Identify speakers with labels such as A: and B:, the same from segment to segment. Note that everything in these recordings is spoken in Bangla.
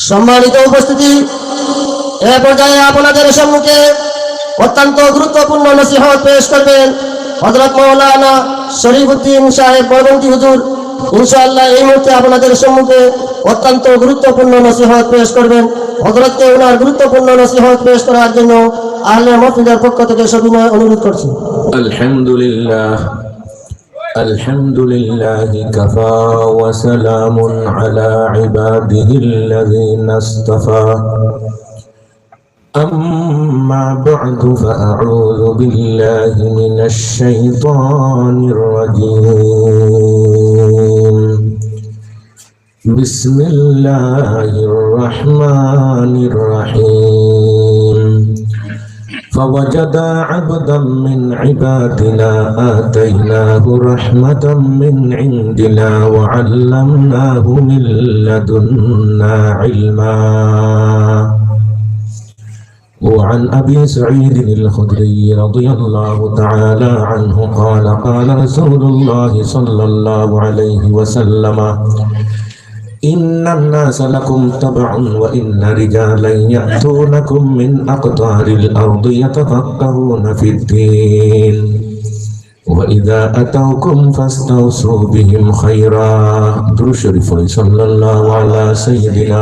A: সম্মানিত উপস্থিতি, এ পর্যায়ে আপনাদের সম্মুখে অত্যন্ত গুরুত্বপূর্ণ নসিহত পেশ করবেন হযরত মাওলানা শরীফউদ্দীন সাহেব বরবন্তি হুজুর। ইনশাআল্লাহ এই মুহূর্তে আপনাদের সম্মুখে অত্যন্ত গুরুত্বপূর্ণ নসিহত পেশ করবেন। হযরতকে ওনার গুরুত্বপূর্ণ নসিহত পেশ করার জন্য আহলে মাহফিলের পক্ষ থেকে সবিনয় অনুরোধ করছি।
B: الحمد لله كفى وسلام على عباده الذين اصطفى أما بعد فأعوذ بالله من الشيطان الرجيم بسم الله الرحمن الرحيم فوجد عبدا من عبادنا آتيناه رحمة من عندنا وعلمناه من لدنا علما وعن أبي سعيد الخدري رضي الله تعالى عنه قال قال رسول الله صلى الله عليه وسلم إن الناس لكم تبع وإن رجالا يأتونكم من أقطار الأرض يتفقهون في الدين وإذا أتوكم فاستوصوا بهم خيرا. درود شريف صلى الله على سيدنا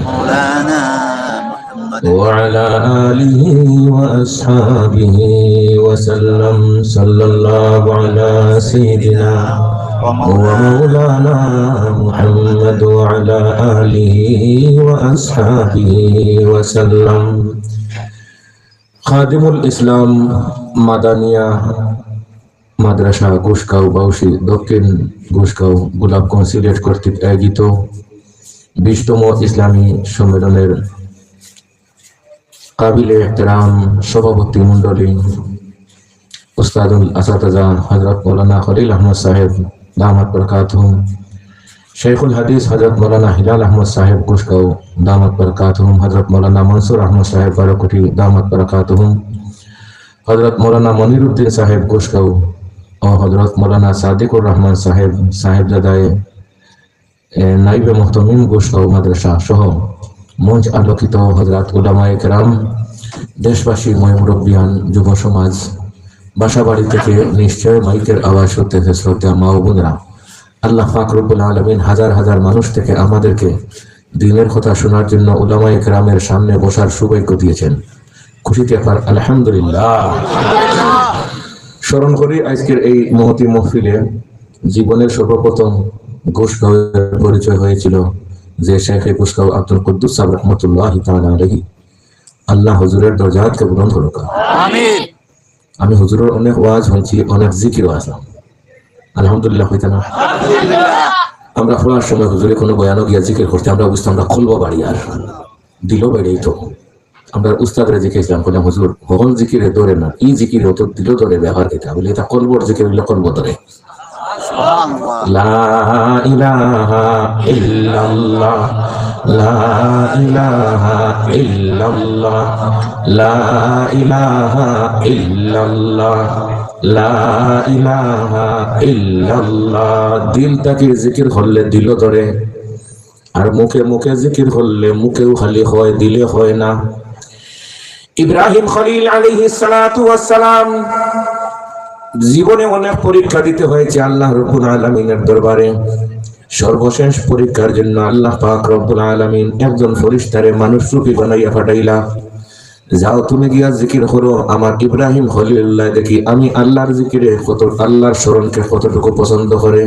B: مولانا وعلى آله وأصحابه وسلم. صلى الله على سيدنا ومولانا محمد وعلى آله وأصحابه وسلم. খাদিমুল ইসলাম মাদানিয়া মাদ্রাসা ঘোষগাঁও বাউসী দক্ষিণ ঘোষগাঁও গোলাপগঞ্জ সিলেট কর্তৃক আয়োজিত 20তম ইসলামী সম্মেলনের কাবিলে এহতেরাম সভাপতি মণ্ডলী উস্তাদুল আসাতাজা হযরত মাওলানা খলিল আহমদ সাহেব দামাত বরকাতুহুম, শেখুল হাদিস হযরত মাওলানা হিলাল আহমদ সাহেব ঘোষগাঁও দামাত বরকাতুহুম, হযরত মাওলানা মনসুর আহমদ সাহেব বারকুটি দামাত বরকাতুহুম, হযরত মাওলানা মনিরউদ্দিন সাহেব ঘোষগাঁও ও হযরত মাওলানা সাদিকুর রহমান সাহেব সাহেবজাদায়ে নাইবে মুহতামিম ঘোষগাঁও মাদ্রাসা সহ মঞ্চ আলোকিত হযরত উলামায়ে কেরাম, দেশবাসী, মুরব্বিয়ান, যুব সমাজ, বাসাবাড়ি থেকে নিশ্চয় মাইকের আওয়াজ শুনতেছে শ্রদ্ধা মা ও বোনেরা, আল্লাহ পাক রব্বুল আলামিন হাজার হাজার মানুষ থেকে আমাদেরকে দ্বীনের কথা শোনার জন্য উলামায়ে কেরামের সামনে বসার সৌভাগ্য দিয়েছেন। খুশিতে পার আলহামদুলিল্লাহ। স্মরণ করি আজকের এই মহতি মাহফিলে জীবনের সর্বপ্রথম ঘোষগাঁওয়ের পরিচয় হয়েছিল যে শেখে ঘোষগাঁও আব্দুল কুদ্দুস সাহেব রাহমাতুল্লাহি তাআলা আলাইহি। আল্লাহ হুজুরের দরজাতকে বুলন্দ করুক, আমিন। আমি হুজুরের অনেক ওয়াজ হয়েছি, অনেক জিকিরও আছে, আলহামদুলিল্লাহ। হইতে না আমরা পড়ার সময় হুজুরে কোনো বয়ানও গিয়া জিকির করতে আমরা বুঝতাম আমরা খুলবো বাড়ি আর দিল বেড়েই তো আমরা উস্তাদরে জিজ্ঞেসলাম করলাম হুজুর কখন জিকিরে ধরে না, ই জিকির হতো দিল ধরে ব্যবহার খেতে বলে এটা কলবর জিকির হইলে কলব ধরে। লা ইলাহা ইল্লাল্লাহ লা ইলাহা ইল্লাল্লাহ লা ইলাহা ইল্লাল্লাহ লা ইলাহা ইল্লাল্লাহ। দিল থেকে জিকির করলে দিল ধরে, আর মুখে মুখে জিকির করলে মুখেও খালি হয়, দিলে হয় না। ইব্রাহিম খলিল আলাইহিস সালাতু ওয়াস সালাম জীবনে অনেক পরীক্ষা দিতে হয়েছে আল্লাহ রব্বুল আলামিনের দরবারে। সর্বশেষ পরীক্ষার জন্য আল্লাহ পাক রব্বুল আলামিন একজন ফেরেশতারে মানুষ রূপী বানাইয়া পাঠাইলা, যাও তুমি গিয়া জিকির করো আমার ইব্রাহিম খলিলুল্লাহ, দেখি আমি আল্লাহর জিকিরে কত, আল্লাহর স্মরণকে কতটুকু পছন্দ করে।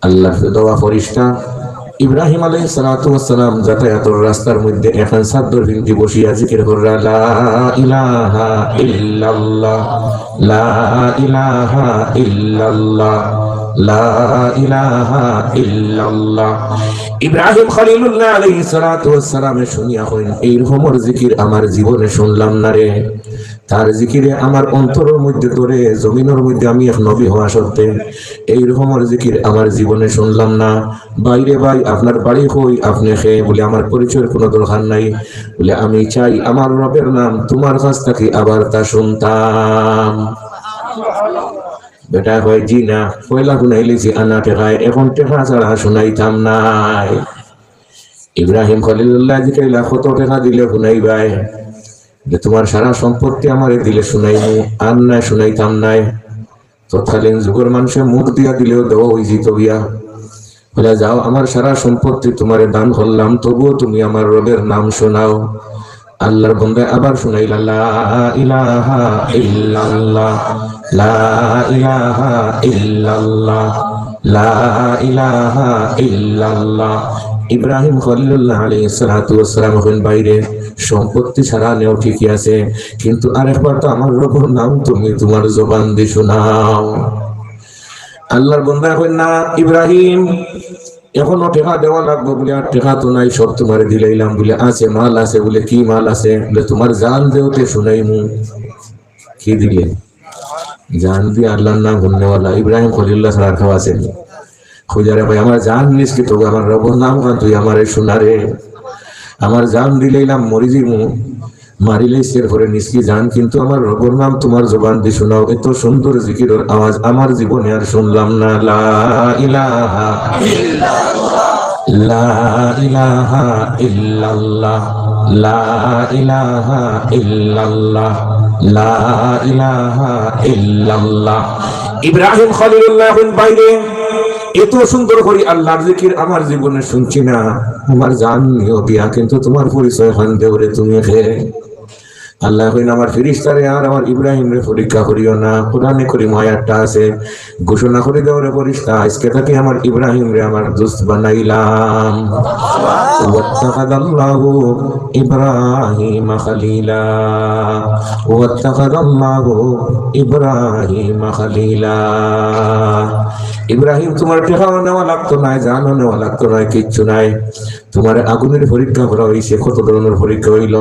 B: আল্লাহর দেওয়া ফেরেশতা ইব্রাহিম আলাইহিস সালাতু ওয়াস সালাম যাতায়াতের রাস্তার মধ্যে এখন সাদ্দর ভিন্দি বসিয়া জিকির কররা, লা ইলাহা ইল্লাল্লাহ লা ইলাহা ইল্লাল্লাহ লা ইলাহা ইল্লাল্লাহ। ইব্রাহিম খলিলুল্লাহ আলাইহিস সালাতু ওয়াস সালাম শুনিয়া কইন, এইরকমের জিকির আমার জীবনে শুনলাম না রে। তার জিকিরে আমার অন্তরের মধ্যে ধরে জমিনের মধ্যে আমি এক নবী হওয়া সত্ত্বে এই রকমের জিকির আমার জীবনে শুনলাম না। বাইরে ভাই আপনার বাড়ি কই, আপনি খেয়ে বলে আমার পরিচয়ের কোনো দরকার নাই, বলে আমি চাই আমার রবের নাম তোমার কাছ থেকে আবার তা শুনতাম। বেটা কয় জি না, পয়লা শুনাইলেছি আনা টেকায়, এখন টেকা ছাড়া শুনাইতাম নাই। ইব্রাহিম খলিলুল্লাহ জিকাইলা কত টাকা দিলে শুনাই ভাই যে তোমার সারা সম্পত্তি আমারে দিলে শুনাইমু, আর নাই শুনাইতাম নাই। তৎকালীন যুগের মানুষে মুখ দিয়া দিলেও দেওয়া হয়ে যেত গিয়া, বলে যাও আমার সারা সম্পত্তি তোমারে দান করলাম, তবুও তুমি আমার রবের নাম শোনাও। আল্লাহর বন্দা আবার শুনাইলা লা ইলাহা ইল্লাল্লাহ, লা ইলাহা ইল্লাল্লাহ, লা ইলাহা ইল্লাল্লাহ। ইব্রাহিম খলিলুল্লাহ আলাইহিস সালাতু ওয়াস সালাম হন বাইরে সম্পত্তি ছাড়া নেও ঠিকই আছে, কিন্তু আরেকবার তো আমার রবের নাম তুমি তোমার জবান দিয়ে শোনাও। আল্লাহর বন্দা কইন না ইব্রাহিম এখনো টাকা দেওয়া লাগবে বলে, আর টাকা তো নাই, সব তোমার দিলাইলাম বলে। আছে মাল আছে বলে, কি মাল আছে বলে, তোমার জান দেওতে শুনাইমু। কি দিলে? জান দিয়ে আল্লাহর নাম ধন্যওয়ালা ইব্রাহিম খলিলুল্লাহ সালার খাওয়া আছে খুঁজারে ভাই আমার জান নিস কি তবু আমার রবর নাম কান তুই আমারে শোনারে, আমার জান দিলাইলাম মরি যাইমু, মারিলেই সের করে নিসকি জান, কিন্তু আমার রবর নাম তোমার জবান দিয়ে শোনাও। এত সুন্দর জিকিরের আওয়াজ আমার জীবনে আর শুনলাম না। লা ইলাহা ইল্লাল্লাহ, লা ইলাহা ইল্লাল্লাহ, লা ইলাহা ইল্লাল্লাহ, লা ইলাহা ইল্লাল্লাহ। ইব্রাহিম খলিলুল্লাহ বাইরে এত সুন্দর করে আল্লাহর জিকির আমার জীবনে শুনছি না, আমার জান নিও দিয়া, কিন্তু তোমার পরিচয় খান দেওরে তুমি খে। আল্লাহ কইন আমার ফেরেশতারে আর আমার ইব্রাহিম রে পরীক্ষা করিও না। কোরআনে করিম আয়াতটা আছে, ঘোষণা করে দেওরে ফেরেশতা আজকে থেকে আমার ইব্রাহিম রে আমার দোস্ত বানাইলাম। ওয়াত্তাখাযাল্লাহু ইব্রাহিম খলিলা, ওয়াত্তাখাযাল্লাহু ইব্রাহিম খলিলা। ইব্রাহিম তোমার টেকাও নেওয়া লাগতো না, জানও নেওয়া লাগতো না, কিচ্ছু নাই। তোমার আগুনের পরীক্ষা করা হয়েছে, কত ধরনের পরীক্ষা হইল,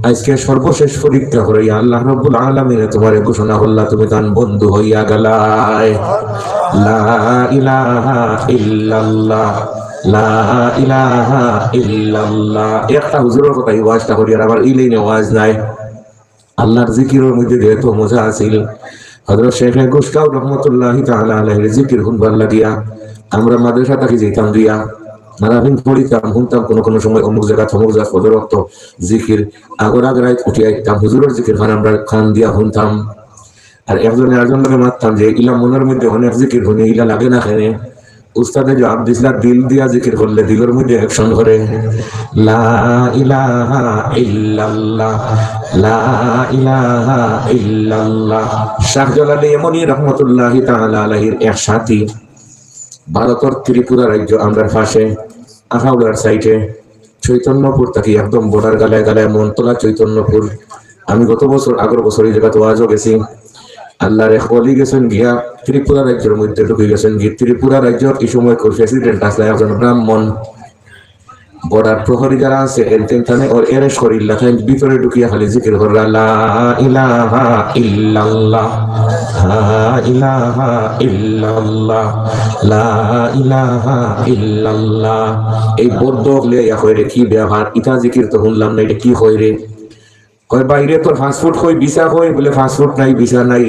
B: আজকে সর্বশেষ পরীক্ষা করাই আল্লাহ রাব্বুল আলামিন তোমার ঘোষণা করলা তুমি তার বন্ধু হইয়া গেলাই। লা ইলাহা ইল্লাল্লাহ, লা ইলাহা ইল্লাল্লাহ। একটা হুজুরের কথা এই ওয়াজটা করি, আর আমার ইলেনে ওয়াজ নাই। আল্লাহর জিকিরের মধ্যে যেহেতু মজা আছিল, হযরত শেখ গুশকাউ রহমাতুল্লাহি তাআলা আলাইহির জিকির শুনবার লাগিয়া আমরা মাদ্রাসা থেকে যেতাম দিয়া নারাবিন পড়িতাম, শুনতাম কোনো সময় অমুক জায়গা থমুক জায়গা ফজরত জিকির আগরাই উঠে আইতাম, হুজুরের জিকির খান আমরা খান দিয়া শুনতাম। আর একজনের আরেকজনকে মারতাম যে ইলা মনের মধ্যে অনেক জিকির শুনে ইলা লাগে না খেনে। উস্তাদে জবাব দিছিল দিল দিয়া জিকির করলে দিলের মধ্যে অ্যাকশন করে। লা ইলাহা ইল্লাল্লাহ, লা ইলাহা ইল্লাল্লাহ। শাহ জালালি এমনি রহমাতুল্লাহি তাআলা আলাইহির এক সাথী, ভারতের ত্রিপুরা রাজ্য আমরা পাশে আখাউড়ার সাইডে চৈতন্যপুর থাকি একদম বর্ডার গালায় গালায় মনতলা চৈতন্যপুর। আমি গত বছর আগের বছর এই জায়গাতে ওয়াজও গেছি। আল্লাহর এক ওলি গেছেন গিয়া ত্রিপুরা রাজ্যের মধ্যে ঢুকে গেছেন গিয়ে। ত্রিপুরা রাজ্যের এই সময় প্রেসিডেন্ট আসলে একজন ব্রাহ্মণ, বর্ডার প্রহরী যারা আছে এনতেনখানে ওর এরেস্ট করিল্লা, ভিতরে ঢুকিয়া খালি জিকির করলা লা ইলাহা ইল্লাল্লাহ, লা ইলাহা ইল্লাল্লাহ, লা ইলাহা ইল্লাল্লাহ। এই বদ্ধ হলে কইরে কি ব্যবহার, ইটা জিকির তো শুনলাম না, এটা কি কই রে? কয় বাইরে তোর ফাস্টফুড কই ভিসা কই বলে, ফাস্টফুড নাই ভিসা নাই,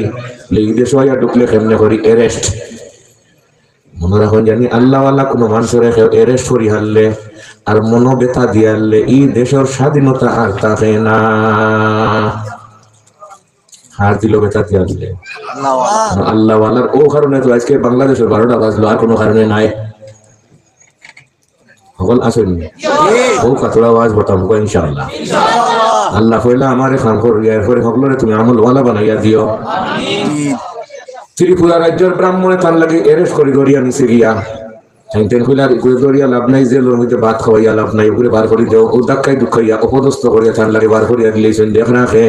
B: এই দেশ হইয়া ঢুকলে কেমনে করি এরেস্ট। মনে রাখুন জানি আল্লাহওয়ালা কোনো মানুষের এরেস্ট করি হারলে আর মনোব্যথা দিয়ালে এই দেশের স্বাধীনতা আর থাকে না। হার দিল ব্যথা দিয়ালে আল্লাহওয়ালার ও কারণে তো আজকে বাংলাদেশের 12টা বাজলো, আর কোনো কারণে নাই। সকল আসেন ও কাতরা আওয়াজ বতাম ইনশাআল্লাহ। আল্লাহ কইলা আমারে খান করিয়া এরপরে সকলরে তুমি আমলওয়ালা বানাইয়া দিও। ত্রিপুরা রাজ্যের ব্রাহ্মণে তার লাগে এরেস্ট করে গড়িয়া নিচে গিয়া লাভ নাই, জেলের মধ্যে ভাত খাওয়াইয়া লাভ নাই, ওগুলো বার করে দেও। ও ধাক্কাই দুঃখাইয়া অপদস্থ করিয়া তার লাগে বার করিয়া দিলেছেন। দেখ না খে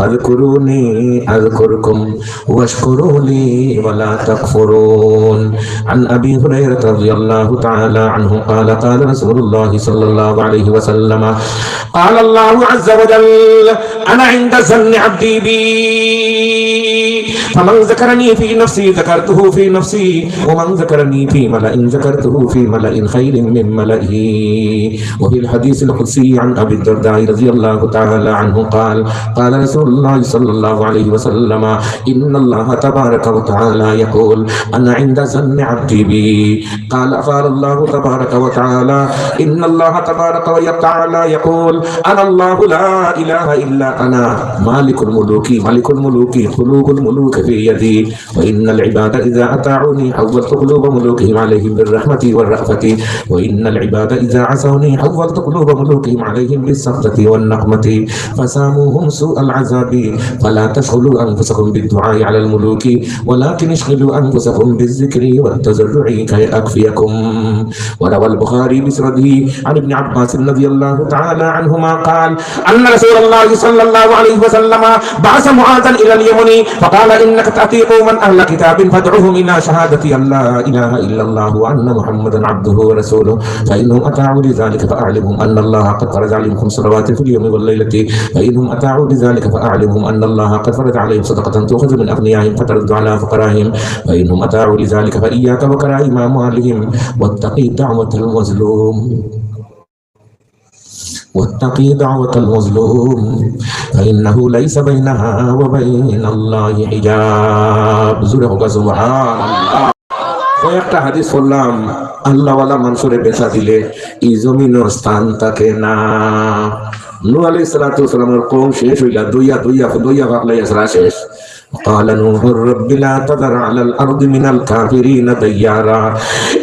B: আযকুরুনি আযকুরকুম ওয়াশকুরুলি ওয়ালা তাকফুরুন। আন আবি হুরায়রা রাদিয়াল্লাহু তাআলা আনহু قال قال رسول الله صلى الله عليه وسلم قال الله عز وجل انا عند ظن عبدي بي فمن ذكرني في نفسي ذكرته في نفسي ومن ذكرني في ملأ ذكرته في ملأ خير من ملئه. وفي الحديث القدسي عن أبي الدرداء رضي الله تعالى عنه قال قال رسول الله صلى الله عليه وسلم إن الله تبارك وتعالى يقول أنا عند ظن عبدي بي. قال الله تبارك وتعالى إن الله تبارك وتعالى يقول أنا الله لا إله إلا أنا مالك الملوك خلوق الملوك في يدي وإن العباد إذا أطاعوني حولت قلوب ملوكهم عليهم بالرحمة والرأفة وإن العباد إذا عصوني حولت قلوب ملوكهم عليهم بالسخطة والنقمة فساموهم سوء العذاب فلا تشغلوا أنفسكم بالدعاء على الملوك ولكن اشغلوا أنفسكم بالذكر والتضرع كي أكفيكم. وروى البخاري بسنده عن ابن عباس رضي الله تعالى عنهما قال أن رسول الله صلى الله عليه وسلم بعث معاذا إلى اليمن فقال إنك تأتي قوما أهل كتاب فادعوهم إلى شهادة أن لا إله إلا الله وأن محمدا عبده ورسوله فإنهم أطاعوا لذلك فأعلمهم أن الله قد فرض عليهم صلوات في اليوم والليلة فإنهم أطاعوا لذلك فأعلمهم أن الله قد فرض عليهم صدقة تؤخذ من أغنيائهم فترد على فقرائهم فإنهم أطاعوا لذلك فإياك وكرائم أموالهم واتقي دعوة المظلوم واتقي دعوة المظلوم فإنه ليس بينها وبين الله حجاب. سبحان الله. কয়েকটা হাদিস বললাম আল্লাহওয়ালা মানুষের বেচা দিলে এই জমিনের স্থান থাকে না। নূহ আলাইহিস সালাতু ওয়াস সালামের কওম শেষ হইলা দইয়া ভাগলাইয়া শেষ। قال نوح رب لا تذر على الأرض من الكافرين ديارا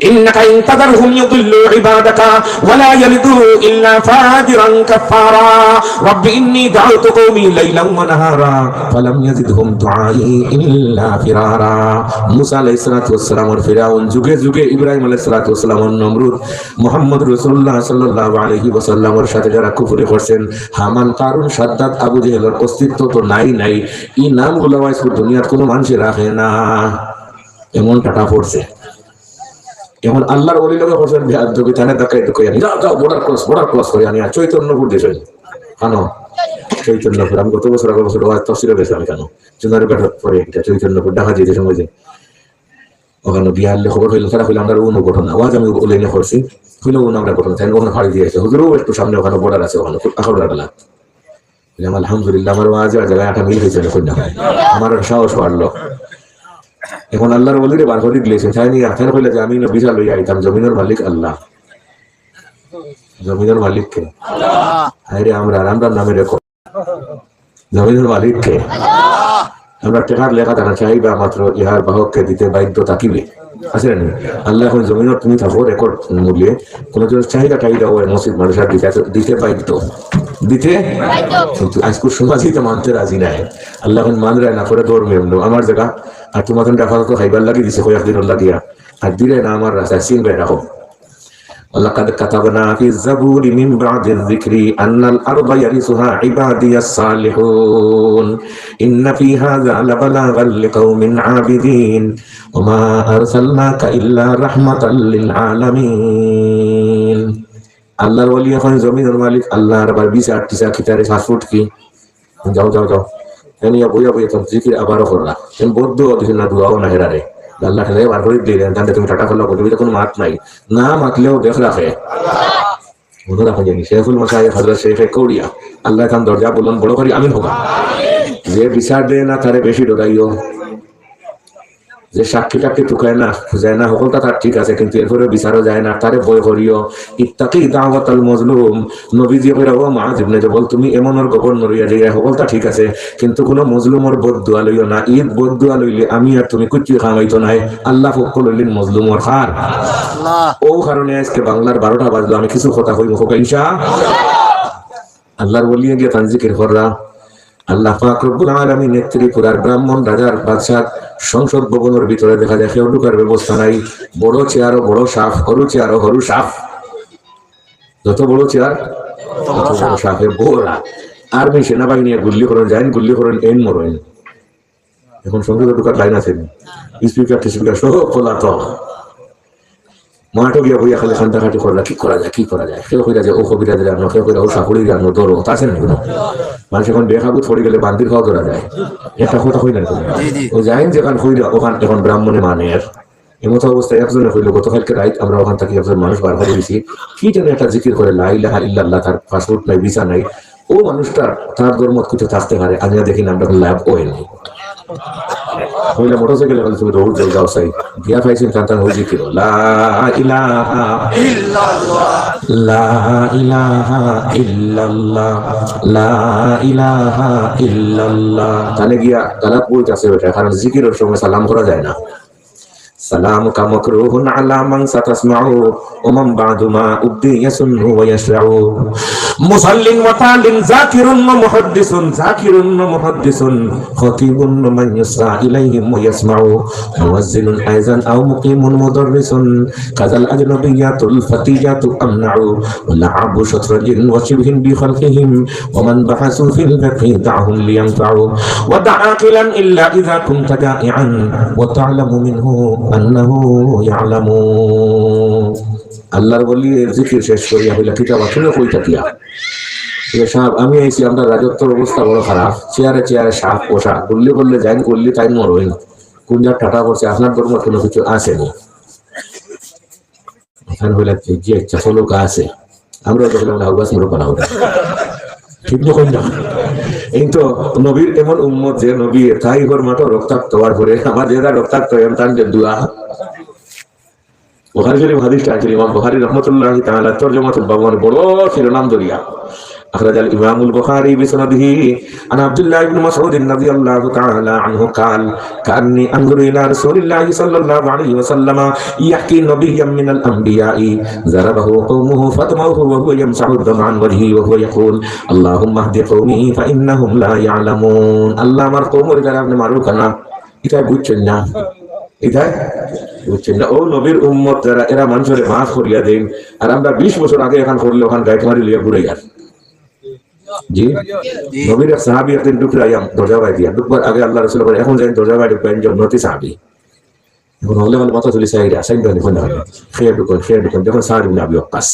B: إنك إن تذرهم يضلوا عبادك ولا يلدوا إلا فاجرا كفارا رب إني دعوت قومي ليلا ونهارا فلم يزدهم دعائي إلا فرارا. موسى عليه الصلاة والسلام والفرعون যুগে যুগে ইব্রাহিম আলাইহিস সালাতু ওয়াস সালাম নমরুদ মুহাম্মদ রাসূলুল্লাহ সাল্লাল্লাহু আলাইহি ওয়াসাল্লামের সাথে যারা কুফরি করছেন হামান কারুন সাদ্দাত আবু জেহেলের অস্তিত্ব তো নাই এই নামগুলো দুনিয়ার কোনো মানুষের রাখে না এমন টাকা পড়ছে। এখন আল্লাহর ওলি লোকে করছেন বিহাদ্দবি তানে তাকে কই আমি যাও বর্ডার ক্রস করে আনি চৈতন্যপুর দেশে কেন চৈতন্যপুর আমি গত বছর তফসিলে গেছি আমি কেন চুনারি কাঠ পরে এটা চৈতন্যপুর ঢাকা যেতে সময় যে ওখানে বিহার খবর হইল তারা হইলে আমরা অন্য ঘটনা আওয়াজ আমি ওলেনে করছি হইলে অন্য আমরা ঘটনা তাই ওখানে ফাড়ি দিয়েছে হুজুরও একটু সামনে ওখানে বর্ডার আছে ওখানে আখবর গেলাম আলহামদুলিল্লাহ আমার ওয়াজে জায়গায় একটা মিল হয়েছে আমার সাহস বাড়লো। এখন আল্লাহর ওলিরে বার করে দিয়েছেন চাইনি আখের হইলে যে আমি বিশাল লইয়া আইতাম জমিনের মালিক আল্লাহ জমিনের মালিককে আরে আমরা নামে রেখো জমিনের মালিককে আমরা টেকার লেখা থাকা চাইবা মাত্র ইহার বাহককে দিতে বাধ্য থাকিবে আছে না আল্লাহ এখন জমিনের তুমি থাকো রেকর্ড মূল্যে কোনো চাহিদা ওই মসজিদ মানুষের দিতে বাধ্য দিতে কিন্তু আজকে সমাজই তো মানতে রাজি নাই আল্লাহ এখন মান রায় না করে ধর্মে আমার জায়গা আর তোমার টাকা তো খাইবার লাগিয়ে দিছে কয়েকদিন লাগিয়া আর দিলে না আমার রাস্তায় চিনবে রাখো। ولقد كتبنا في الزبور من بعد الذكر أن الأرض يرثها عبادي الصالحون إن في هذا لبلاغا لقوم عابدين وما أرسلناك إلا رحمة للعالمين. আল্লাহর ওলি এখন জমিনের মালিক আল্লাহর আবার 20-8 খিতারে ফাস্টফুড কি যাও এনিয়া বইয়া তো জিকির আবারও করলা এন বদ্ধ দিছেন না দুয়াও না হেরারে আল্লাহ খেলে বার করে দিলেন তাহলে তুমি টাটা ফলো করবে কোনো মাত নাই না মাতলেও দেখ রাখে মনে রাখা জানি শেখুল মশাই হযরত শেখ কৌড়িয়া আল্লাহ খান দরজা বলুন বড় করি আমিন হোক যে বিচার দেয় না তারে বেশি ডরাইও যে সাক্ষীটাকে টুকায় না যায় না সকলটা তার ঠিক আছে কিন্তু এরপরে বিচারও যায় না তারে ভয় করিও ইত্তাকি দাওয়াতাল মাজলুম নবীজি কইরাও মুআয ইবনে জবল তুমি এমনর গভর্নর হইয়া যাইয়া সকলটা ঠিক আছে কিন্তু কোন মজলুমর বদদুয়া লইও না ঈদ বদদুয়া লইলে আমি আর তুমি কুচ্চি খাওয়াইতো নাই আল্লাহ পক্ষ লইলেন মজলুমর খার আল্লাহ ও কারণে আজকে বাংলার 12টা বাজলো আমি কিছু কথা কইব ইনশাআল্লাহ আল্লাহর ওলিয়ে গিয়ে তানজিকির কররা আল্লাহ পাক রব্বুল আলামিনের ত্রিপুরার ব্রাহ্মণ রাজার বাদশাহ সংসদ ভবনের ভিতরে দেখা যায় কেউ ঢুকার ব্যবস্থা নাই বড় চেয়ারও বড় সাফ সরু চেয়ারও সরু সাফ যত বড় চেয়ার তত বড় সাফে বোরা আর্মি সেনাবাহিনী গুল্লি করেন এন মরেন এখন সংসদে ঢুকার লাইন আছে স্পিকার সহ খোলা তো মাঠও গিয়া বইয়া খালি খান্দাখাটি করলা কি করা যায় কি করা যায় কেউ কইরা যে ও কবিরা দিলে আনো কেউ কইরা ও সাপুরি আনো ধরো তা আছে না কোনো মানুষ এখন বেখাবু ছড়ি গেলে বান্দির খাওয়া ধরা যায় একটা কথা কই না ও যাইন যেখান কইরা ওখান এখন ব্রাহ্মণে মানের এমতো অবস্থায় একজনে কইল গতকালকে রাইত আমরা ওখান থেকে একজন মানুষ বার করে দিয়েছি কি যেন একটা জিকির করে লা ইলাহা ইল্লাল্লাহ তার পাসপোর্ট নাই ভিসা নাই ও মানুষটা তার ধর্ম কিছু থাকতে পারে আমি দেখি না আমরা লাভ ওই নেই হইলে মোটরসাইকেল গেলে তুমি দৌড় যাও সাই বিয়া পাইছেন কান্তান হয়ে জিকির লা ইলাহা ইল্লাল্লাহ লা ইলাহা ইল্লাল্লাহ লা ইলাহা ইল্লাল্লাহ তাহলে গিয়া গালাত বলতে আছে বেটা কারণ জিকিরের সময় সালাম করা যায় না سلامك مكروه على من ستسمعه ومن بعد ما أبدي يسنه ويشرع مصل وطال ذاكر ومحدث خطيب من يسعى إليهم ويسمع موزن أيضا أو مقيم مدرس كذا الأجنبيات الفتيات أمنع ولعب شطرج وشبه بخلقهم ومن بحثوا في الفقه دعهم لينفعوا ودع عاقلا إلا إذا كنت جائعا وتعلم منه أنه يعلم আল্লাহর বলি জিকির শেষ করিয়া হইলা কিতাব শুনে কই থাকিয়া সাহেব আমি আইছি আমরা রাজত্বর অবস্থা বড় খারাপ চেয়ারে সাপ পোষা বললে যাইন করলে তাই মরইন কোন যা টাটা করছে আপনার ধর্ম কোনো কিছু আসেনি এখানে হইলা যে ইচ্ছা লোক আছে আমরা তো হলাম আব্বাস মরো করা হবে ঠিক নয় না এই তো নবীর এমন উম্মত যে নবী তাই ঘর মাঠে রক্তাক্ত হওয়ার পরে আমার যেটা রক্তাক্ত এমন যে দুয়া বুখারী শরীফ হাদিসটা আছে ইমাম বুখারী রাহমাতুল্লাহি তাআলা তরজমাতুল বাবার বড় শিরোনাম দরিয়া أخرج الإمام البخاري بسنده عن عبد الله بن مسعود رضي الله تعالى عنه قال كأني أنظر إلى رسول الله صلى الله عليه وسلم يحكي نبيا من الأنبياء ضربه قومه فدموه وهو يمسح الدم عن وجهه وهو يقول اللهم اهد قومي فإنهم لا يعلمون الله مر قوم رجال ابن معروف كنا إذا بوتشنا إذا বুঝছেন ও নবীর উম্মত যারা এরা মানুষের মাফ করিয়া দেন আর আমরা 20 বছর আগে এখন করলে ওখান গাইড মারি লিয়া ঘুরে যার জি নবীর এক সাহাবী একদিন ঢুকলাম দরজা বাই দিয়া ঢুকবার আগে আল্লাহ রাসূল বলেন এখন যাই দরজা বাই ঢুকবেন জন্নতি সাহাবী এখন হলে মানে মাথা তুলি সাইরা সাইন কোন খেয়ে ঢুকন যখন সাহাবী নবী ওয়াক্কাস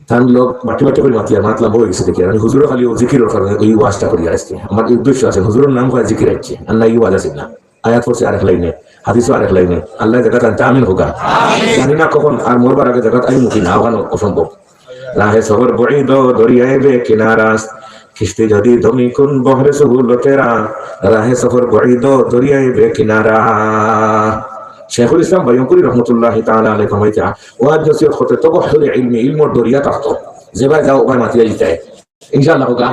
B: তান লোক মাটি করে মাতিয়া মাতলা বই গেছে দেখি আমি হুজুর খালি ও জিকিরের কারণে এই ওয়াজটা করি আসছে আমার উদ্দেশ্য আছে হুজুরের নাম করে জিকির আছে আল্লাহ এই ওয়াজ আছে না আয়াত পড়ছে আরেক লাইনে হাদিসও আরেক লাইনে আল্লাহ জাকাত আনতে আমিন হোগা জানি না কখন আর মরবার আগে জাকাত আই মুখী না ওখানে অসম্ভব রাহে শহর বড়িদ দরিয়ায় বে কিনারাস কিস্তি যদি দমি কোন বহরে সহুলতেরা রাহে শহর বড়িদ দরিয়ায় বে কিনারা শেখুল ইসলাম বয়ঙ্কুরি রহমতুল্লাহি তাআলা আলাইহি কমাইতা ওয়াজ নসিহত করতে তবহুল ইলমি ইলমর দরিয়া তাকতো যেবা যাও ওই মাতিয়া জিতায় ইনশাআল্লাহ হোগা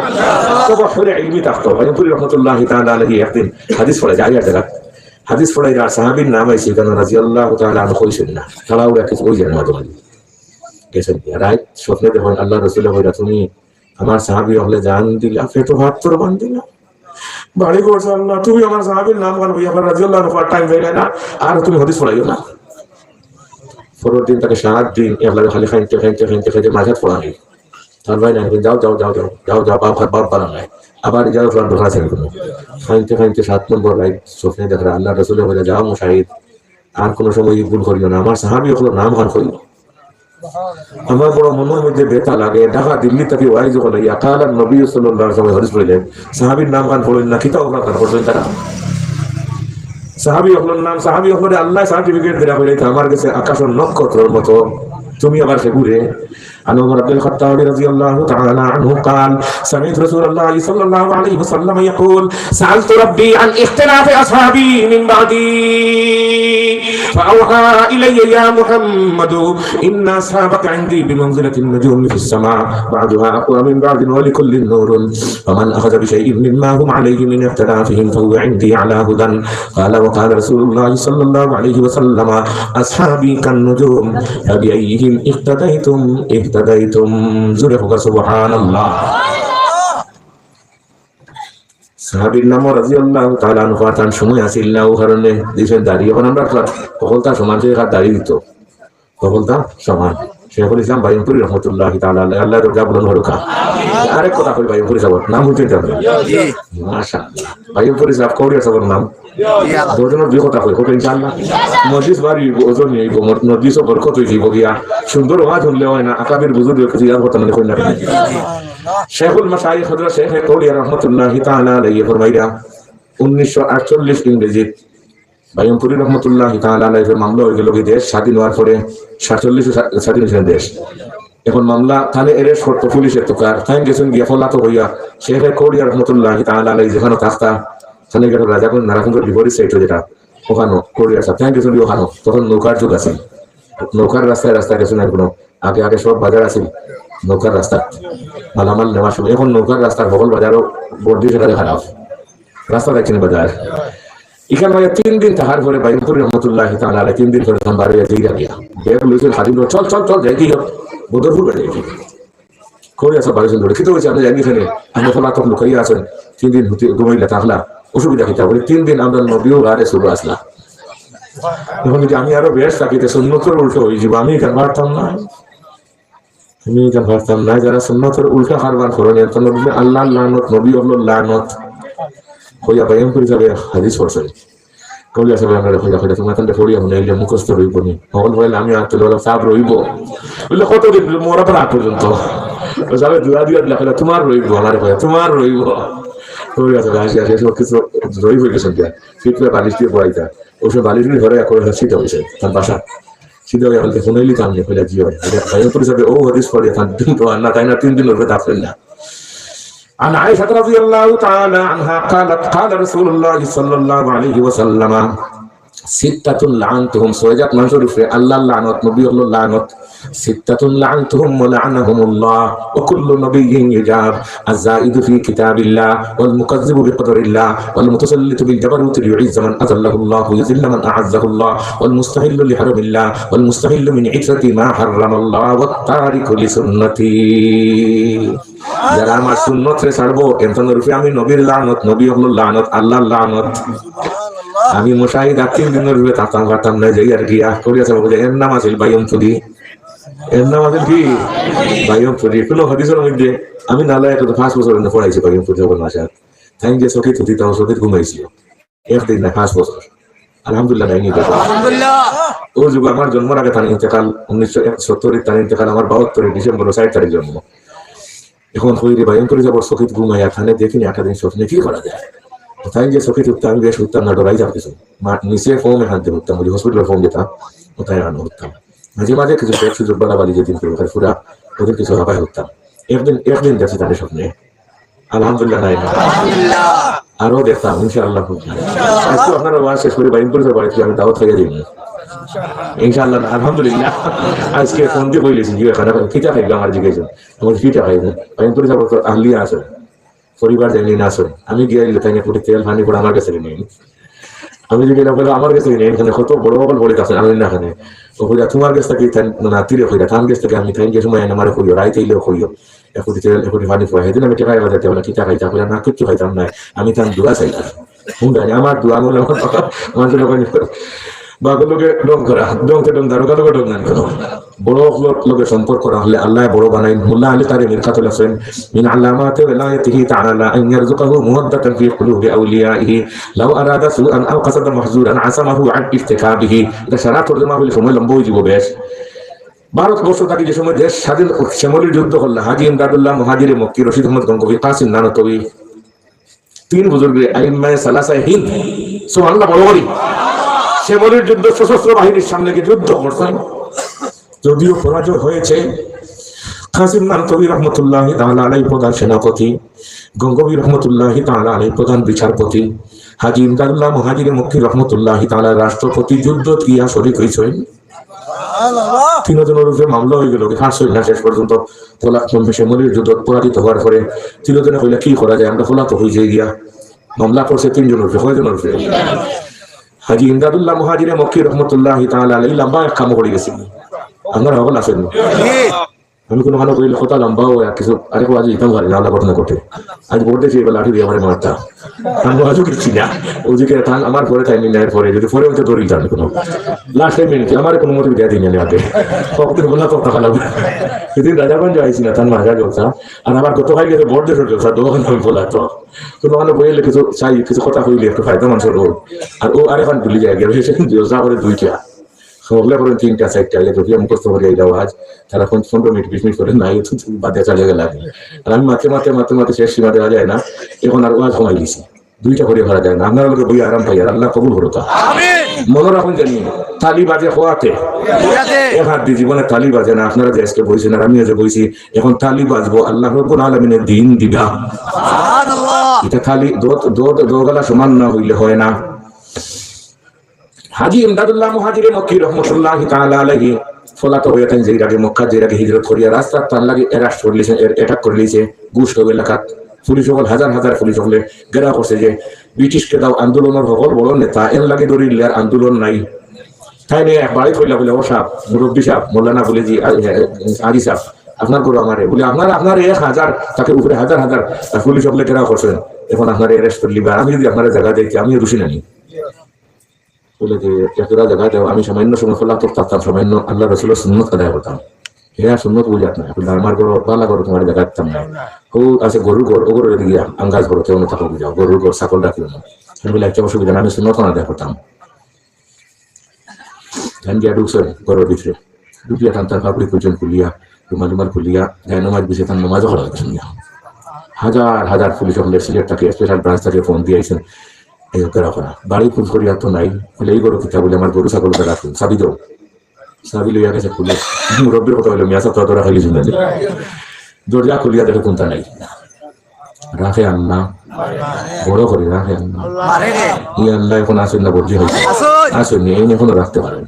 B: তবহুল ইলমি তাকতো বয়ঙ্কুরি রহমতুল্লাহি তাআলা আলাইহি একদিন হাদিস পড়ে যায় আর জায়গা হাদিস পড়ে আর সাহাবীর নাম আইছে কেন রাদিয়াল্লাহু তাআলা আনহু কইছেন না তারাও কিছু ওই জানেন মাঝে গেছেন রাইট স্বপ্নে দেখুন আল্লাহ রাসূল বলেন তুমি আমার সাহাবী হলে জান দিলা ফেটো হাত তোর বান দিলা বাড়ি করছ আল্লাহ তুমি আমার সাহাবীর নাম গান বইয়া আবার রাদিয়াল্লাহু আনহু টাইম দেয় না আর তুমি হাদিস পড়াইও না পরের দিন তাকে সাত দিন আল্লাহ খালি খাইতে মাঝাত পড়াই তার ভাই না যাও বাপ বানা নাই আবার যাও সব ঢোকা ছেড়ে কোনো খাইতে 7 নম্বর রাইট স্বপ্নে দেখরা আল্লাহ রাসূল বলে যাও মুশাহিদ আর কোন সময় ভুল করিও না আমার সাহাবী হলো নাম গান করিও আমার বড় মনের মধ্যে ব্যথা লাগে ঢাকা দিল্লি থেকে ওয়াইজ হলো ইয়াকালান নবী সাল্লাল্লাহু আলাইহি ওয়াসাল্লাম হাদিস বলেন সাহাবীর নাম গান পড়লেন না কিতাব গান পড়লেন তারা সাহাবী হলো আল্লাহ সার্টিফিকেট দেয়া হইছে আমার কাছে আকাশের নক্ষত্রের মতো তুমি আবার সেগুরে عن عمر بن الخطاب رضي الله تعالى عنه قال سمعت رسول الله صلى الله عليه وسلم يقول سألت ربي عن اختلاف أصحابي من بعدي فأوحى إلي يا محمد إن أصحابك عندي بمنزلة النجوم في السماء بعضها أقوى من بعض ولكل نور فمن أخذ بشيء مما هم عليه من اختلافهم فهو عندي على هدى قال وقال رسول الله صلى الله عليه وسلم أصحابي كالنجوم فبأيهم اقتديتم জোরে হোক সুবহানাল্লাহ সাহাবীর নাম রাদিয়াল্লাহু তাআলা আনহু তার সময় আসিল না ও কারণে দিছেন দাঁড়িয়ে এখন আমরা কখলতা সমান যে হাত দাঁড়িয়ে দিত কখলতা সমান শেখুল ইসলাম বাইমপুরি রহমতুল্লাহি তাআলা আল্লাহ রোজা বুলন্দ হরকা আরেক কথা কই বাইমপুরি সাহেব নাম বলতে জানেন মাশাআল্লাহ বাইমপুরি সাহেব কোরিয়া সাহেবের নাম দুজনের দুই কথা কই ইনশাআল্লাহ মজলিস বাড়ি ওজন নেই মজলিসও বরকত হইছি গিয়া সুন্দর ওয়াজ হলে হয় না আকাবির বুজুর্গ কিছু ইয়ার কথা মনে কই না শেখুল মাশাইখ হযরত শেখ কোরিয়া রহমতুল্লাহি তাআলা আলাইহি ফরমাইরা 1948 ইংরেজি বাইমপুরি রহমতুল্লাহি তাআলা আলাইহির মামলা হয়ে গেল দেশ স্বাধীন হওয়ার পরে 47 স্বাধীন হয়েছে দেশ এখন মামলা থানে এর শর্ত পুলিশের তোকার থাইন গেছেন গিয়া ফলাতো হইয়া শেখ কোরিয়া রহমতুল্লাহি তাআলা আলাইহি যেখানে থাকতা থানে গেল রাজাকুল নারায়ণগঞ্জ বিপরীত সাইড যেটা ওখানে কোরিয়া সাথে থাইন গেছেন ওখানে তখন নৌকার যুগ আছে নৌকার রাস্তায় গেছেন আর কোনো আগে সব বাজার আছে নৌকার রাস্তা মালামাল নেওয়ার সময় এখন নৌকার রাস্তার বগল বাজারও বর্দি সেখানে খারাপ রাস্তা দেখছেন বাজার এখানে 3 দিন তাহার পরে বাইমপুরি রহমতুল্লাহি তাআলা আলাইহি 3 দিন পরে তখন বাড়ি যাইয়া গিয়া বের লইছেন হাজির চল যাই কি বদরপুর বাড়ি যাই কোরিয়া সব বাড়ি চলে কিন্তু হয়েছে আপনি জানি এখানে আমি ফলা তখন লুকাইয়া আছেন 3 দিন ঘুমাইলে থাকলা অসুবিধা কিতা বলে 3 দিন আমরা নবীও গাড়ে শুরু আসলা এখন যদি আমি আরো বেশ থাকিতে সুন্নতের উল্টো হয়ে যাব আমি কেন পারতাম না যারা সুন্নতের উল্টা কারবার করেন এর জন্য আল্লাহ লানত নবী আল্লাহ লানত হইয়া বাইমপুরি যাবে হাদিস পড়ছেন কলিয়া সাহেব আমরা হইয়া তোমার তাহলে পড়িয়া মনে হইলে মুখস্থ রইব নি সকল বলে আমি আর তোলা সাপ রইব বললে কতদিন মোরা পর পর্যন্ত যাবে দুয়া লেখা তোমার রইব আমার হইয়া তোমার রইব কলিয়া সাহেব আসি সব কিছু রই হয়ে গেছেন ফিটলে বালিশ দিয়ে পড়াইতা ওসব বালিশ দিয়ে ঘরে করে শীত হয়েছে তার বাসা শীত হয়ে বলতে শুনাইলি কাম নেই হইয়া জিও বাইমপুরি যাবে ও হাদিস পড়িয়া তার দিন তো আর না তাই না 3 দিন ওর থাকলেন না عن عائشة رضي الله تعالى عنها قالت قال رسول الله صلى الله عليه وسلم 6 لعنتهم سوجات منصور في الله لعنت نبي الله لعنت 6 لعنتهم ولعنهم الله وكل نبي يجاب الزائد في كتاب الله والمكذب بقدر الله والمتسلط بالجبروت ليعز من أذله الله ويذل من أعزه الله والمستحل لحرم الله والمستحل من عزة ما حرم الله والتارك لسنتي যারা আমার সুন্নত রে ছাড়বো এমন রূপে আমি নবীর লানত নবী হলো লানত আল্লাহর লানত আমি মুশাহিদ 3 দিনের রূপে তাতাম না যাই আর কি করিয়াছে বলে এর নাম আছে বাইমপুরি কি বাইমপুরি কোন হাদিসের মধ্যে আমি নালায় তো 5 বছর না পড়াইছি বাইমপুরি যখন আসা থ্যাংক ইউ সকিত হতি তাও সকিত ঘুমাইছিল একদিন না 5 বছর আলহামদুলিল্লাহ নাই নিতে আলহামদুলিল্লাহ ও যুগ আমার জন্মের আগে তার ইন্তেকাল 1970 তার ইন্তেকাল আমার 72 ডিসেম্বর 60 তারিখ জন্ম এখন হইরে বাইমপুরি যাবো সকিত ঘুমাইয়া থানে দেখিনি 8 দিন স্বপ্নে কি করা যায় তাই যে সকিত উঠতাম আমি বেশ উঠতাম না ডরাই যাবে কিছু নিচে ফোমে হাত দিয়ে উঠতাম হসপিটালের ফোম যেতাম ওটাই আনো উঠতাম মাঝে কিছু সুযোগ বাড়াবাড়ি যেদিন পুরা ওদের কিছু হাবায় উঠতাম একদিন দেখছি তাদের স্বপ্নে আলহামদুলিল্লাহ নাই আরো দেখতাম ইনশাআল্লাহ আজকে আপনারা ওয়াজ শেষ করে বাইমপুরি যাবো আমি দাওয়াত খাইয়া দিই ইনশাআল্লাহ আলহামদুলিল্লাহ আজকে ফোন দিয়ে বলেছি যে খানা কিটা খাইবে আমার জিজ্ঞাসা তোমার কিটা খাইবে বাইমপুরি যাবো তো আহলিয়া আছে পরিবার জানি না আসুন আমি গিয়ে তাই পুরো তেল পানি করে আমার কাছে নেই আমি যদি আমার কাছে নেই এখানে কত বড় বড় বলে কাছে আমি না এখানে তোমার কাছ থেকে না তীরে হইয়া তার কাছ থেকে আমি তাই যে সময় আমার করিও রাইতে এলেও করিও একুটি তেল একুটি পানি পড়ে সেদিন আমি টেকাই বাজাতে বলে কিটা খাইতা বলে না কিচ্ছু খাইতাম না আমি তার দোয়া চাইলাম আমার দোয়া বলে আমার জন্য বাগুলোকে ডং করা ডংকে ডং দারোগা লোকে ডং না করো বড় লোকের সম্পর্ক করা হলে আল্লাহ বড় বানাই মোল্লা আলী তারে মিরকাতুল হোসেন মিন আলামাতি ওয়ালায়াতিহি তাআলা আন ইয়ারযুকাহু মুওয়াদ্দাতান ফি কুলুবি আউলিয়াইহি লাউ আরাদা সুআন আও কাসাদা মাহজুরান আসামাহু আন ইফতিকাবিহি এটা সারা তরজমা হলে সময় লম্বা হয়ে যাব বেশ ভারতবর্ষ থেকে যে সময় দেশ স্বাধীন শ্যামলীর যুদ্ধ করল হাজী ইমদাদুল্লাহ মুহাজিরে মক্কি রশিদ আহমদ গঙ্গোহী কাসিম নানতবী 3 বুজুর্গে আইম্মায়ে সালাসায়ে হিন্দ সুবহানাল্লাহ বড় করি শ্যামলীর যুদ্ধ সশস্ত্র বাহিনীর সামনে গিয়ে যুদ্ধ করছেন যদিও পরাজয় হয়েছে কাসিম নানতবী রহমতুল্লাহি তাআলা আলাইহি প্রধান সেনাপতি গঙ্গোহী রহমতুল্লাহি তাআলা আলাইহি প্রধান বিচারপতি হাজী ইমদাদুল্লাহ মুহাজিরে মক্কি রহমতুল্লাহি তাআলা রাষ্ট্রপতি যুদ্ধ কিয়া শরীক হয়েছেন তিনজনের উপরে মামলা হয়ে গেল শেষ পর্যন্ত শ্যামলীর যুদ্ধ পরাজিত হওয়ার পরে তিনজনে হইলে কি করা যায় আমরা ফলাত হয়ে যাই গিয়া মামলা করছে 3 জনের উপরে কয়জনের উপরে হাজী ইমদাদুল্লাহ মুহাজিরে মক্কি রহমতুল্লাহি তাআলা আলাইহি লম্বা এক কাম করে গেছেন আপনারা হল আসেন আমি কোনো ভালো করিলে কথা লম্বা হয় কিছু আরে আজ ইতাম পারি না ঘটনা ঘটে আজ ভোট দেখি এবার লাঠি দিয়ে আমার মারতা আমি আজও কিচ্ছি না ওদিকে থান আমার পরে টাইম নেওয়ার পরে যদি পরে হয়তো ধরি যান কোনো লাস্ট টাইম মিনিট আমার কোনো মতো দেওয়া দিই না আগে কখন বললাম তো টাকা লাগবে সেদিন রাজাগঞ্জ আইসি না তার মাজা জলসা আর আমার কত ভাই গেছে ভোট দেশের জলসা দোকান আমি বলা তো কোনো মানে বইলে কিছু চাই কিছু কথা কইলে একটু ফায়দা মানুষের হোক আর ও আর এখন ভুলে যায় গেছে সেদিন জলসা করে দুইটা সবলে করেন 3টা 4টা যদি মুখস্থ করে এই আওয়াজ তারা 15 মিনিট 20 মিনিট করে নাই বাদে চলে গেল আর আমি মাতে শেষ সীমা দেওয়া যায় না এখন আর ওয়াজ কমাই দিছি 2টা করে ভরা যায় না আপনার লোক বই আরাম পাই আর আল্লাহ কবুল করুক মনে রাখুন জানি তালি বাজে খোয়াতে এক হাত দিয়ে জীবনে তালি বাজে না আপনারা যে আজকে বইছেন আর আমিও যে বইছি এখন তালি বাজবো আল্লাহ রব্বুল আলামিনের দিন দিবা এটা খালি দোগালা সমান না হইলে হয় না হাজী ইমদাদুল্লাহ মুহাজিরে মক্কি রাহমাতুল্লাহি তাআলা আলাইহি ফলাত হয়েছেন যে আগে মক্কা যে আগে হিজরত করিয়া রাস্তা তার লাগে এরাস করলিছে অ্যাটাক করলিছে গুষ্ট এলাকাত পুলিশ সকল হাজার পুলিশ সকলে গেরা করছে যে ব্রিটিশকে দাও আন্দোলনের সকল বড় নেতা এর লাগে দরিল আর আন্দোলন নাই তাই নিয়ে একবারই কইলা বলে ও সাহেব মুরব্বী সাহেব মোল্লানা বলে জি আদি সাহেব আপনার করো আমারে বলে আপনার 1000 তাকে উপরে হাজার পুলিশ সকলে গেরা করছেন এখন আপনার অ্যারেস্ট করলি বা আমি যদি আপনার জায়গা দেখি আমি রুশি নানি বলে যে এতটা জায়গা দেও আমি সামান্য সময় ফেলা তো থাকতাম সামান্য আল্লাহ রসুলের সুন্নত আদায় করতাম হ্যাঁ সুন্নত বুঝাত না আমার ঘর বালা ঘর তোমার জায়গা দিতাম না ও আছে গরুর ঘর ও ঘরের দিকে আঙ্গাজ ঘর কেউ থাকো বুঝাও গরুর ঘর ছাগল রাখিও না বলে একটা অসুবিধা না আমি সুন্নত আদায় করতাম ধ্যান গিয়া ঢুকছে ঘরের ভিতরে ঢুকিয়া টান তার কাপড়ি পর্যন্ত খুলিয়া রুমাল খুলিয়া যায় নমাজ বিছে তার নমাজও হলো শুনিয়া হাজার পুলিশ সকলের সিলেটটাকে স্পেশাল ব্রাঞ্চ থেকে ফোন দিয়েছেন বাড়ি খুঁজ করিয়া তো নাই বলে এই গরু কিতা বলে আমার গরু ছাগল রাখুন চাবি দাও চাবি লইয়া গেছে পুলিশ মুরব্বীর কথা হইলো মিয়া সাহেব তোরা খাইলি শুনে দরজা খুলিয়া দেখে কোনটা নাই রাখে আল্লাহ বড় করে রাখে আল্লাহ ই আল্লাহ এখন আসেন না বলছি হয়েছে আসেননি এই এখনো রাখতে পারেন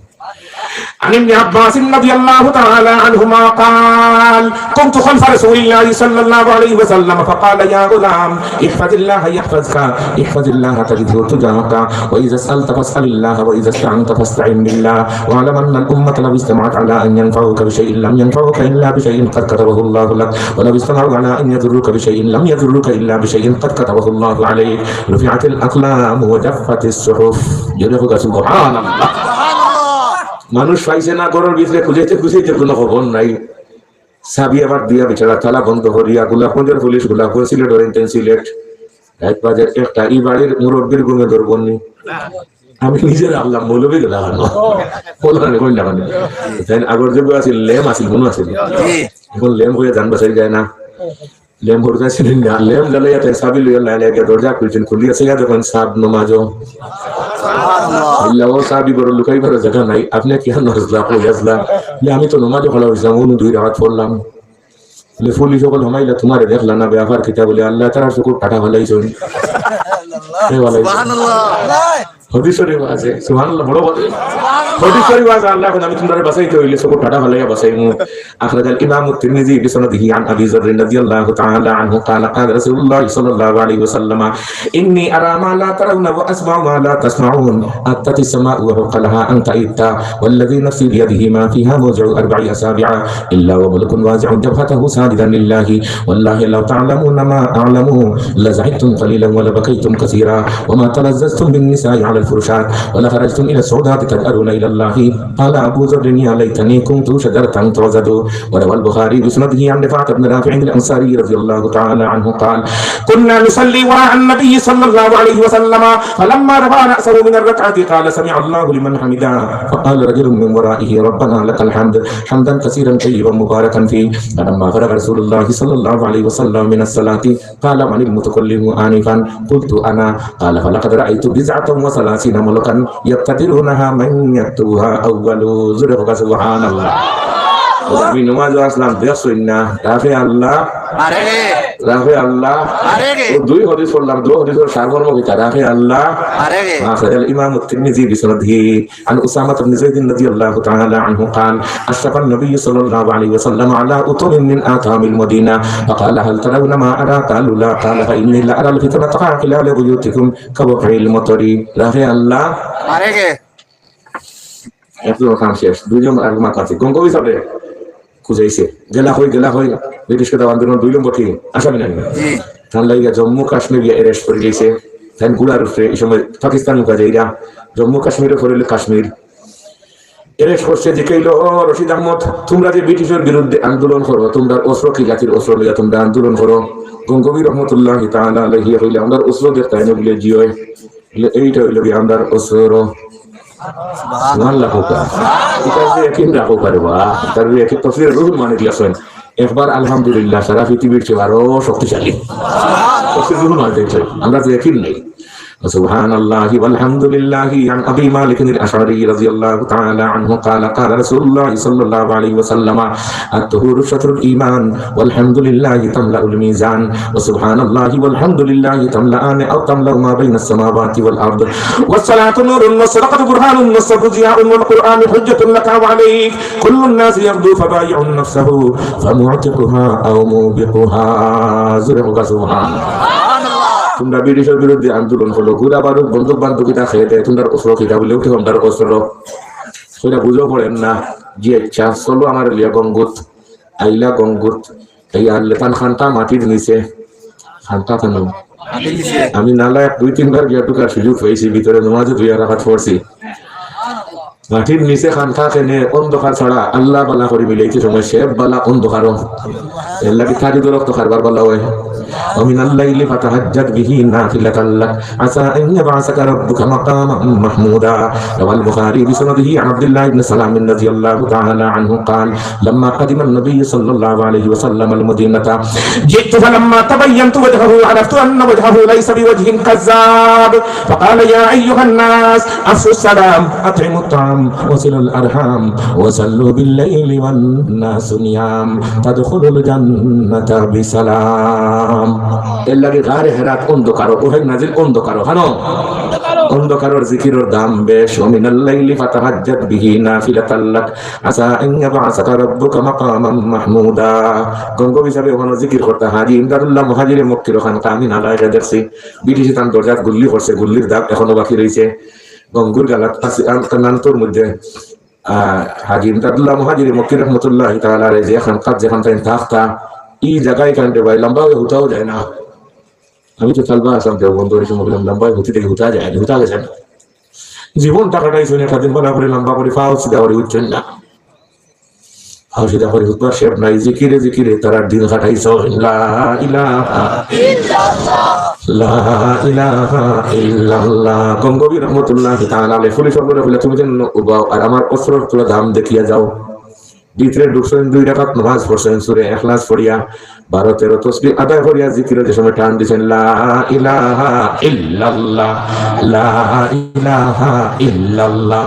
B: عن ابن عباس رضي الله تعالى عنهما قال كنت خلف رسول الله صلى الله عليه وسلم فقال يا غلام احفظ الله يحفظك احفظ الله تجده تجاهك واذا سالت فاسال الله واذا استعنت فاستعن بالله واعلم ان الامه لو اجتمعت على ان ينفعوك بشيء لم ينفعوك الا بشيء قد كتبه الله لك ولو اجتمعوا على ان يضروك بشيء لم يضروك الا بشيء قد كتبه الله عليك رفعت الاقلام وجفت الصحف يرفق سبحان الله মানুষ পাইছে না ঘরের ভিতরে খুঁজেতে কোনো খবর নাই চাবি আবার দিয়া বেচারা তালা বন্ধ করিয়া গোলাপগঞ্জের পুলিশ গোলাপগঞ্জ সিলেট ওরিয়েন্টেন সিলেট রাত বাজার একটা এই বাড়ির মুরব্বীর গুমে ধরবনি আমি নিজের আল্লাহ মৌলবী গেলাম আগর যুগ আছিল লেম আছিল মনে আছিল এখন লেম হয়ে যান বাসাই যায় না লেম হরকা ছিলেন না লেম জ্বালাইয়াতে চাবি লইয়া লাইলে দরজা খুলছেন খুলিয়া সেয়া দেখেন সাব নমাজও চাবি বড় লুকাই বড় জায়গা নাই আপনি কি নজলা কইয়াছলা আমি তো নমাজও খোলা হয়েছিলাম অনু 2 রাকাত পড়লাম পুলিশ সকল হমাইলা তোমার দেখলা না ব্যাপার কিতা বলে আল্লাহ তার চকুর কাটা ফেলাইছেন হদিস শরীফ আছে সুবহানাল্লাহ বড় বড় হদিস শরীফ আছে আল্লাহ কোন আমি তোমারে বাঁচাইতে হইলে চকুর কাটা ফেলাইয়া বাঁচাইমু আখরাজ আল ইমাম at-Tirmidhi বিসনাদিহি আন আবি যর রাদিয়াল্লাহু তাআলা আনহু قال قال رسول الله صلى الله عليه وسلم اني ارى ما لا ترون واسمع ما لا تسمعون اتت السماء وفوق لها انت ايتا والذي نفسي بيده ما فيها موضع 4 اصابع الا وملك وازع جبهته ساجدا لله والله لو تعلمون ما اعلم لزعتم قليلا ولبكيتم كثيرا وما تلذذتم بالنساء على الفرشات ولخرجتم الى السعودات تدعون الى الله قال ابو ذر يا ليتني كنت شجره تعضد وروى البخاري بسنده عن رفاعة بن رافع الانصاري رضي الله تعالى عنه قال كنا نصلي وراء النبي صلى الله عليه وسلم فلما رفع راسه من الركعه قال سمع الله لمن حمده فقال رجل من ورائه ربنا لك الحمد حمدا كثيرا طيبا مباركا فيه فلما فرغ رسول الله صلى الله عليه وسلم من الصلاه قال من المتكلم آنفا قلت انا قال فلقد رايت 39 ملكا يقتدرونها من يكتبها اول زرق سبحان الله আমি নমাজ আসলাম দেখছই না রাফে আল্লাহ দুই হদিস পড়লাম দুই হদিসের সারমর্ম কি রাফে আল্লাহ আখরাজ ইমাম at-Tirmidhi বিসনাদিহি আন উসামা ইবনে যায়েদ রাদিয়াল্লাহু তাআলা আনহু قال اشرف النبي صلى الله عليه وسلم على اطم من اطعام المدينه فقال هل ترون ما ارى قالوا لا قال فاني لا ارى الفتنه تقع خلال بيوتكم كوقع المطر রাফে আল্লাহ একদম খাম শেষ দুইজন আর মাথা আছে কোন কবি সাহেব খুঁজাইছে গেলা হই ব্রিটিশ কথা আন্দোলন 2 নম্বর কি আসামি নাই তার লাগিয়া জম্মু কাশ্মীর গিয়ে অ্যারেস্ট করে গেছে তাই গুড়ার উপরে এই সময় পাকিস্তান মুখা যাইরা জম্মু কাশ্মীরে ফরিল কাশ্মীর এরেস্ট করছে যে কইল রশিদ আহমদ তোমরা যে ব্রিটিশের বিরুদ্ধে আন্দোলন করো তোমরা অস্ত্র কি জাতির অস্ত্র লইয়া তোমরা আন্দোলন করো গঙ্গবী রহমতুল্লাহ তাআলা আলাইহি হইলে আমরা অস্ত্র দেখতে না বলে জিওয় এইটা হইল কি আমরা অস্ত্র সুবহানাল্লাহ কোকা এটা যে কিন রাখো পারবা তার যে কি তফসির রুহুল মানে দিয়েছেন একবার আলহামদুলিল্লাহ সারা পৃথিবীর চেয়ে আরো শক্তিশালী তফসির রুহুল মানে দিয়েছেন আমরা তো একই নেই سبحان الله والحمد لله عن أبي مالك الأشعري رضي الله تعالى عنه قال قال رسول الله صلى الله عليه وسلم الطهور شطر الإيمان والحمد لله تملأ الميزان وسبحان الله والحمد لله تملأان أو تملأ ما بين السماوات والأرض والصلاة نور والصدقة برهان والصبر ضياء والقرآن حجة لك وعليك كل الناس يغدو فبايع نفسه فمعتقها أو موبقها زرق سبحان তোমরা ব্রিটিশের বিরুদ্ধে আন্দোলন হলো গুড়া বারুদ বন্দুক বান্ধবিতা খেয়ে দেয় তোমরা অস্ত্র খিটা বলে উঠে তোমরা অস্ত্র সেটা বুঝো পড়েন না যে ইচ্ছা চলো আমার লিয়া গঙ্গুত আইলা গঙ্গুত এই আর লেপান খানটা মাটির নিচে খানটা কেন আমি নালায় 2-3 বার গিয়া টুকার সুযোগ পেয়েছি ভিতরে নামাজে 2 রাকাত পড়ছি মাটির নিচে খানটা কেনে অন্ধকার ছড়া আল্লাহ বালা করে মিলাইছে সময় সে বালা অন্ধকারও এর লাগে থাকি তো রক্ত খারবার বালা হয় ومن الليل فتهجد به نافلة لك عسى أن يبعثك ربك مقاما محمودا روى البخاري بسنده عن عبد الله بن سلام رضي الله تعالى عنه قال لما قدم النبي صلى الله عليه وسلم المدينة جئت فلما تبينت وجهه عرفت أن وجهه ليس بوجه كذاب فقال يا أيها الناس أفشوا السلام أطعموا الطعام وصلوا الأرحام وصلوا بالليل والناس نيام تدخلوا الجنة بسلام এর লাগে গারে হেরাত অন্ধকার ওহে নাজিল অন্ধকার হানো অন্ধকারের জিকিরের দাম বেশ মিনাল লাইলি ফাতাহাজ্জাত বিহি নাফিলাতাল লাক আসা আন ইয়াবআসাকা রাব্বুকা মাকামান মাহমুদা গঙ্গ হিসাবে ওখানে জিকির করতে হাজি ইমদাদুল্লাহ মুহাজিরে মক্কির ওখানে আমি নালায় দেখছি ব্রিটিশ তান দরজাত গুল্লি করছে গুল্লির দাগ এখনো বাকি রয়েছে গঙ্গুর গালাত আছে কানান্তর মধ্যে হাজি ইমদাদুল্লাহ মুহাজিরে মক্কির রহমাতুল্লাহ তাআলা আলাইহি যেখান তাই থাকতা এই জায়গায় কান্ডে ভাই লম্বা হয়ে হুতাও যায় না আমি তো চালবা আসাম কেউ বন্ধু সময় বললাম লম্বা হুতি থেকে হুতা যায় হুতা গেছে না জীবন টাকাটাই শুনে খাদিন বলা করে লম্বা করে ফাও সিধা করে উঠছেন না ফাও সিধা করে হুতবার শেপ নাই জিকিরে তারা দিন কাটাইছ লা ইলাহা ইল্লাল্লাহ গঙ্গবী রহমতুল্লাহ তাআলা আলাইহি ফুলি সবরে বলে তুমি যেন উবাও আর আমার অস্ত্রের তোলা দাম দেখিয়া যাও ভিতরে ঢুকছেন 2 রাকাত নামাজ পড়ছেন সূরা ইখলাস পড়িয়া 12-13 তাসবিহ আদায় করিয়া জিকিরে যে সময় টান দিবেন লা ইলাহা ইল্লাল্লাহ লা ইলাহা ইল্লাল্লাহ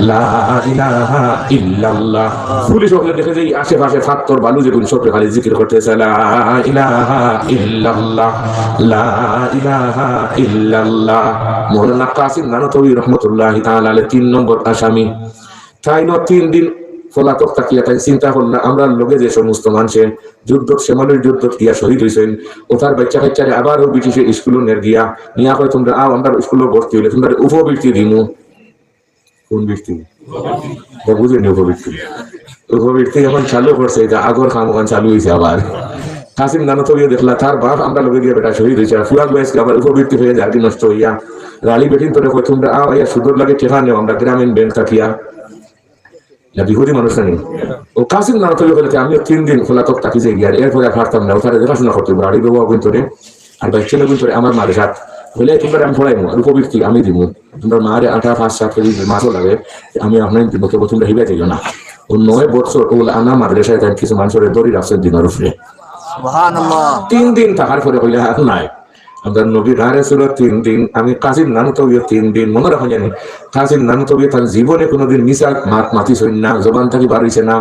B: লা ইলাহা ইল্লাল্লাহ পুলিশ ওখানে দেখে যে আশেপাশে ফাত্তর বালু যে কোন সবরে খালি জিকির করতেছে লা ইলাহা ইল্লাল্লাহ লা ইলাহা ইল্লাল্লাহ মাওলানা কাসিম নানতবী রাহমাতুল্লাহ তাআলা আলাইহি 3 নম্বর আসামি তাই 3 দিন ফলাতক তাকিয়া তাই চিন্তা করলাম আমরা লোকে যে সমস্ত মানুষের যুদ্ধ সেমানের যুদ্ধ গিয়া শহীদ হয়েছেন ও তার বাচ্চা কাচ্চারে আবারও ব্রিটিশের স্কুলে গিয়া নিয়া করে তোমরা আমরা স্কুলে ভর্তি হইলে তোমরা উপবৃত্তি দিনু কোন বৃত্তি বুঝেনি উপবৃত্তি এখন চালু করছে এটা আগর খাম ওখান চালু হয়েছে আবার কাসিম নানতবিও দেখলা তার বাপ আমরা লোকে গিয়ে বেটা শহীদ হয়েছে ফুরাক বয়সকে আবার উপবৃত্তি হয়ে যায় নষ্ট হইয়া রালি বেটিন তোরে তোমরা সুদর লাগে টেকা নেও আমরা গ্রামীণ ব্যাংক থাকিয়া বিহুদি মানুষ নেই ও কাসিম নানতবি বলে আমি 3 দিন খোলাতক তাকি যে গিয়ে এরপরে পারতাম না ওখানে দেখাশোনা করতে বাড়ি বেবো কিন্তু আর বাচ্চা কিন্তু আমার মারে সাথ বলে তোমরা আমি পড়াইমু আর উপবৃত্তি আমি দিব তোমরা মারে 8-5-7 কেজি মাছও লাগে আমি আপনার দিব তোমরা হিবে যাইও না ও 9 বছর ওলা আনা মাদ্রাসায় তাই কিছু মানুষের দড়ি রাখছে দিনের উপরে সুবহানাল্লাহ 3 দিন থাকার পরে হইলে আর নাই আমরা নবী গারে ছিল 3 দিন আমি কাসিম নানতবিও 3 দিন মনে রাখা জানি কাসিম নানতবি তার জীবনে কোনোদিন মিশা মাতি শুন না জবান থেকে বার হইছে না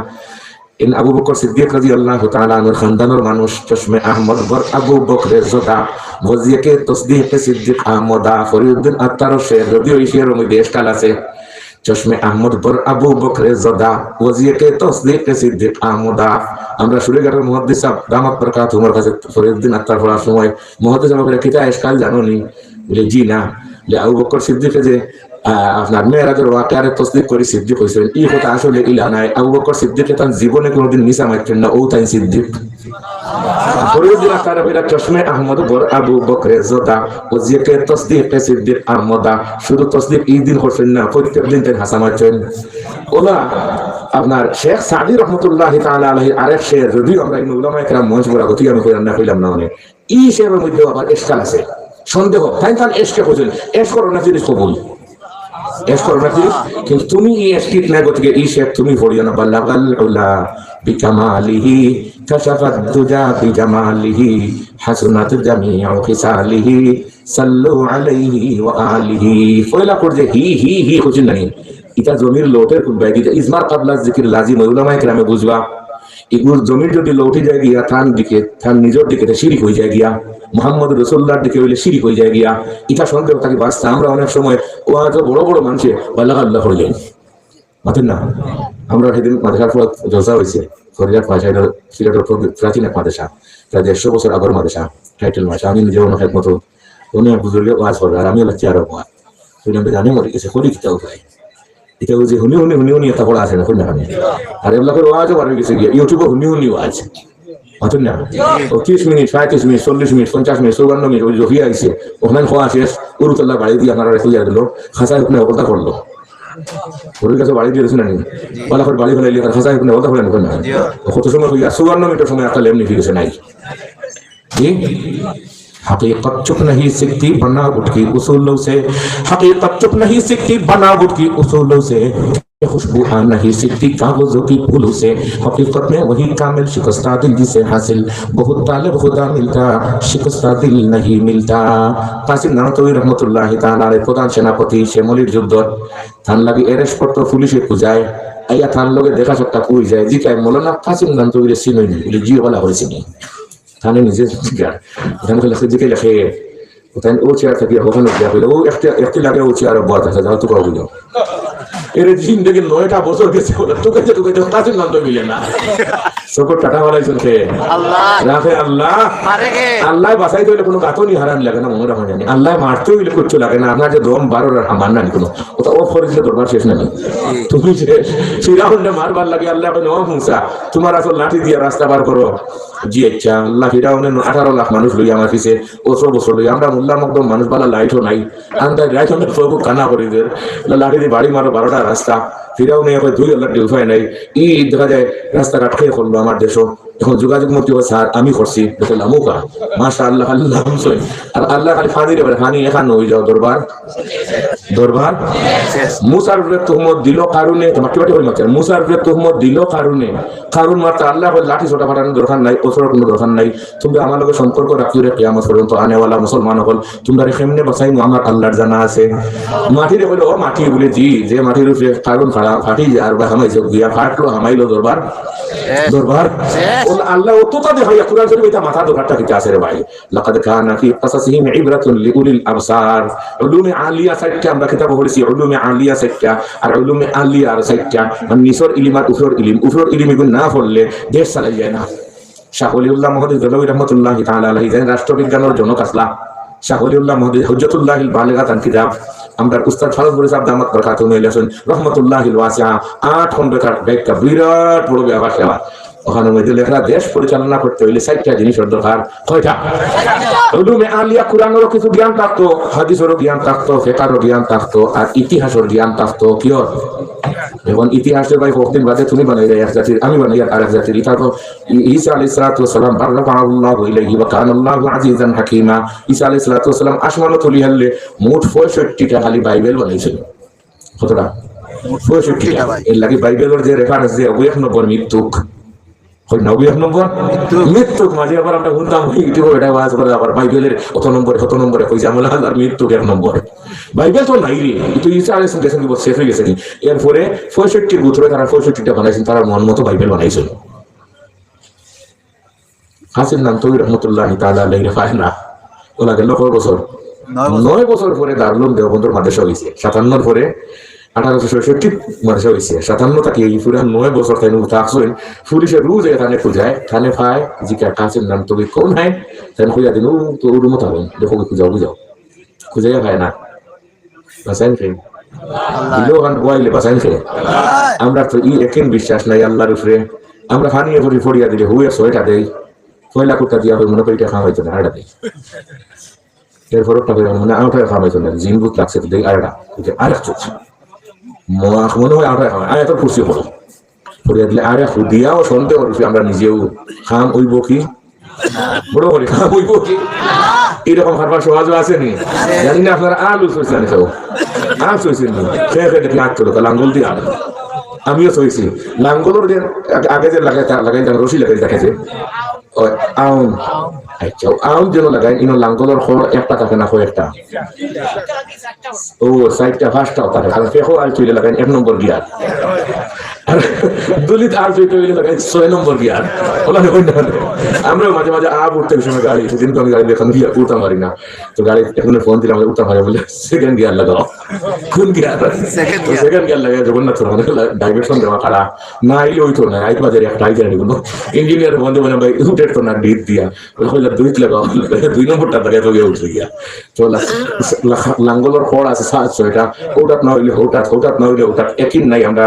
B: ইন আবু বকর সিদ্দিক রাদিয়াল্লাহু তাআলা আনহুর খানদানের মানুষ চশমে আহমদ বর আবু বকরের জোতা ওয়াজিয়াকে তসদিক সিদ্দিক আহমদা ফরিউদ্দিন আত্তার শের যদিও এই শের মধ্যে স্টাইল আছে চশমে আহমদ বর আবু বকরের জোতা ওয়াজিয়াকে তসদিক সিদ্দিক আহমদা আমরা সুরেঘাটের মুহাদ্দিস সাহেব দামাত বরকাত উমর কাছে ফরিউদ্দিন আত্তার পড়ার সময় মুহাদ্দিস সাহেব বলে কিতা স্টাইল জানো নি বলে জি না যে আবু বকর সিদ্দিকে যে আপনার মেয়েরাজের ওয়াকারে তসদিক করে সিদ্দিক হয়েছেন এই কথা আসলে ইলা নাই আবু বকর সিদ্দিক তার জীবনে কোনোদিন মিছা মারতেন না ও তাই সিদ্দিক ফরিদুল আকার বিরা চশমে আহমদ বর আবু বকরে জোদা ও জিকে তসদিক সিদ্দিক আহমদা শুধু তসদিক এই দিন করছেন না প্রত্যেক দিন তাই হাসা মারছেন ওলা আপনার শেখ সাদি রহমতুল্লাহ তাআলা আলাইহি আরেক শের যদিও আমরা এই উলামায়ে কেরাম মঞ্চ বলা গতি আমি কইলাম না কইলাম না মানে এই শেরের মধ্যে আবার ইশকাল আছে সন্দেহ তাই তার এসকে কইছেন এস করো না ফিরিস কবুল এস করো না ফিরিস কিন্তু তুমি এই এসকিট না গতিকে এই শেখ তুমি পড়িও না বাল্লাগাল উলা বিকামালিহি কাশাফাত দুজা বিজামালিহি হাসনাত জামিউ খিসালিহি সাল্লু আলাইহি ওয়া আলিহি ফয়লা করছে হি হি হি কইছেন নাই এটা জমির লোটের কুলবাই দিতে ইজমার কাবলা জিকির লাজিম উলামায়ে কেরামে বুঝবা এগুলো জমির যদি লৌটে যায় গিয়া থান দিকে থান নিজের দিকে শিরিক হয়ে যায় গিয়া মুহাম্মদ রাসূলুল্লাহর দিকে হইলে শিরিক হয়ে যায় গিয়া এটা সন্দেহ থাকি বাস্তা আমরা অনেক সময় ওয়াজ বড় বড় মানুষে আল্লাহ আল্লাহ করলেন মাতেন না আমরা সেদিন মাদ্রাসার পর জলসা হয়েছে ফরিদার ভাষায় সিলেটের প্রাচীন এক মাদ্রাসা প্রায় 150 বছর আগের মাদ্রাসা টাইটেল মাদ্রাসা আমি নিজেও অনেক মতো অনেক বুজুর্গে ওয়াজ করে আর আমি হচ্ছে আরো ওয়াজ সেটা আমি জানি মরে গেছে করি কিতাও ভাই এটা যে হুনি হুনি হুনি হুনি একটা পড়া আছে না কোন না আর এগুলা করে ওয়াজও বার হয়ে গেছে গিয়ে ইউটিউবে হুনি হুনি ওয়াজ অতন না 30 minute 35 minute 40 minute 50 minute 54 minute ওই জহিয়া আইছে ওখানে খাওয়া শেষ উরুতাল্লাহ বাড়ি দিয়ে আপনারা রেখে দিল খাসায় ওখানে অবস্থা করলো ওর কাছে বাড়ি দিয়েছে না বলা করে বাড়ি ফেলাইলে খাসায় ওখানে অবস্থা করলেন ওখানে কত সময় হইয়া 54 মিনিটের সময় একটা লেমনি ফিরেছে নাই हकीकत चुप नहीं सकती बनावट की उसूलों से हकीकत चुप नहीं सकती बनावट की उसूलों से खुशबू आ नहीं सकती कागजों की फूलों से हकीकत में वही कामिल शिकस्ता दिल जिसे हासिल बहुत तालिब खुदा मिलता शिकस्ता दिल नहीं मिलता কাসিম নানতবী রহমতুল্লাহ তাআলা আলাইহি প্রধান সেনাপতি শ্যামলীর যুদ্ধ থান লাগি এরেস্ট করতে পুলিশে খুঁজায় আইয়া থান লগে দেখা সত্তা কই যায় জিকায় মৌলানা কাসিম নানতবীর চিনই নি বলে জি বলা হয়েছে নি থানে নিজে এখানে তো লেখে দিকে লেখে ওখানে ও চেয়ার থেকে ওখানে দেওয়া হইলো ও একটি লাগে ও চেয়ার বড় আছে যাও তো কাউকে যাও এর জিন্দগি 9টা বছর গেছে বলে তোকে কাজের নাম তো মিলে না সকল টাটা বানাইছে আল্লাহ রাখে আল্লাহ আল্লাহ বাঁচাই দিলে কোনো গাতনি হারান লাগে না মনে রাখা জানি আল্লাহ মারতে হইলে করতে লাগে না আপনার যে দম 12 আর আমার না কোনো ওটা ও ফরিজে দরবার শেষ না তুমি যে ফিরাউনটা মারবার লাগে আল্লাহ কই ও মুসা তোমার আসল লাঠি দিয়ে রাস্তা পার করো জি আচ্ছা আল্লাহ ফিরাউনের 18 লাখ মানুষ লই আমার পিছে ও সব বছর লই আমরা মোল্লা মকদম মানুষ বালা লাইটও নাই আন্দাজ লাইট আমরা সব কানা করে দে লাঠি দিয়ে বাড়ি মারো 12টা রাস্তা ফিরাউনে এখন 2 আল্লাহ উপায় নাই ই দেখা যায় রাস্তাঘাট খেয়ে করলো আমার দেশও এখন যোগাযোগ মন্ত্রী স্যার আমি করছি দেখলাম মুখা মাশাআল্লাহ আল্লাহ হুসাইন আর আল্লাহ খালি ফাদির এবারে হানি এখানে হয়ে যাও দরবার মুসার বিরুদ্ধে তুহমত দিল কারণে তোমার কি হল মাত্র মুসার বিরুদ্ধে তুহমত দিল কারণে কারণ মাত্র আল্লাহ লাঠি ছোটা ফাটানোর দরকার নাই ওসরের কোনো দরকার নাই তোমরা আমার লগে সম্পর্ক রাখি রে কিয়ামত পর্যন্ত আনেওয়ালা মুসলমান হল তোমরা কেমনে বাঁচাই আমার আল্লাহর জানা আছে মাটির হলো ও মাটি বলে জি যে মাটির উপরে কারণ খাড়া ফাটি আর হামাইছে গিয়া ফাটলো হামাইলো দরবার আল্লাহ ওতটা দেখাইয়া কুরআন শরীফে এটা মাথা দরকারটা কি আছে রে ভাই লাকাদ কানা ফি কাসাসিহিম ইবরাতুন লিউলিল আবসার উলুমে আলিয়া সাইটটা আমরা কিতাব পড়েছি উলুমে আলিয়া সাইটটা আর উলুমে আলিয়া আর সাইটটা মানে নিসর ইলম আর উফর ইলম এগুলো না পড়লে দেশ চালাই যায় না শাহ ওলিউল্লাহ মুহাম্মদ দলাওয়ী রাহমাতুল্লাহি তাআলা আলাইহি জানেন রাষ্ট্রবিজ্ঞানের জনক আসলা শাহ ওলিউল্লাহ মুহাম্মদ হুজ্জাতুল্লাহিল বালিগাতান কিতাব আমরা উস্তাদ ফারুক বলে সাহেব দামাত বরকাতুহু লেখেন রাহমাতুল্লাহিল ওয়াসিআ 8 খণ্ডকার ব্যাখ্যা বিরাট বড় ব্যাখ্যা ওখানে মধ্যে লেখা দেশ পরিচালনা করতে হইলে 4টা জিনিসের দরকার কয়টা উলুমে আলিয়া কুরআনেরও কিছু জ্ঞান থাকতো হাদিসেরও জ্ঞান থাকতো ফিকহেরও জ্ঞান থাকতো আর ইতিহাসের জ্ঞান থাকতো কি এখন ইতিহাসের ভাই কতদিন বাদে তুমি বানাই এক জাতির আমি বানাই আর এক জাতির এটা তো ঈসা আলাইহিস সালাতু ওয়াস সালাম বারাকাল্লাহু ইলাইহি ওয়া কানা আল্লাহু আজিজান হাকীমা ঈসা আলাইহিস সালাতু ওয়াস সালাম আসমানে তুলি হলে মোট 65টা খালি বাইবেল বানাইছিল কতটা 65টা এর লাগি বাইবেলের যে রেফারেন্স যে 1 নম্বর মৃত্যুক হয় 90 নম্বর মৃত্যুক মাঝে আবার আমরা শুনতাম ইউটিউবে এটা ওয়াজ করে আবার বাইবেলের কত নম্বরে কই জামলা আর মৃত্যুক 1 নম্বর বাইবেল তো নাই রে তো ঈসা আলাইহিস সালাম গেছেন কি বল শেষ হয়ে গেছে এরপরে 65 গোত্রে তারা 65টা বানাইছেন তারা মন মতো বাইবেল বানাইছেন কাসিম নানতবী রাহমাতুল্লাহি তাআলা আলাইহি ফায়না ওলা গেল কত বছর 9 বছর পরে দারুল দেওবন্দর মাদ্রাসা হইছে 57 পরে 1866 মাদ্রাসা হইছে 57 থেকে এই পুরা 9 বছর তাই থাকছেন পুলিশের রোজ এখানে খুঁজায় থানে পায় জিকা কাসিম নানতবী কোন হয় তাই খুঁজা দিন তো ওর মত হবে দেখো খুঁজাও খুঁজাইয়া পায় না বাসাইন ফ্রেন্ড দিলেও গান বয়াইলে বাঁচাইছে আমরা তো একেন বিশ্বাস নাই আল্লাহর উপরে আমরা ফানিয়ে করি ফড়িয়া দিলে হুয়ে ছয়টা দেই 6 লাখ টাকা দিয়া মনে করি এটা খাওয়াইতো না আড়া দেয় এরপর মানে আউটা খাওয়াইতো না জিন বুক লাগছে তো দেই আড়া আর চলছে মনে হয় আউটা খাওয়া আর এত খুশি হলো ফড়িয়া দিলে আরে হুদিয়াও সন্দেহ করছি আমরা নিজেও খাম ওইব কি বড় করি খাম ওইব কি এরকম হারবার সমাজও আছে নি জানি না আপনারা আলু চলছেন সব আলু চলছেন খেয়ে খেয়ে দেখি আগ চলো লাঙ্গল দিয়ে আলু আমিও চলছি লাঙ্গলের যে আগে যে লাগাই রশি লাগাই দেখাছে আউন আচ্ছা আউন যেন লাগাই ইনো লাঙ্গলের খড় একটা থাকে না একটা ও সাইডটা ফার্স্টটাও থাকে কারণ ফেকো আল চুইলে লাগাই 1 নম্বর গিয়ার আর দলিত আর চুইতে লাগাই 6 নম্বর গিয়ার আমরাও মাঝে মাঝে উঠতে সময় গাড়ি সেদিন তো আমি গাড়ি দেখান গিয়ার উঠতে পারি না তো গাড়ি এখন ফোন দিলাম উঠতে পারে বলে সেকেন্ড গিয়ার লাগাও কোন গিয়ার সেকেন্ড গিয়ার লাগাই জগন্নাথ ডাইভারশন দেওয়া খাড়া না এলে হইতো না আইট বাজারে একটা আইডিয়া নিব ইঞ্জিনিয়ার বন্ধু বলে ভাই উঠে তো না ডিট দিয়া কইলা দুইট লাগাও 2 নম্বরটা লাগাই তো উঠে গিয়া তো লাঙ্গলের খড় আছে 700 ওটাত না হইলে ওটাত না হইলে ওটাত একই নাই আমরা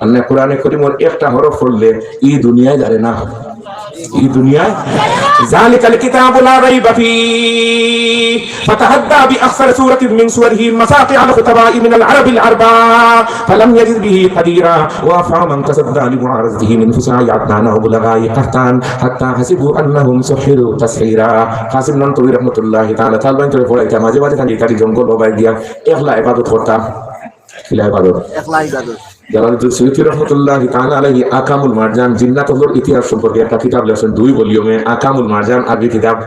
B: আন্না কোরআনে করিমর একটা হরফ পড়লে এই দুনিয়ায় জানে না এই দুনিয়ায় যালিকাল কিতাবু লা রাইবা ফীহি ফাতাহাদ্দা বিআখসার সূরাতিন মিন সূরিহি মাসাকিআ আল-খুতাবা'i মিন আল-আরাবিল আরবা ফালাম ইয়াজিদ বিহি কাদীরা ওয়া ফামান তাসাদ্দা লিমুআরাযতিহি মিন ফুসা'i আদনানা ওয়া বুলাগা'i কাহতান হাত্তা হাসিবু আন্নাহুম সুহিরু তাসহিরা কাসিম ননতবী রাহমাতুল্লাহি তাআলা তালবান করে পড়াইতা মাঝে মাঝে কাটি জঙ্গল ওবাই দিয়া একলা ইবাদত করতাম একলা ইবাদত জালালউদ্দিন সুয়ুতী রাহমাতুল্লাহি তাআলা আলাইহি আকামুল মারজান জিন্নাতুল ইতিহাস সম্পর্কে একটা কিতাব লেখেন 2 ভলিউমে আকামুল মারজান আগে কিতাব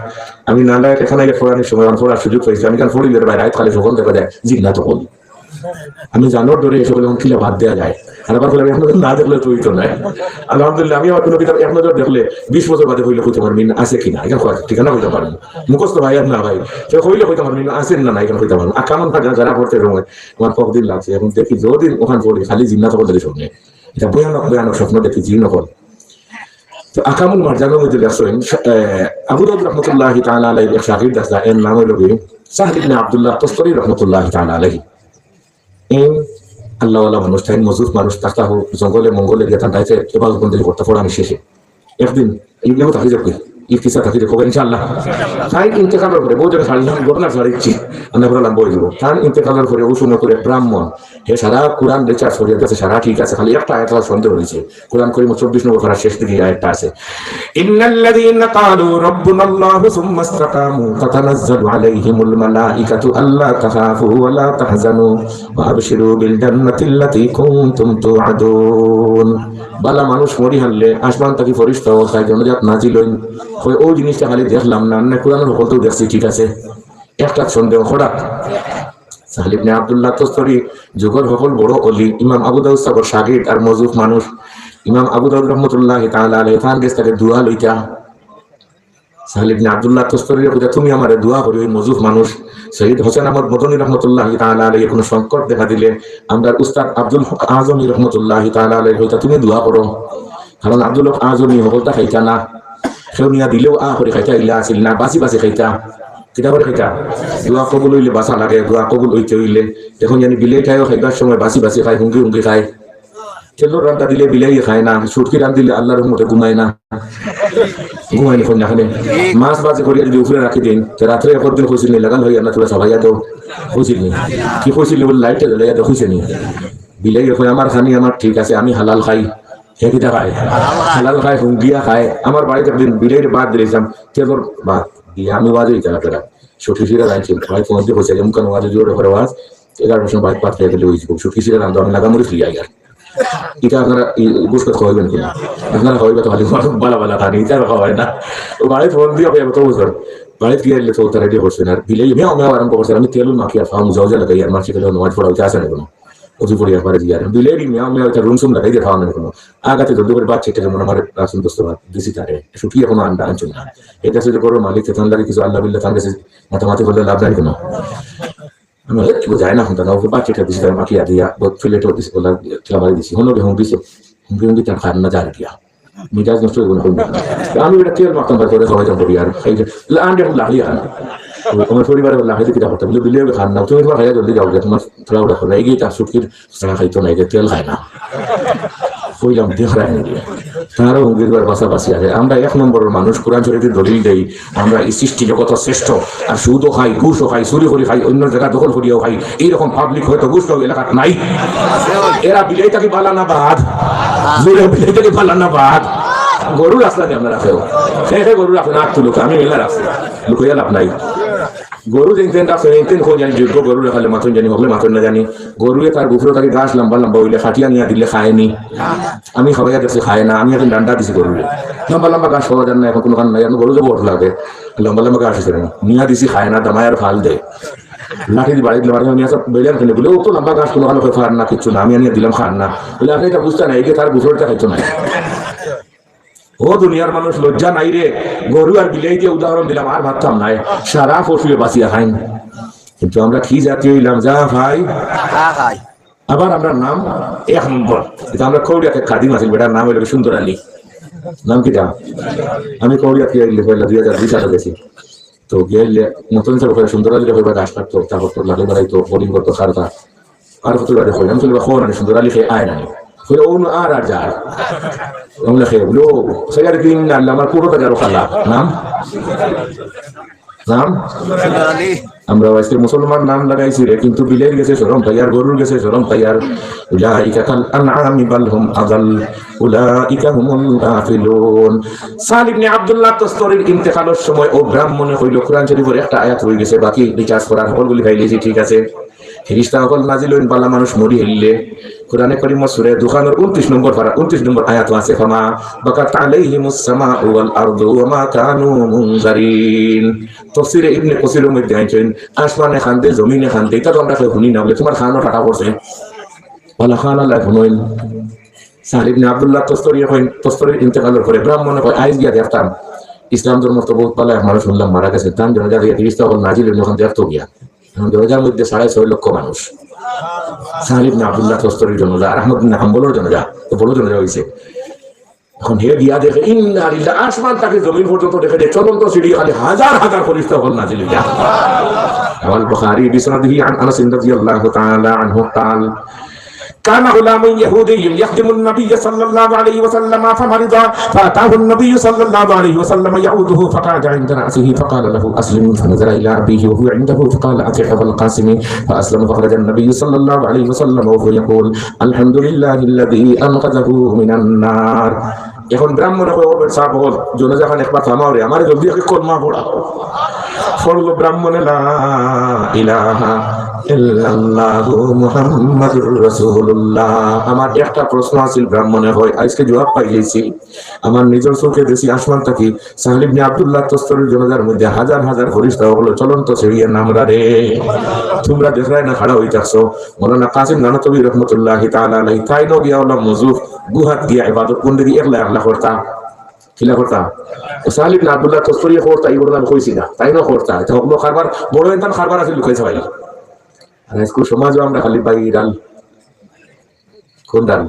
B: আমি নালা এখানে পড়ানোর সময় পড়ার সুযোগ পাইছি আমি কারণ ফরিলের বাইরে আয়াত খালি যখন দেখা যায় জিন্নাতুল আমি জানোর ধরে এসে বলে কিলা বাদ দেওয়া যায় আর আবার বলে এখন না দেখলে তুই তো নাই আলহামদুলিল্লাহ আমি আমার কোনো কিতাব এক নজর দেখলে 20 বছর বাদে হইলে কইতে পারবি না আছে কিনা এখন ঠিকানা কইতে পারবো মুখস্থ ভাই আর না ভাই সে হইলে কইতে পারবি না আছেন না এখন কইতে পারবো আকামন ফাটা যারা পড়তে সময় আমার কতদিন লাগছে এখন দেখি যদিন ওখান পড়ি খালি জিন্নাত বলে শুনে এটা ভয়ানক স্বপ্ন দেখি জিন হল তো আকামুল মারজানের মধ্যে লেখছেন আবু দাউদ রাহমাতুল্লাহি তাআলা আলাইহি এক শাগির্দ আছে এর নাম হলো সাহল ইবনে আব্দুল্লাহ তুসতারি রাহমাতুল্লাহি তাআলা আলাইহি এই আল্লাহ ওয়ালা মানুষ তাই মজুর মানুষ তাকা হোক জঙ্গলে মঙ্গলে গিয়ে তাইতে ইবাদত বন্দেগি করতে পড়ানি শেষে একদিন ইবনেও তাকে যাবে ইফতিসা তাকে দেখো ইনশাআল্লাহ তাই ইন্তেকালের করে বহু জায়গায় সারিলাম ঘটনা সারিচ্ছি আমরা বললাম বই দিব তার ইন্তেকালের করে উসুন করে ব্রাহ্মণ হে সারা কোরআন রিচার্জ করিয়ে গেছে সারা ঠিক আছে খালি একটা আয়াত সন্দেহ হয়েছে কোরআন করিম 24 নম্বর পারা শেষ দিকে আয়াতটা আছে ইন্নাল্লাযীনা ক্বালু রাব্বুনাল্লাহু সুম্মা ইসতাকামু তাতানাজ্জালু আলাইহিমুল মালাঈকাতু আল্লা তাখাফু ওয়া লা তাহজানু ওয়া আবশিরু বিল জান্নাতিল্লাতী কুনতুম তুআদুন বালা মানুষ মরি হারলে আসমান থেকে ফেরেশতা ও জান্নাত নাজিল হইন ওই জিনিসটা খালি দেখলাম না কোরআনের হল তো দেখছি ঠিক আছে একটা সন্দেহ হঠাৎ সাহল ইবনে আব্দুল্লাহ তুসতারি যুগের সকল বড় ওলি ইমাম আবু দাউদ সাহেবের শাগির্দ আর মজুফ মানুষ ইমাম আবু দাউদ রাহমাতুল্লাহি তাআলা আলাইহি তার কাছ থেকে দোয়া লইতা সাহল ইবনে আব্দুল্লাহ তুসতারির কইতা তুমি আমারে দোয়া করি ওই মজুফ মানুষ শহীদ হোসেন আহমদ মদনী রাহমাতুল্লাহি তাআলা আলাইহি কোনো সংকট দেখা দিলে আমরা উস্তাদ আব্দুল হক আজমি রাহমাতুল্লাহি তাআলা আলাইহি কইতা তুমি দোয়া করো কারণ আব্দুল হক আজমি হকটা খাইতা না খেউনিয়া দিলেও করে খাইতা ইলা আসিল না বাসি খাইতা কিতা করে খাইতা দোয়া কবুল হইলে বাসা লাগে দোয়া কবুল হইতে হইলে এখন জানি বিলে খাইও খাইবার সময় বাসি খায় হুঙ্গি খায় খেলোর রান্না দিলে বিলাই খায় না সুটকি রান দিলে আল্লাহর রহমতে ঘুমায় না কোন না মাছ বাজে করিয়া যদি উপরে রাখি দিন রাত্রে একদিন খুঁজছিল লাগাল হইয়া না তোরা সবাই তো খুঁজিল কি খুঁজছিল বলে লাইটে জ্বলাইয়া তো খুঁজে নি বিলাই আমার খানি আমার ঠিক আছে আমি হালাল খাই হেকিটা খায় হালাল খায় হুঙ্গিয়া খায় আমার বাড়িতে একদিন বিলের বাদ দিয়েছিলাম তেজর বাদ দিয়ে আমি বাজে তারা সুটকিরা রাঁধছি ভাই ফোন দিয়ে বসে এমন কেন বাজে জোরে করে আওয়াজ 11 সময় বাইক পাত খেয়ে গেলে ওই সুটকিরা রান্ধো আমি লাগামরি ফ্রি আইয়ার এটা আপনারা বুঝতে খাওয়াবেন কিনা আপনারা খাওয়াইবে তো খালি বালা খানি এটা খাওয়ায় না ও বাড়িতে ফোন দিয়ে আপনি তো বুঝবেন বাড়িতে গিয়ে এলে তো তারা রেডি করছেন আর বিলে মেও আরম্ভ করছেন আমি তেল মাখি আর ফার্ম যাও লাগাই আর মাছি খেলে নামাজ পড়া হইতে আসে না কোনো অজু পড়িয়া পারে দিয়ে আর বিলেরি মেও একটা রুম সুম লাগাই দিয়ে খাওয়ানো কোনো আগাতে যদ্দু করে বাচ্চা এটা যেমন আমার রাসুন দোস্তবাদ দিছি তারে শুকিয়ে কোনো আন্ডা আনছেন না এটা যদি করো মালিক তেতন লাগে কিছু আল্লাহ বিল্লাহ তার কাছে মাতামাতি করলে লাভ নাই কোনো আমি যায় না হতো না ওকে বাচ্চাটা দিছি তার মাখিয়া দিয়া ফিলেটও দিছি ওলা খেলাবাড়ি দিছি হলো হুম দিছে হুম তার খান না যার দিয়া মিজাজ নষ্ট হইব না আমি এটা তেল মাখতাম করে খাওয়াইতাম করি আর এই যে আন্ডা লালিয়া আমার পরিবারে বললাম হাইতে কিটা করতে বলে বিলিয়ে খান না তুমি তোমার খাইয়া জলদি যাও তোমার থোড়া ওটা করে এগিয়ে তার সুটকির সারা খাইতো না তেল খায় না কইলাম দেখায় না তারও হুঙ্গির পাশাপাশি আছে আমরা 1 নম্বরের মানুষ কোরআন শরীফের দলিল দেই আমরা এই সৃষ্টি জগৎ শ্রেষ্ঠ আর সুদও খাই ঘুষও খাই চুরি করে খাই অন্য জায়গা দখল করিয়াও খাই এইরকম পাবলিক হয়তো ঘুষ এলাকাত নাই এরা বিলাইটাকে পালা না বাদ বিলাইটাকে পালা না বাদ গরু রাস্তা দিয়ে আমরা রাখেও সে গরু রাখে না তুলুক আমি মেলা রাখছি লুকাইয়া লাভ নাই গরু যেন রাখছে এইতেন কোন জানি যোগ্য গরু রাখালে মাথন জানি হলে মাথন না জানি গরুয়ে তার বুফরো তাকে গাছ লম্বা লম্বা হইলে খাটিয়া নিয়ে দিলে খায়নি আমি সবাই দেখছি খায় না আমি এখন ডান্ডা দিছি গরুরে লম্বা লম্বা গাছ হওয়া যান না এখন কোনো কান নাই এখন গরু যে বড় লাগে লম্বা লম্বা গাছ আছে নিয়ে দিছি খায় না দামায় আর ফাল দেয় লাঠি দিয়ে বাড়ি দিলাম নিয়ে সব বেলেন খেলে বলে ও তো লম্বা গাছ কোনো কালো খান না কিচ্ছু না আমি আনিয়ে দিলাম খান না বলে আপনি এটা বুঝতে নাই তার বুফরোটা খাইতো না ও দুনিয়ার মানুষ লজ্জা নাই রে গরু আর বিলাই দিয়ে উদাহরণ দিলাম আর ভাবতাম নাই সারা পশুয়ে বাঁচিয়া খাইন কিন্তু আমরা কি জাতীয় হইলাম যা ভাই আবার আমরা নাম 1 নম্বর এটা আমরা কৌড়িয়াতে খাদিম আছি বেটার নাম হইল সুন্দর আলী নাম কি দাম আমি কৌড়িয়া কি আইলে পয়লা 2020 সালে গেছি তো গেলে নতুন সব সুন্দর আলী হইবা দাস লাগতো তারপর তো লাগে বাড়াইতো বোলিং করতো খারতা আর কত বাড়ি হইলাম চলবে খবর আনি সুন্দর আলী খেয়ে আয় না ফলে ও আর যার আমরা খেয়ে বলো সেখানে দিন আল্লাহ আমার পুরো টাকারও খালা নাম নাম আমরা আজকে মুসলমান নাম লাগাইছি রে কিন্তু বিলের গেছে শরম তাইয়ার গরুর গেছে শরম তাইয়ার উলাইকা কাল আনআমি বাল হুম আযাল উলাইকা হুমুল গাফিলুন সাল ইবনে আব্দুল্লাহ তাসতারির ইন্তেকালের সময় ও ব্রাহ্মণে কইল কোরআন শরীফের একটা আয়াত রয়ে গেছে বাকি রিচার্জ করার হলগুলি খাইলেছি ঠিক আছে ফেরেশতা হল নাজিল হইন বালা মানুষ মরি হইলে কোরআনে কারীম সূরা দুখানের 29 নম্বর পারা 29 নম্বর আয়াত আছে ফামা বাকাত আলাইহিমুস সামাউ ওয়াল আরদু ওয়া মা কানু মুনজারিন তাফসীরে ইবনে কাসীরের মধ্যে আছেন আসমানে খানতে জমিনে খানতে এটা তো আমরা শুনি না বলে তোমার খানো টাকা পড়ছে ওয়ালা খানা লা শুনুন সাল ইবনে আব্দুল্লাহ তাসতারির ইন্তেকালের পরে ব্রাহ্মণে কয় আইজ গিয়া দেখতাম ইসলাম ধর্ম তো বহুত পালা মানুষ শুনলাম মারা গেছে তান জনজা দিয়ে ফেরেশতা হল নাজিল হইল যখন দেখতো গিয়া দরজার মধ্যে 6.5 লক্ষ মানুষ সাল ইবনে আব্দুল্লাহ তাসতারির জনজা আর আহমদ ইবনে হাম্বলের জনজা তো বড় জনজা হইছে এখন হে গিয়া দেখে ইন্না লিল্লাহি আসমান থেকে জমিন পর্যন্ত দেখে যে চলন্ত সিঁড়ি খালি হাজার হাজার ফেরেশতা হল নাজিল হইয়া আল বুখারী বিসনাদিহি আন আনাস রাদিয়াল্লাহু তাআলা আনহু قال كان غلام يهودي يخدم النبي صلى الله عليه وسلم فمرض فأتاه النبي صلى الله عليه وسلم يعوده فقعد عند رأسه فقال له أسلم فنظر إلى أبيه وهو عنده فقال أطع أبا القاسم فأسلم فخرج النبي صلى الله عليه وسلم وهو يقول الحمد لله الذي أنقذه من النار এখন ব্রাহ্মণ হবে সাপ হল জনজাখান একবার থামাও রে আমার জলদি আগে কলমা পড়াও ফরল ব্রাহ্মণে লা ইলাহা ইল্লাল্লাহু মুহাম্মাদুর রাসূলুল্লাহ আমার একটা প্রশ্ন আছিল ব্রাহ্মণে হয় আজকে জবাব পাই গেছি আমার নিজের চোখে দেখি আসমান থেকে সাহেল ইবনে আব্দুল্লাহ তাসতারির জনজার মধ্যে হাজার হাজার ফেরেশতা হলো চলন্ত সিঁড়ির নামরা রে তোমরা দেখরাই না খাড়া হইতাছো মাওলানা কাসিম নানতবী রাহমাতুল্লাহি তাআলা আলাইহি তাই নবী আল্লাহ মজুফ গুহাত গিয়া ইবাদত বন্দেগী একলা করতা কিলা করতা সাহেল ইবনে আব্দুল্লাহ তাসতারি করতা এই বড় কইছি না তাই না করতা এটা হলো খাবার বড় ইনসান খাবার আছে লুকাইছে ভাই আর আজকে সমাজও আমরা খালি বাইরাল কোন ডাল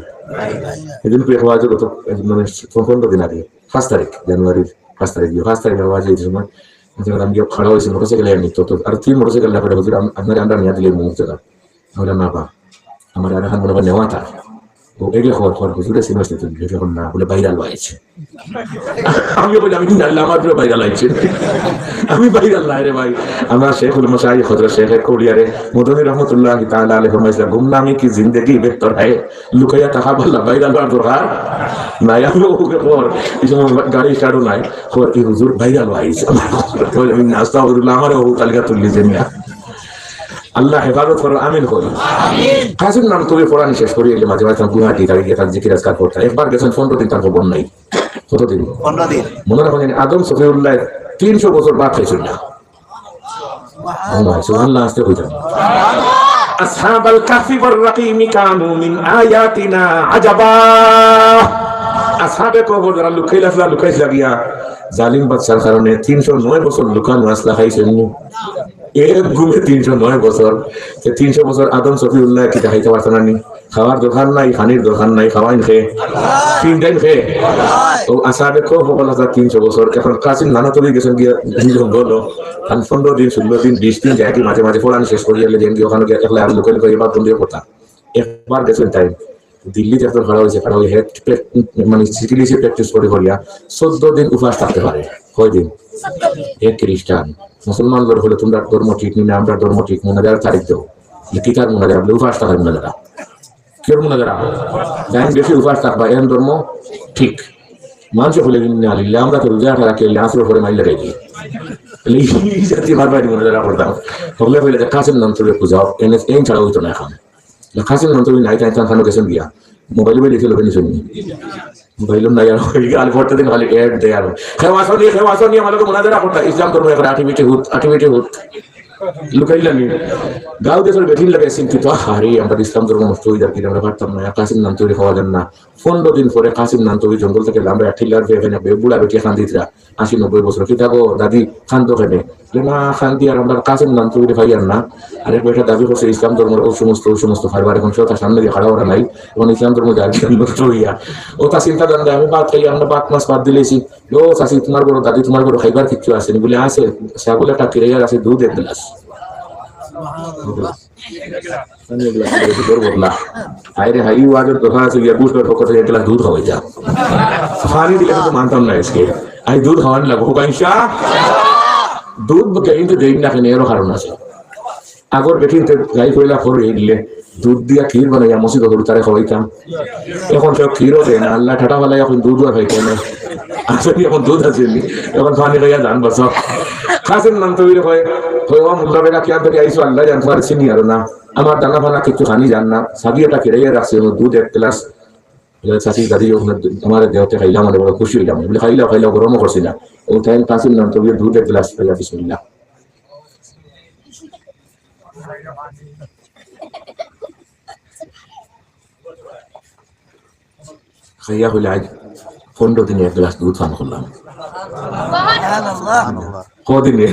B: এদিন পেয়ে হওয়া যাবে তো মানে 15 দিন আগে 5 তারিখ জানুয়ারির 5 তারিখ হওয়া যায় এই সময় আমি খাড়া হয়েছি মোটরসাইকেল এমনি তো আর 3 মোটরসাইকেল না করে হুজুর আপনার আমরা নিয়ে দিলে মুখ জায়গা আমরা না পা আমার আর এখন মনে নেওয়া তা ও এগুলো খবর হুজুরে সিনেমাতে তো যখন না বলে বাইরাল হয়েছে আমি বলি আমি আল্লাহ আমার বাইরাল হয়েছে আমি বাইরাল নাই রে ভাই আমরা শেখুল মশাই হযরত শেখ কোলিয়ারে মদনী রহমাতুল্লাহি তাআলা আলাইহি ফরমাইছে গুমনামি কি জিন্দেগি বেহতর है লুকায়া টাকা বলা বাইরাল হওয়ার দরকার নাই আমি ওকে খবর এই সময় গাড়ি স্টার্টও নাই খবর কি হুজুর বাইরাল হয়েছে আমি আস্তাগফিরুল্লাহ আমার ও তালিকা তুললি যে মিয়া আল্লাহ হেফাজত করো আমিন করি আমিন কাসিম নাম তুমি কোরআন শেষ করি এলে মাঝে মাঝে গুনাহটি দাঁড়িয়ে তার জিকির আজকার করতে একবার গেছেন 15 দিন তার খবর নাই কতদিন 15 দিন মনে রাখেন আদম সফিউল্লাহ 300 বছর বাদ হয়েছিল না সুবহানাল্লাহ আস্তে হই যান আসহাবাল কাহফি ওয়ার রাকিম কানু মিন আয়াতিনা আজাবা আসহাবে কবর যারা লুকাইছ লাগিয়া জালিম বাদশার কারণে 309 বছর লুকানো আসলা খাইছেন এক ঘুমে 309 বছর, 300 বছর আদম সফিউল্লাহ কি দেখাইতে পারতো না নি? খাওয়ার দরকার নাই, খানির দরকার নাই, খাওয়াইন খেয়ে 3 টাইম খেয়ে ও আসাবে খুব সফল আছে 300 বছর। এখন কাসিম নানা তবে গেছেন গিয়া জঙ্গল 15 দিন 16 দিন 20 দিন যাই মাঝে মাঝে ফোরান শেষ করিয়া গেলেন গিয়ে ওখানে গিয়ে একলা লোকের এবার বন্ধু কথা একবার গেছেন টাইম দিল্লিতে একজন ভাড়া হয়েছে, কারণ ওই হেড মানে সিকিলিসে প্র্যাকটিস করে করিয়া 14 দিন উপবাস থাকতে পারে। কয়দিন? এক খ্রিস্টান মুসলমান লোক হলে তোমরা ধর্ম ঠিক নিলে আমরা ধর্ম ঠিক মোনাজার তারিখ দেও কি তার মোনাজার উপবাস থাকার মোনাজারা কেউ মোনাজারা যাই বেশি উপবাস থাকবা এন ধর্ম ঠিক মানুষ হলে আলিল্লা আমরা তো রোজা রাখি আসর করে মাইলে রেখি জাতি মারবাড়ি মোনাজারা করতাম হলে হইলে কাছের নাম তুলে পূজা এনে এই ছাড়া হইতো না এখন কাছের নাম তুমি নাই তাই খানো গেছেন গিয়া মোবাইল বই লিখে লোকেন শুনি মোবাইলও নাই আর আল ভরতে দিন খালি এড দেয় আর খেওয়াশো নিয়ে আমাদের মোনাজারা করতাম ইসলাম ধর্ম এখন আটিভিটি হুত লুকাইলামি গাঁও দেশের বেঠিন লাগে চিন্তিত হারি আমরা ইসলাম ধর্ম নষ্ট হয়ে যাচ্ছি আমরা পারতাম না কাসিম নাম তৈরি হওয়া যান না 15 দিন পরে কাসিম নাম তৈরি জঙ্গল থেকে আমরা ঠিলার এখানে বুড়া বেটি খান্দিতরা 80-90 বছর কি থাকো দাদি খান্দ খেলে না খান্দি আর আমরা কাসিম নাম তৈরি খাই আর না আরেক বেটা দাবি করছে ইসলাম ধর্মের ও সমস্ত ফাইবার এখন তার সামনে দিয়ে খাড়া ওরা নাই এবং ইসলাম ধর্ম যার নষ্ট হইয়া ও তা চিন্তা জানলে আমি ভাত খাই আমরা 5 মাস বাদ দিলেছি ও চাষি তোমার বড় দাদি তোমার বড় খাইবার কিচ্ছু আসেনি বলে আছে ছাগল একটা কিরাইয়ার আছে দুধ 1 গ্লাস दूध खावाई जा पानी दिले तो मानता हूँ ना इसके आई दूध खावाने लगो कंशा दूध कहीं तो देख ना कहीं कारण আছে আগর বেঠিন তে গাই কইলা করে দিলে দুধ দিয়া ক্ষীর বানাইয়া মসজিদ তারে খাওয়াইতাম এখন সব ক্ষীরও দেয় না আল্লাহ ঠাটা বালাই এখন দুধ আর খাইতে না আসলে এখন দুধ আছে এখন পানি খাইয়া জান বাস খাসের নাম তৈরি হয় হওয়া মুল্লা বেলা কি আনতে আইসো আল্লাহ জান তোমার চিনি আর না আমার দানা ফানা কিছু খানি জান না সাবিয়াটা কিরাইয়া রাখছে দুধ 1 গ্লাস চাষি দাদি আমার দেহতে খাইলাম মানে বড় খুশি হইলাম বলে খাইলাও গরমও করছি না ও টাইম খাসের নাম তৈরি দুধ 1 গ্লাস খাইয়া বিসমিল্লাহ খাইয়া হইলে আজ 15 দিনে 1 গ্লাস দুধ পান করলাম কদিনে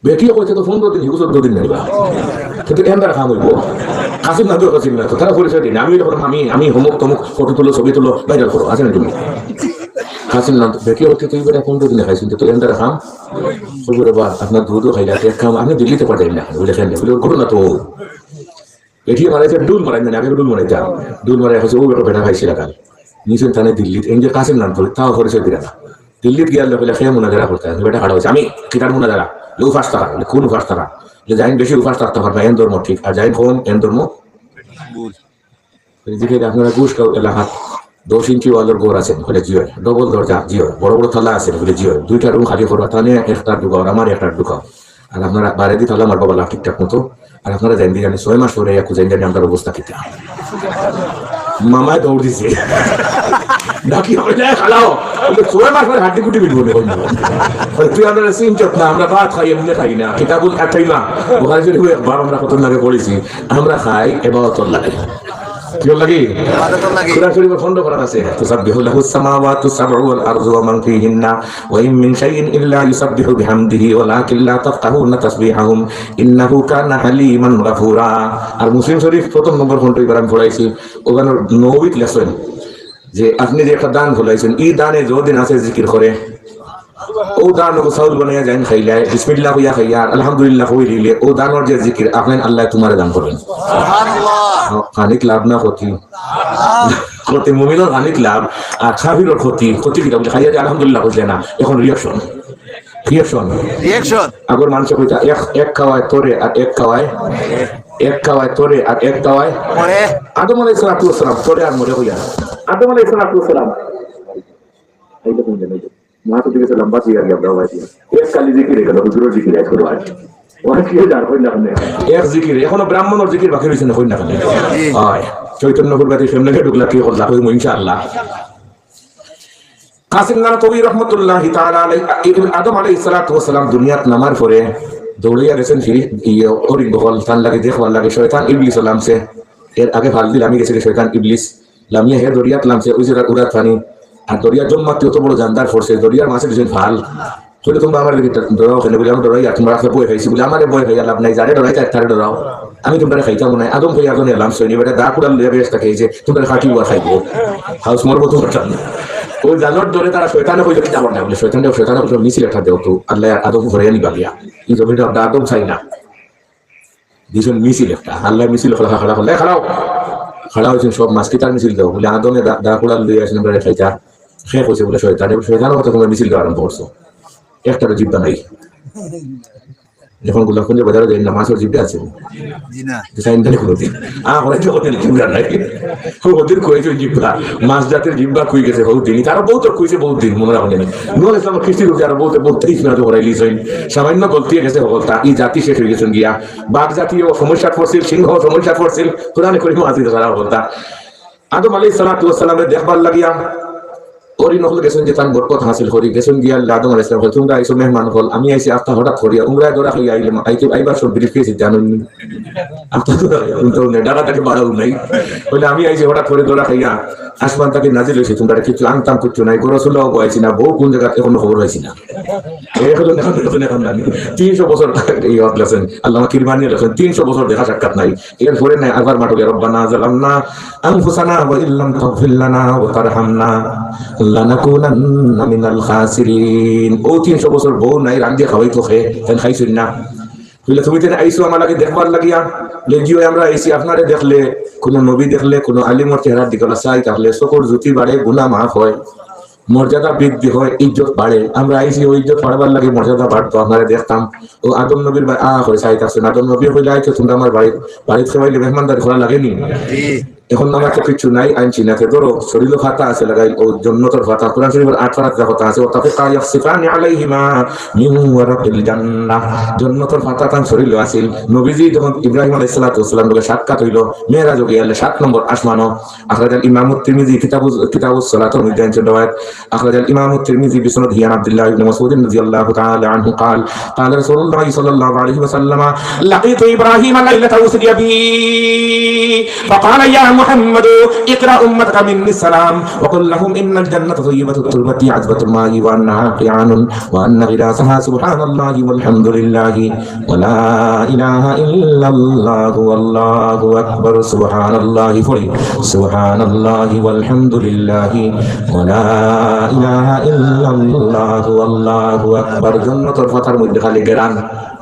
B: বেটিয়ে কইছে তো 15 দিন হিগুস 14 দিন নেবা কিন্তু এন্দার খাম হইব কাসিম না তো কাসিম না তো তারা পরিচয় দিন আমি যখন আমি হোমক তমুক ফটো তুলো ছবি তুলো ভাইরাল করো আছে না তুমি কাসিম না বেটিয়ে কইছে তুই বেটা 15 দিনে খাইছিস তো এন্দার খাম খবর বা আপনার দুধও খাইলা এক খাম আমি দিল্লিতে পাঠাই না বলে খেলে বলে করো না তো বেটিয়ে মারাইছে ডুল মারাই না আগে ডুল মারাই যা ডুল মারাই হচ্ছে ও বেটা খাইছিল কাল নিচে থানে দিল্লিতে এনজে কাসিম নাম ধরে তাও পরিচয় দিলা না দিল্লিতে গিয়ে বলে খেয়ে মোনাজারা করতে বেটা খাড়া হয়েছে আমি কিটার মোনাজারা লো ফার্স্ট টাকা কোন ফার্স্ট টাকা যে যাইন বেশি উপাস থাকতে পারবে এন ধর্ম ঠিক আর যাইন কোন এন ধর্ম যেখানে আপনারা ঘুষ এলাকাত 10 ইঞ্চি ওয়ালের গোর আছেন বলে জিও ডবল দরজা জিও বড় বড় থালা আছে বলে জিও 2টা রুম খালি করবা তাহলে একটা ঢুকাও আমার একটা ঢুকাও আর আপনারা বাইরে দিয়ে তাহলে আমার বাবা ঠিকঠাক মতো আর আপনারা জানি জানি 6 মাস পরে একটু জানি জানি আমার অবস্থা কিটা মামায় দৌড় দিছে নাকি হইলে খালাও 6 মাস পরে হাড্ডি কুটি বিলবো তুই আমরা সিন চট না আমরা ভাত খাই এমনি খাই না কিতাবুল খাই না ওখানে যদি একবার আমরা কত লাগে পড়েছি আমরা খাই এবাদত লাগে কি লাগে সূরা শরীফের খন্ড করা আছে তুসাব্বিহু লাহুস সামাওয়াতু সাব'ু ওয়াল আরযু ওয়া মান ফীহিন্না ওয়া ইন মিন শাইইন ইল্লা ইউসাব্বিহু বিহামদিহি ওয়ালাকিন লা তাফকাহুনা তাসবিহাহুম ইন্নাহু কানা হালিমান গাফুরা। আর মুসলিম শরীফ প্রথম নম্বর খন্ড এবার আমি পড়াইছি ওখানে নবীত লেসেন যে আপনি যে একটা দান ভুলাইছেন এই দানে যদিন আছে জিকির করে ও দান ও সাউল বানাইয়া যাইন খাইলা বিসমিল্লাহ কইয়া খাইয়া আলহামদুলিল্লাহ কই দিলে ও দানের যে জিকির আপনি আল্লাহ তোমারে দান করবেন সুবহানাল্লাহ। খানিক লাভ না ক্ষতি ক্ষতি মুমিনের খানিক লাভ আর কাফিরের ক্ষতি কি বলে খাইয়া আলহামদুলিল্লাহ কইলে না এখন রিঅ্যাকশন আগর মানুষ কইতা এক খাওয়ায় তোরে আর এক খাওয়ায় তোরে আর এক খাওয়ায় আদম আলাইহিস সালাম তোরে আর মরে হইয়া আদম আলাইহিস সালাম এইটা কোন জায়গায় মাথা থেকে তো লম্বা ছিল গিয়া দাও ভাই এক কালি জিকির গেল হুজুরের জিকির আজ করো আজ ওরা কি জান কই না এক জিকির এখনো ব্রাহ্মণের জিকির বাকি রইছে না কই না হয় চৈতন্যপুর গাতে সামনে ঢুকলা কি করলা কই ইনশাআল্লাহ। কাসিম নানা কবি রহমাতুল্লাহি তাআলা আলাইহি আদম আলাইহিস সালাতু ওয়াস সালাম দুনিয়াত নামার পরে দৌড়িয়া গেছেন ফিরি ওরিন বহল তান লাগে দেখবার লাগে শয়তান ইবলিস লামছে এর আগে ভাল দিল আমি গেছি শয়তান ইবলিস লামিয়া হে দরিয়াত লামছে ওই যে উড়াত পানি আর দরিয়া জন্মাতে অত বড় জানদার ফোর্সে দরিয়ার মাঝে দুজন ভাল বলে তোমরা আমার ডরাও কেন বলে আমি ডরাই আর তোমরা রাস্তা বই খাইছি বলে আমার বই খাই লাভ নাই যারে ডরাই তারে ডরাও আমি তোমরা খাইতাম না আদম খাই আদম এলাম সৈনি বেটা দা কুড়াল লিয়ে বেশ তাকে যে তোমরা খাটি উয়া খাইবো হাউস মরবো তো ওই জানোর ধরে তারা শয়তানে কইলো কি যাবো না বলে শয়তানে বলে মিছিল একটা দেও তো আল্লাহ আদম ঘরে আনি বাগিয়া এই জমিটা আদম চাই না দিছেন মিছিল একটা আল্লাহ মিছিল খাড়া হয়েছেন সব মাছকে তার মিছিল দাও বলে আদমে দা কুড়াল দিয়ে আসেন আমরা খাইতা শেষ হয়েছে বলে শয়তানের কথা তোমরা মিছিল দেওয়া আরম্ভ করছো একটারও জিব্বা নাই যখন গোলাপগঞ্জ বাজারে যাই না মাছের জিব্বা আছে মাছ জাতের জিব্বা খুই গেছে বহুত দিন তারা বহুত খুঁজছে বহুত দিন মনে রাখেন নুয়াল ইসলাম খ্রিস্টি রূপে আরো বহুত 32 মিনিট হরাইলিস হইন সামান্য গলতি গেছে হলতা এই জাতি শেষ হয়ে গেছেন গিয়া বাঘ জাতীয় সমস্যা পড়ছিল সিংহ সমস্যা পড়ছিল কোরআনে করিম আজিজ তারা হলতা আদম আলাইহিস সালাতু ওয়াস সালামের দেখবার লাগিয়া ওরি নহল গেছেন যে তার বরকত হাসিল করি গেছেন গিয়া আদম আলাইহিস সালাম তোমরা আইসো মেহমান হল আমি আইছি আফতা হঠাৎ করিয়া উমরা দরা হইয়া আইলাম আইবার সব ব্রিফ কেসে জানেন আফতা তো নেডাটাকে বাড়াও নাই বলে আমি আইছি হঠাৎ করে দরা খাইয়া আসমান তাকে নাজিল হয়েছে তোমরা কিছু আনতাম কিছু নাই গরসুল্লাহ বয়াইছি না বউ কোন জায়গা এখনো খবর হয়েছি না এখন জানি 300 বছর এই লেছেন আল্লাহ কিরমানি লেছেন 300 বছর দেখা সাক্ষাৎ নাই এর পরে নাই আবার মাটকে রব্বানা জালামনা আনফুসানা ওয়া ইল্লাম তাগফির লানা ওয়া তারহামনা লানাকুনান্না মিনাল খাসিরিন ও 300 বছর বউ নাই রান্দিয়া খাওয়াইতো খাইছেন না বলে তুমি তো আইসো আমাকে দেখবার লাগিয়া লেজিও আমরা আইসি আপনারে দেখলে কোন নবী দেখলে কোন আলিমর চেহারার দিকে চাই তাহলে সকল জ্যোতি বাড়ে গুনাহ মাফ হয় মর্যাদা বৃদ্ধি হয় ইজ্জত বাড়ে আমরা আইসি ওই ইজ্জত বাড়াবার লাগে মর্যাদা বাড়তো আপনারা দেখতাম ও আদম নবীর হয়ে চাইতাছেন আদম নবী হইলে আইছো তোমরা আমার বাড়িতে খাওয়াইলে মেহমানদারি করা লাগেনি এখন আমার তো কিছু নাই আনছি না ধরো শরীর খাতা আছে লাগাই ও জন্নতর খাতা কোরআন শরীফের 8 পারা কথা আছে ও তাফিকা ইয়াসিফানি আলাইহিমা মিন ওয়ারাকিল জান্নাহ জন্নতর খাতা তান শরীর আছিল নবীজি যখন ইব্রাহিম আলাইহিস সালাতু ওয়াস সালাম বলে সাক্ষাৎ হইল মেরাজ গিয়ে 7 নম্বর আসমানো আখরাজাল ইমাম তিরমিজি কিতাবুস সালাতুর মধ্যে আছে riwayat আখরাজাল ইমাম তিরমিজি বিসনাদ হিয়ান আব্দুল্লাহ ইবনে মাসউদ রাদিয়াল্লাহু তাআলা আনহু قال قال رسول الله صلى الله عليه وسلم لقيت ابراهيم ليله اسري بي فقال يا محمد اقرأ أمتك مني السلام وقل لهم إن الجنة طيبة التربة عذبة الماء وأنها قيعان وأن غراسها سبحان الله والحمد لله ولا إله إلا الله والله أكبر سبحان الله فري سبحان الله والحمد لله ولا إله إلا الله والله أكبر جنة الفتر مدخل جران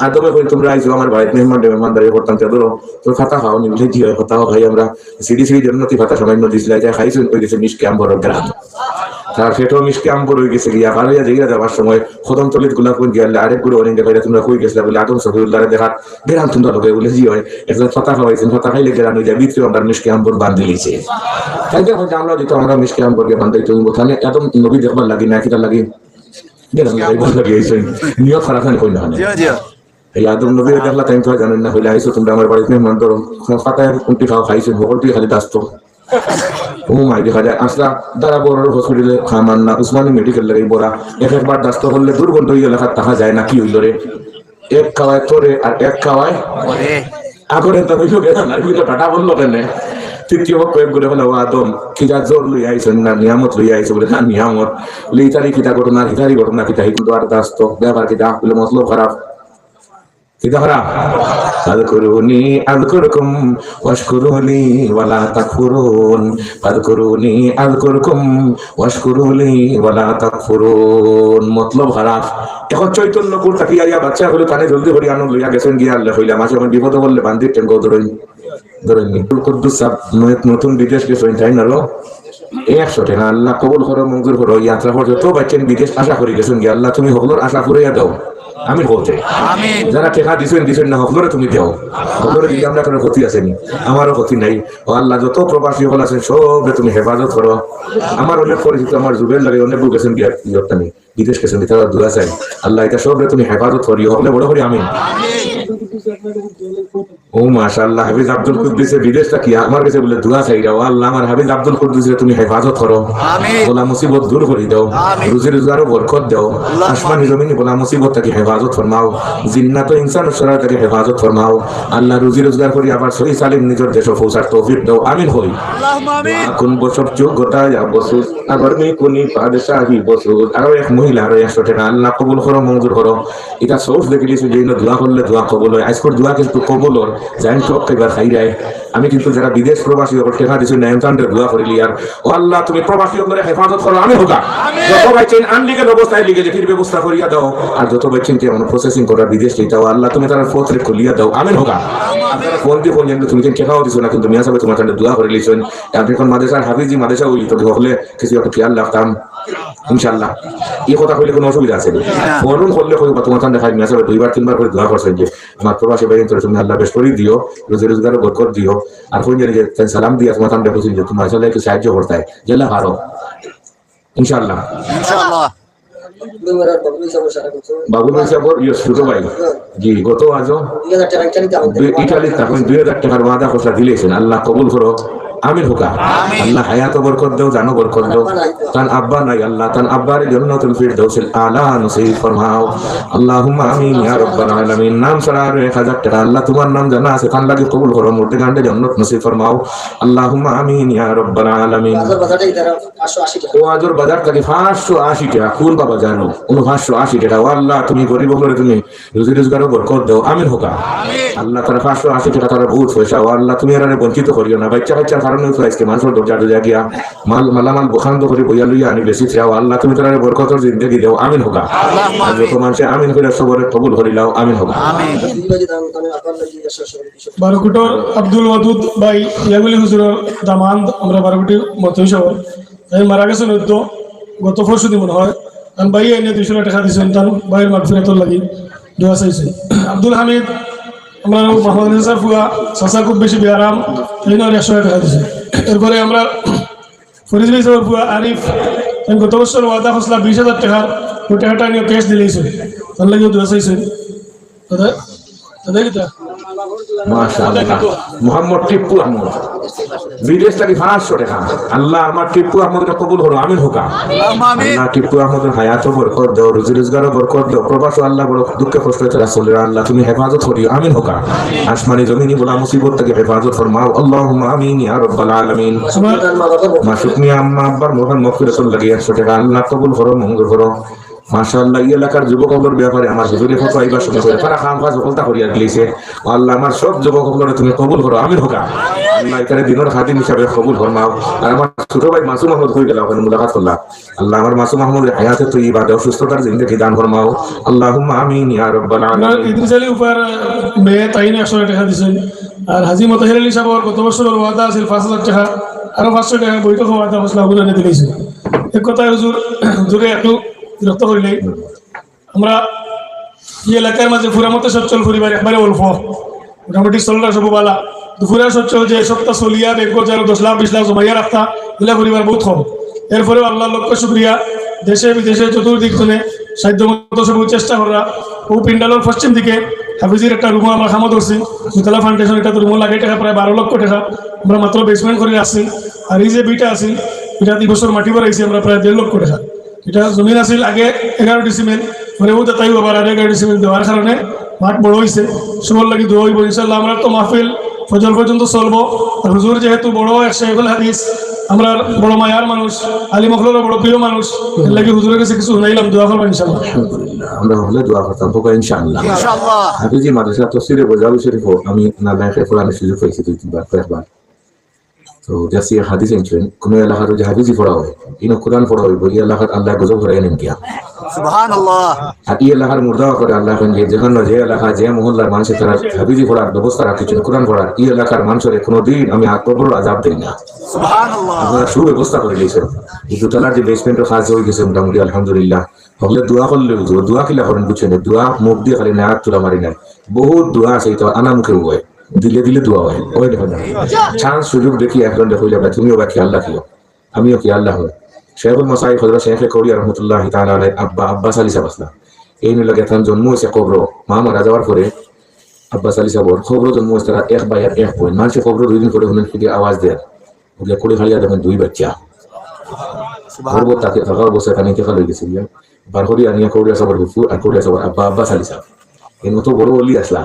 B: আদমে কই তোমরা আইছো আমার বাড়িতে মেহমানদারি করতাম তেদরো তোর খাতা খাও নিলে জি হয় কথা খাই আমরা সিডি জন্নতি খাতা সামান্য দিছিলাই যায় খাইছেন ওই গেছে মিষ্টি আম্বর গ্রাম তার সেটাও মিষ্টি আম্বর হয়ে গেছে গিয়া কারইয়া জিগা যাবার সময় খতম তলিত গুলা কোন গিয়া আরেক গুলো অনেক দেখাইলে তোমরা কই গেছিলা বলে আদম সফিউল্লাহ দেখাত গ্রাম তোমরা লোকে বলে জি হয় একজন খাতা খাওয়াইছেন খাতা খাইলে গ্রাম হয়ে যায় ভিতরে আমরা মিষ্টি আম্বর বান্ধি লিছে তাই দেখো আমরা দিত আমরা মিষ্টি আম্বরকে বান্ধাই তুমি ওখানে একদম নবী দেখবার লাগি না কিটা লাগি গ্রাম লাগিয়েছেন নিয়ত খারাপ কই না এই আদম নবী দেখলা তাই তো জানেন না হইলে আইসো তোমরা আমার বাড়িতে মেহমান ধরো খাতায় কোনটি খাও খাইছেন সকলটি খালি দাস্ত ও মাই দেখা যায় আসলা দ্বারা বড় হসপিটালে খামান না উসমানী মেডিকেল লাগাই বড়া একবার দাস্ত করলে দুর্গন্ধ হইয়া লেখা তাহা যায় না কি হইল রে এক খাওয়ায় তোরে আর এক খাওয়ায় আগরে তো হইল গেলাম আর কিন্তু টাটা বললো কেন তৃতীয় কয়েক করে হলো আদম কিটা জোর লই আইছেন না নিয়ামত লই আইছে বলে না নিয়ামত লিতারি কিটা ঘটনা হিতারি ঘটনা কিটা কিন্তু আর দাস্ত ব্যাপার কিটা বলে মতলব খারাপ اذكروني اذكركم واشكروني ولا تكفرون اذكروني اذكركم واشكروني ولا تكفرون মতলব খারাপ এখন চৈতন্য কুল তাকিয়া বাচ্চা হলো কানে জলদি করে আনো লইয়া গেছেন গিয়া আল্লাহ হইলা মাসে আমি বিপদ বললে বান্দি টেন গদরই ধরেননি কুদ্দুস সাহেব নতুন বিদেশ গেছেন তাই না 100 টাকা আল্লাহ কবুল করো মঞ্জুর করো যাত্রা করতে তো বাচ্চান বিদেশ আশা করে গেছেন গিয়া আল্লাহ তুমি হকলোর আশা করিয়া দাও আমি বলতে যারা টেকা দিছেন না হকলরে তুমি দাও হকলরে দিলে আমরা কোনো ক্ষতি আসেনি আমারও ক্ষতি নাই ও আল্লাহ যত প্রবাসী হল আছেন সবরে তুমি হেফাজত করো আমার অনেক পরিচিত আমার জুবেল লাগে অনেক লোক গেছেন গিয়ে বিদেশ গেছেন তারা দোয়া চাই আল্লাহ এটা সবরে তুমি হেফাজত করি হকলে বড় করি আমি ও মাশাআল্লাহ, হাফিজ আব্দুল কুদ্দুসের বিদেশটা কি আমার কাছে বলে দোয়া চাই দাও, আল্লাহ আমার হাফিজ আব্দুল কুদ্দুসের তুমি হেফাজত করো, বলা মুসিবত দূর করে দাও, রুজি রোজগারও বরকত দাও, আসমানি জমিনে বলা মুসিবত থেকে হেফাজত ফরমাও, জিন্নাত ও ইনসান শরীর থেকে হেফাজত ফরমাও। আল্লাহ রুজি রোজগার করি আবার সহি সালিম নিজের দেশে পৌঁছার তৌফিক দাও, আমিন হই। কোন বছর যোগ্যতা বছর আবার মেয়ে কোনি বাদশাহী বছর আরো এক মহিলা আরো 100 টাকা আল্লাহ কবুল করো, মঞ্জুর করো। এটা সোর্স দেখিলিছো যে দোয়া করলে দোয়া কবুল হয়। আজকের দোয়া কিন্তু কবুল হয়, জানি তো এবার খাই যায়। আমি কিন্তু যারা বিদেশ প্রবাসী ওপর টেকা দিচ্ছি নয়নচন্দ্রের দোয়া করিলি আর ও আল্লাহ তুমি প্রবাসী করে হেফাজত করো, আমি হোকা। যত বাইছেন আনলিগের অবস্থায় লিগে যে ফির ব্যবস্থা করিয়া দাও, আর যত বাইছেন কি এমন প্রসেসিং করার বিদেশ চাইতাও আল্লাহ তুমি তার পথে খুলিয়া দাও, আমি হোকা। ফোন দিয়ে ফোন জানলে তুমি টেকাও দিছো না, কিন্তু মিয়া সাহেব তোমার সাথে দোয়া করে লিছেন। আপনি এখন মাদ্রাসার হাফিজি মাদ্রাসা ওই তো হলে কিছু একটা খেয়াল রাখতাম ইনশাআল্লাহ। এই কথা কইলে কোনো অসুবিধা আছে না? ফোন করলে কই তোমার সাথে দেখাই মিয়া সাহেব 2বার 3বার করে দোয়া করছেন যে আমার প্রবাসী ভাই তুমি আল্লাহ বেশ করে দিও, রোজি রোজগার বরকত দিও। আর কোন জানি যে সালাম দিয়া তোমার সামনে বসে যে তোমার আসলে একটু সাহায্য করতে হয় জেলা পারো ইনশাআল্লাহ। বাবুল ভাই সাহেব ইয়ে ছোট ভাই জি গত আজও ইটালি তখন 2000 টাকার ওয়াদা খসড়া দিলেছেন, আল্লাহ কবুল করো, আমিন হোকা। আল্লাহ হায়াত বরকত দাও, জানো বরকত দাও। তান আব্বা নাই আল্লাহ তান আব্বার জান্নাতুল ফিরদাউসিল আলা নসিব ফরমাও, আল্লাহুম্মা আমিন ইয়া রাব্বাল আলামিন। নাম ছাড়া আর 1000 টাকা আল্লাহ তোমার নাম জানা আছে, তান লাগি কবুল করো, মুর্দে গান্ডে জান্নাত নসিব ফরমাও, আল্লাহুম্মা আমিন ইয়া রাব্বাল আলামিন। ও আজর বাজার থেকে 580 টাকা কোন বাবা জানো 580 টাকা আল্লাহ তুমি গরিব হলে তুমি রুজি রোজগারও বরকত দাও, আমিন হোকা। আল্লাহ তারা 580 টাকা তারা বহুত পয়সা আল্লাহ তুমি আর বঞ্চিত করিও না। বাচ্চা বাচ্চার কারণে তো আজকে মানুষের দরজা দরজা গিয়া মালামাল বখান্দ করে বইয়া লইয়া আনি বেশি চাও, আল্লাহ তুমি তারা বরকতের জিন্দেগি দাও, আমিন হোকা। যত মানুষে আমিন করে সবরে কবুল করিলাও, আমিন হোকা।
C: বারকুটোর আব্দুল ওয়াদুদ ভাই ইয়াগুলি হুজুরের দামান আমরা বারকুটি মতই শহর তাই মারা গেছেন হয়তো গত পরশু দিন মনে হয়। কারণ ভাই এনে 200 টাকা দিয়েছেন, তার ভাইয়ের মাগফিরাতর লাগি দোয়া চাইছে। আব্দুল হামিদ আমরা মোহাম্মদ নিসার ফুয়া চাচা খুব বেশি বেয়ারাম এই 100 টাকা দিয়েছে। এরপরে আমরা ফরিদ ভাই সাহেব ফুয়া আরিফ গত বছর ওয়াদা খসলা 20,000 টাকা, ওই টাকাটা নিয়ে ক্যাশ দিলেইছে, তার লাগি দোয়া চাইছে।
B: মাশাআল্লাহ মোহাম্মদ টিপ্পু আহমদ বিদেশ থেকে 500 টাকা আল্লাহ আমার টিপ্পু আহমদকে কবুল করো, আমিন হোকা। আল্লাহ টিপ্পু আহমদের হায়াত বরকত দাও, রুজি রোজগার বরকত দাও, প্রবাস আল্লাহ বড় দুঃখে কষ্ট তারা চলে আল্লাহ তুমি হেফাজত করিও, আমিন হোকা। আসমানি জমিনি বলা মুসিবত থেকে হেফাজত ফরমাও, আল্লাহুম্মা আমিন ইয়া রাব্বাল আলামিন। মাসুক মিয়া আম্মা আব্বার মোহন মগফিরাতুল লাগি 100 টাকা আল্লাহ কবুল করো, মঞ্জুর করো। মাশাআল্লাহ এই এলাকার যুবকদের ব্যাপারে আমার হুজুরে কত আইবার শুনে করে তারা খাম কাজ বলতা করিয়া দিয়েছে, আল্লাহ আমার সব যুবকদের তুমি কবুল করো, আমিন হোকা। আল্লাহ এখানে দিনের খাদিম হিসাবে কবুল ফরমাও। আর আমার ছোট ভাই মাসুম আহমদ হয়ে গেল ওখানে মুলাকাত করলাম, আল্লাহ আমার মাসুম আহমদের হায়াতে তৈয়বা দাও, সুস্থতার জিন্দেগি দান ফরমাও, আল্লাহুম্মা আমিন ইয়া রাব্বাল আলামিন।
C: ইদ্রিস আলী উপর মেয়ে তাইনে 100 টাকা দিয়েছেন। আর হাজী মতাহির আলী সাহেব গত বছরের ওয়াদা আছিল 5,000 টাকা, আরো 500 টাকা বৈঠক ওয়াদা খসলা ওগুলো এনে দিলেছে। এক কথায় হুজুরে একটু বিরক্ত করিলে আমরা এই এলাকার মাঝে পুরা মতো সচ্ছল পরিবার একবারে অল্প, মোটামুটি চলরা সব বালা দুপুরে সচ্ছল যে সপ্তাহ চলিয়া ব্যাংকর যেন 10 লাখ 20 লাখ জমাইয়া রাখতা এলা পরিবার বহুত কম। এরপরেও আল্লাহ লক্ষ শুক্রিয়া দেশে বিদেশে চতুর্দিক জনে সাধ্য মতো সব চেষ্টা করা। ও পিন্ডালোর পশ্চিম দিকে হাফিজির একটা রুমও আমরা খামো ধরছি, সুতলা ফাউন্ডেশন এটা রুমও লাগে টাকা প্রায় 12 লক্ষ টাকা আমরা মাত্র বেসমেন্ট করে আসছি। আর এই যে বিটা আছি এটা 2 বছর মাটি বাড়াইছি আমরা প্রায় 1.5 লক্ষ টাকা। এটা জমিন আছিল আগে 11 ডিসিমেল, পরে ও তাই আবার 11 ডিসিমেল দেওয়ার কারণে মাঠ বড় হয়েছে, সবার লাগি দোয়া হইব ইনশাআল্লাহ। আমরা তো মাহফিল ফজর পর্যন্ত চলবো। আর হুজুর যেহেতু বড় একশাইফুল হাদিস, আমরা বড় মায়ার মানুষ, আলী মখলুরের বড় প্রিয় মানুষ, এর লাগি হুজুরের কাছে কিছু শুনাইলাম, দোয়া করবো ইনশাআল্লাহ।
B: আমরা হলে দোয়া করতাম হোক ইনশাআল্লাহ। হাফিজি মাদ্রাসা তফসিরে বোঝাবি শরীফ আমি না লাইফে কোরআনের সুযোগ পাইছি 2-3 বার কয়েকবার। তো জাসি হাদিস এনছেন কোন এলাকার যে হাফিজি পড়া হয় ইনো কোরআন পড়া হইব এই এলাকার আল্লাহ গজব করে এনেন কিয়া সুবহানাল্লাহ। আর এই এলাকার মুর্দা করে আল্লাহ যে যেখানে যে এলাকা যে মহল্লার মানুষের তারা হাফিজি পড়ার ব্যবস্থা রাখিছেন কোরআন পড়ার এই এলাকার মানুষের কোনোদিন আমি আকবর আযাব দেই না সুবহানাল্লাহ। আপনারা সুব্যবস্থা করে দিয়েছেন। এই দুতলার যে বেসমেন্টের কাজ হয়ে গেছে মোটামুটি আলহামদুলিল্লাহ। হলে দোয়া করলে দোয়া কিলা করেন বুঝছেন, দোয়া মুখ দিয়ে খালি না তুলা মারি নাই, বহুত দোয়া আছে তো আনা মুখে হয়, দিলে দিলে দোয়া হয় ওই দেখো না চান্স সুযোগ দেখি একজন দেখলে তুমিও বা খেয়াল রাখিও, আমিও খেয়াল রাখো। শেখুল মসাই হযরত শেখ কৌরিয়া রহমতুল্লাহ তাআলা আলাইহি আব্বাস আলী সাহেব আসলা এই নিয়ে লাগে এখন জন্ম হয়েছে কবর মা মারা যাওয়ার পরে আব্বাস আলী সাবর খবর জন্ম হয়েছে তারা 1 বা 1 পয়েন্ট মানুষের খবর 2 দিন করে হলেন ফিরে আওয়াজ দেন ওগুলো করে খালিয়া দেখেন 2 বাচ্চা খবর তাকে থাকার অবস্থায় এখানে ইন্তেকাল হয়ে গেছে বারহরি আনিয়া কৌড়িয়া সাবর হুফু আর কৌড়িয়া সাবর আব্বা আব্বাস আলী সাহেব এর মতো বড় অলি আসলা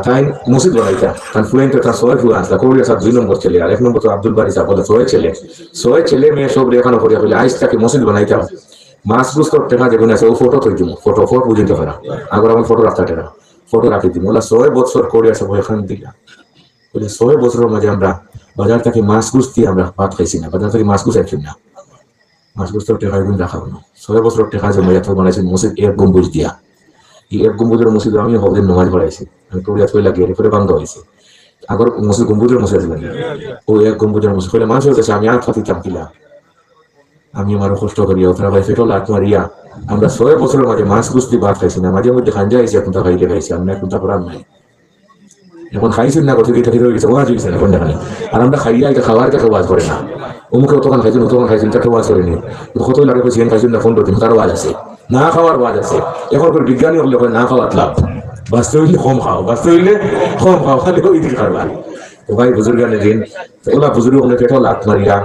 B: তাই মসজিদ বানাইতা তার ফ্লুয়েন্ট তার 6 ফুয়া আসলা কৌড়িয়া সাহেব 2 নম্বর ছেলে আর 1 নম্বর তো আব্দুল বারি সাহেব বলে 6 ছেলে মেয়ে সব রেখানো করিয়া হলে আইস তাকে মসজিদ বানাইতা মাছ বুঝতে টেকা যেগুলো আছে ও ফটো তৈরি দিব ফটো বুঝতে পারা আগর আমার ফটো রাখতে টেকা ফটো রাখি দিব ওলা 6 বছর কৌড়িয়া সাহেব এখান দিলা বলে 6 বছরের মাঝে আমরা বাজার থেকে মাছ গুছতে আমরা ভাত খাইছি না বাজার থেকে মাছ গুছাইছি না মাছ গুছতে টেকা এগুলো রাখাবো না 6 বছর টেকা জমা এত বানাইছে মসজিদ 1 গম্বুজ দিয়া এই 1 গম্বুজের মসজিদ আমি হবদিন নামাজ পড়াইছি আমি কৌড়িয়া থই লাগিয়ে এরপরে বন্ধ হয়েছে আগর মসজিদ গম্বুজের মসজিদ ছিল ও 1 গম্বুজের মসজিদ হলে মানুষ হয়েছে আমি আর ফাতিতাম কিলা আমি আমারও কষ্ট করিয়া ওরা ভাই ফেটো লাট মারিয়া আমরা 6 বছরের মাঝে মাছ গুছতে ভাত খাইছি না মাঝে মধ্যে খাঞ্জা হয়েছে এখন তা খাইলে খাইছি আমরা এখন তা করার নাই এখন খাইছেন না কোথাও থেকে রয়ে গেছে ওয়াজ হয়েছে এখন দেখানি আর আমরা খাইয়া এটা খাওয়ার কাছে ওয়াজ করে না অমুকে অতক্ষণ খাইছেন অতক্ষণ খাইছেন তাকে ওয়াজ করেনি কতই লাগে পেয়েছি খাইছেন না 15 দিন তার ওয়াজ আছে না খাওয়ার ওয়াজ আছে এখন করে বিজ্ঞানী হলে না খাওয়ার লাভ বাঁচতে হইলে কম খাও খালি ওই দিকে খাওয়া তো ভাই বুজুর্গানে দিন ওলা বুজুর্গ হলে পেটো লাট মারিয়া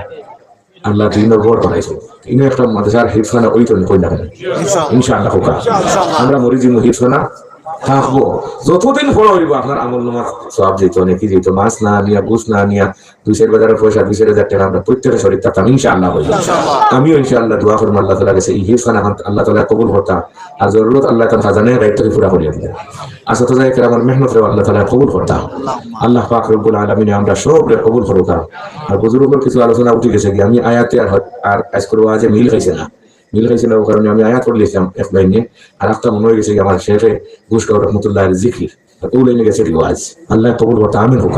B: আল্লাহ দিনের ঘর বানাইছে ইনো একটা মাদ্রাসার হিফখানা ওই তো কই না ইনশাআল্লাহ হোক আমরা মরিজি হিফখানা থাকবো যতদিন ফলো হইব আপনার আমল নামাজ সব যেত নাকি যেত মাছ না নিয়া গুছ না নিয়া 200 বাজারের পয়সা 2000 টাকা আমরা প্রত্যেকের শরীর থাকতাম ইনশাআল্লাহ হইব আমিও ইনশাআল্লাহ দোয়া করব আল্লাহ তাআলা কাছে এই হিফখানা আল্লাহ তাআলা কবুল করতা আর জরুরত আল্লাহ তাআলা খাজানে দায়িত্ব পুরা করিয়া দিলেন আসলে তো যাই করে আমার মেহনত রে আল্লাহ তাআলা কবুল করতা আল্লাহ পাক রব্বুল আলামিন আমরা সব রে কবুল করুক আর বুজুর্গের কিছু আলোচনা উঠে গেছে কি আমি আয়াতে আর আজ করব আজ মিল খাইছে না ওই কারণে আমি আয়াত করে লিখলাম এক লাইনে আর একটা মনে হয়ে গেছে আমার শেখে গুশকাউর রহমতুল্লাহ জিকির ও লাইনে গেছে রিওয়াজ আল্লাহ কবুল করতে আমিন হোক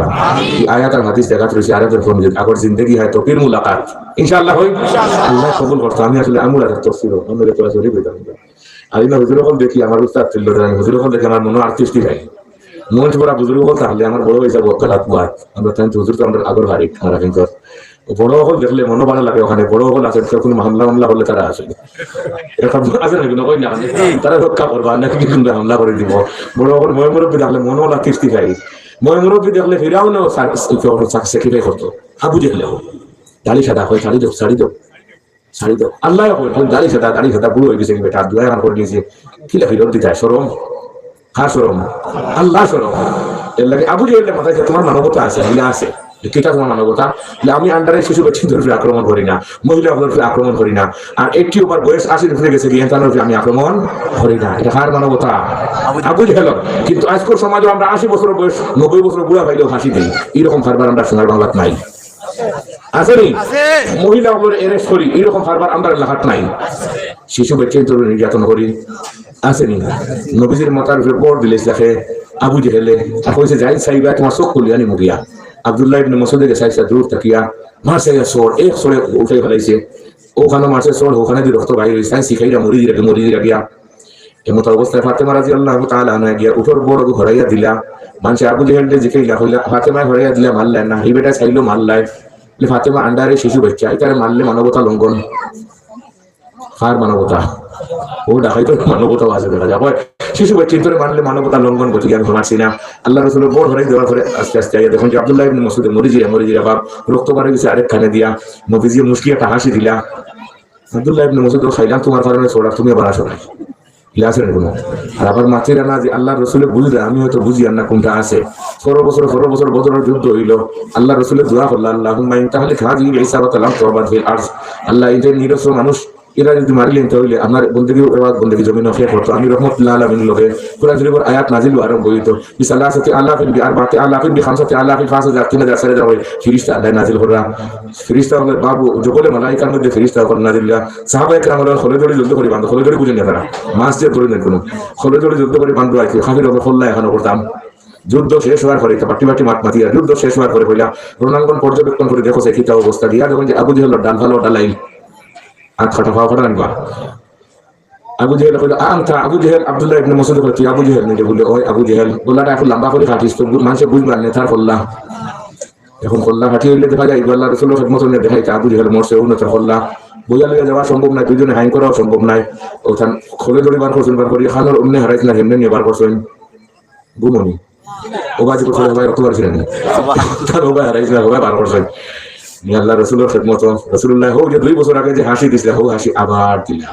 B: এই আয়াত আর হাদিস দেখাত রয়েছে আয়াতের ফোন আগর জিন্দগি হয় তো ফির মুলাকাত ইনশাআল্লাহ হই আল্লাহ কবুল করতে আমি আসলে আমুল আর তফসির অন্যদের তোরা চলে বইতাম আর এই হুজুর হল দেখি আমার উস্তাদ ছিল হুজুর হল দেখে আমার মনে আর্টিস্টই হয় মন করা বুজুর্গ হল তাহলে আমার বড় হয়ে যাবো কালাত বাদ আমরা তাই হুজুর তো আমরা আগর বাড়ি খারাপ কিন্তু বড় হল দেখলে মনে ভালো লাগে ওখানে বড় হল আছে কোনো হামলা হলে তারা আসে আছে নাকি নয় না তারা রক্ষা করবা নাকি কিন্তু হামলা করে দিব বড় হল ময় মুরব্বী দেখলে মনে হল কিস্তি খাই ময় মুরব্বী দেখলে ফিরাও না স্যাক্রিফাই করতো আবু দেখলে দাড়ি সাদা হয় শাড়ি দাও আল্লাহ দাড়ি সাদা বুড়ো হয়ে গেছে বেটা দুয়া এখন করে দিয়েছে কিলা ফিরত দিতে সরম সরম আল্লাহ সরম এর লাগে আবু জেহেলের মাথায় তোমার মানবতা আছে হিলা আছে কিটা তোমার মানবতা আমি আন্ডারে শিশু বাচ্চাদের উপরে আক্রমণ করি না মহিলাদের উপরে আক্রমণ করি না আর 80 ওভার বয়স 80 উপরে গেছে তাদের উপরে আমি আক্রমণ করি না এটা কার মানবতা আবু জেহেল কিন্তু আজকের সমাজে আমরা 80 বছর বয়স 90 বছর বুড়া ভাইলেও হাসি দিই এরকম কারবার আমরা সোনার বাংলাত নাই আসেনি মহিলা এরেস্ট করি এরকম কারবার আমরা এলাকাত নাই শিশু বাচ্চাদের নির্যাতন করি আসেনি নবীজির মাথার উপরে পড় দিলে দেখে আবু জেহেলে আর কইছে যাই সাইবা তোমার চোখ খুলিয়ানি মুগিয়া আব্দুল্লাহ ইবনে মাসউদের সাইসা দূর তাকিয়া মারছে সোর এক সোরে উঠে ফেলাইছে ওখানে মারছে সোর ওখানে দিয়ে রক্ত বাইরে হইছে শিখাইরা মরি গিয়া এমত অবস্থায় ফাতেমা রাদিয়াল্লাহু তাআলা আনহা গিয়া উঠর বড় ঘরাইয়া দিলা মানুষ আবু জেহেলকে জিকাইলা হইলা ফাতেমা ঘরাইয়া দিলা মারলা না এই বেটা চাইলো মারলাই ফাতেমা আন্ডারে শিশু বাচ্চা এটারে মারলে মানবতা লঙ্ঘন কার মানবতা ও ডাকাইতো মানবতা আছে দেখা যায় শিশু বাচ্চা ধরে মারলে মানবতা লঙ্ঘন করতে আমি মারছি না আল্লাহ রাসূলের বড় ধরে দেওয়ার পরে আস্তে আস্তে আইয়া দেখুন যে আব্দুল্লাহ ইবনে মাসউদ মরিজিরা বাপ রক্ত বাড়ে গেছে আরেক খানে দিয়া নবীজি মুশকিয়া হাসি দিলা আব্দুল্লাহ ইবনে মাসউদ খাইলাম তোমার কারণে ছোড়া তুমি বাড়া সরাই ইলাসের কোনো আর আবার মাছের না যে আল্লাহ রসুলের বুঝলে আমি হয়তো বুঝি আর না কোনটা আছে 16 বছর বদরের যুদ্ধ হইল আল্লাহ রসুলের দোয়া করলো আল্লাহুম্মা তাহলে খাজি ইসাবাতালাম তওবাত ফিল আরজ আল্লাহ এই যে নিরস্ত্র মানুষ এরা যদি মারিলেন তাহলে আপনার বন্দেগী জমিন অফিয়া করতো আমি রহমতুল্লাহ আলামিন লোকে কুরআন শরীফের আয়াত নাজিল আরম্ভ হইতো বিসালাসাতি আলাফিন বিআরবাতি আলাফিন বিখামসাতি আলাফিন 5000 সারে যাবে ফেরেশতা আল্লাহ নাজিল করা ফেরেশতা হলো বাবু যুগলে মালাইকার মধ্যে ফেরেশতা করে নাজিললা সাহাবায়ে কেরাম হলো খলে ধরে যুদ্ধ করে বান্ধ খলে ধরে বুঝেন না তারা মাস যে করে নেন কোনো খলে ধরে যুদ্ধ করে বান্ধ আইছে খাফির হবে খল্লা এখনো করতাম যুদ্ধ শেষ হওয়ার পরে পাটি মাতিয়া যুদ্ধ শেষ হওয়ার পরে হইলা রণাঙ্গন পর্যবেক্ষণ করে দেখো সে কিটা অবস্থা দিয়া যখন যে আবু জেহেল ডাল ভালো ডালাই আর খাটা আনবা আবু জেহেল কইলো আবু জেহেল আব্দুল্লাহ ইবনে মাসউদ কইলো আবু জেহেল নিজে বলে ওই আবু জেহেল গলাটা এখন লম্বা করে কাটিস তো মানুষে বুঝবে না তার কল্লা এখন কল্লা কাটি হইলে দেখা যায় আল্লাহ রাসূলের খিদমত নিয়ে দেখাইতে আবু জেহেল মরছে উন্নত কল্লা বইয়া লইয়া যাওয়া সম্ভব নাই দুইজনে হাইন করাও সম্ভব নাই ওখান খোলে ধরে বার করছেন বার করি খানোর অমনে হারাইছ না হেমনে নিয়ে বার করছেন গুমনি ও বাজি করছে ভাই অতবার ছিলেন তার ও ভাই হারাইছে ও ভাই বার করছে আল্লাহ রসুলের খেদমত রসুল্লাহ হোক যে 2 বছর আগে যে হাসি দিছিল হোক হাসি আবার দিলা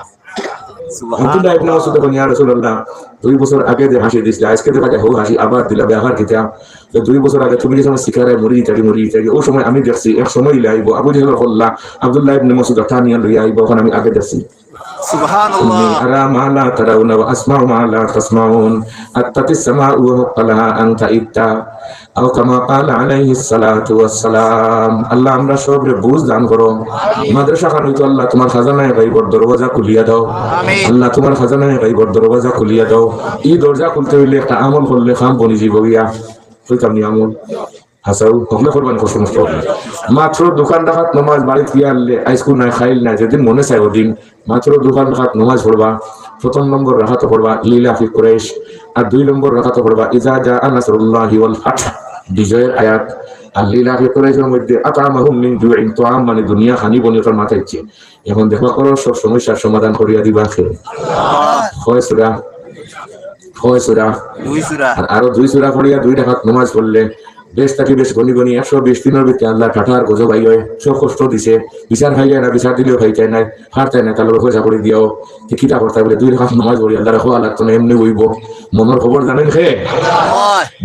B: আব্দুল্লাহ ইবনে মাসউদ বলেন ইয়া রাসূলুল্লাহ 2 বছর আগে যে হাসি দিছিল আজকে দেখা হোক হাসি আবার দিলা ব্যবহার কিতা তো 2 বছর আগে তুমি যখন শিকারে মরি যাই ও সময় আমি দেখছি এক সময় লাইব আবু জাহল কল্লা আব্দুল্লাহ ইবনে মাসউদ তানিয়া লইয়া আইব ওখানে আমি আগে দেখছি সুবহানাল্লাহ আরা মা লা তারাউনা ওয়া আসমাউ মা লা তাসমাউন আত্তাতিস সামাউ ওয়া হুক্কালাহা আনতা ইত্তা আও কামা ক্বালা আলাইহিস সালাতু ওয়াস সালাম আল্লাহ আমরা সবরে বুঝ দান করো মাদ্রাসা খান হইতো আল্লাহ তোমার খাজানায়ে গায়বর দরওয়াজা খুলিয়া দাও আমিন আল্লাহ তোমার খাজানায়ে গায়বর দরওয়াজা খুলিয়া দাও এই দরজা খুলতে হইলে একটা আমল করলে খাম বনি জীব গিয়া কইতাম নি আমল হাসাউ কখনো করবেন কষ্ট নষ্ট মাত্র দোকান ডাকাত নামাজ বাড়ি গিয়া আনলে আইসকুল নাই খাইল না যেদিন মনে চাই ওদিন মাত্র দোকান ডাকাত নামাজ পড়বা প্রথম নম্বর রাকাত পড়বা লিলা ফি কুরাইশ আর 2 নম্বর রাকাত পড়বা ইজা জা নাসরুল্লাহি ওয়াল ফাত বিজয়ের আয়াত আর লিলা ফি কুরাইশের মধ্যে আতামাহুম মিন জুইন তুআম মানে দুনিয়া খানি বনিয়তার মাথায় ইচ্ছে এখন দেখো করো সব সমস্যার সমাধান করিয়া দিবা খে হয় সূরা 2 সূরা আর আরো 2 সূরা পড়িয়া 2 রাকাত নামাজ পড়লে বেশ তাকে বেশ গনি 120 দিনের ভিতরে আল্লাহ ঠাঠার গজব আই হয় সব কষ্ট দিছে বিচার খাইলে না বিচার দিলেও খাইতে নাই হারতে না কালো পয়সা করে দিও কিটা করতে বলে 2 রাকাত নামাজ পড়ি আল্লাহ রাখো আল্লাহ তো এমনি হইব মনের খবর জানেন খে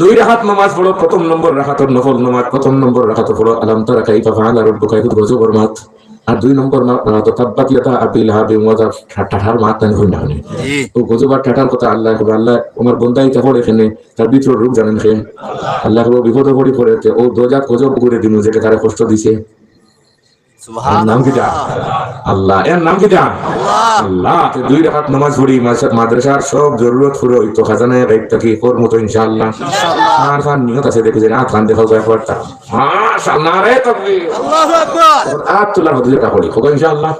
B: 2 রাকাত নামাজ পড়ো প্রথম নম্বর রাকাতের নফল নামাজ প্রথম নম্বর রাকাত পড়ো আলাম তারা কাইফা ফাআলা রাব্বুকা ইকুদ গজবের মাত আর 2 নম্বর তো তাব্বাত ইয়াতা আবিল হাবি ওয়াজা ঠাঠার মাত নাই হই না ও গজবার ঠাঠার কথা আল্লাহ আমার বন্দাই তা পড়ে এখানে তার ভিতর রূপ জানেন খে আল্লাহ ও বিপদে পড়ে ও দোজাত গজব করে দিনু যে তারা কষ্ট দিছে সুবহানাল্লাহ নাম কিটা আল্লাহ এর নাম কিটা আল্লাহ 2 রাকাত নামাজ পড়ি মাদ্রাসার সব জরুরত পুরো হইতো খাজানায়ে গায়ব থাকি করব তো ইনশাআল্লাহ আর খান নিয়ত আছে দেখে যে খান দেখাও যায় পড়তা মাশাআল্লাহ রে তাকবীর আল্লাহু আকবার আত তোলার মধ্যে যেটা পড়ি হবে ইনশাআল্লাহ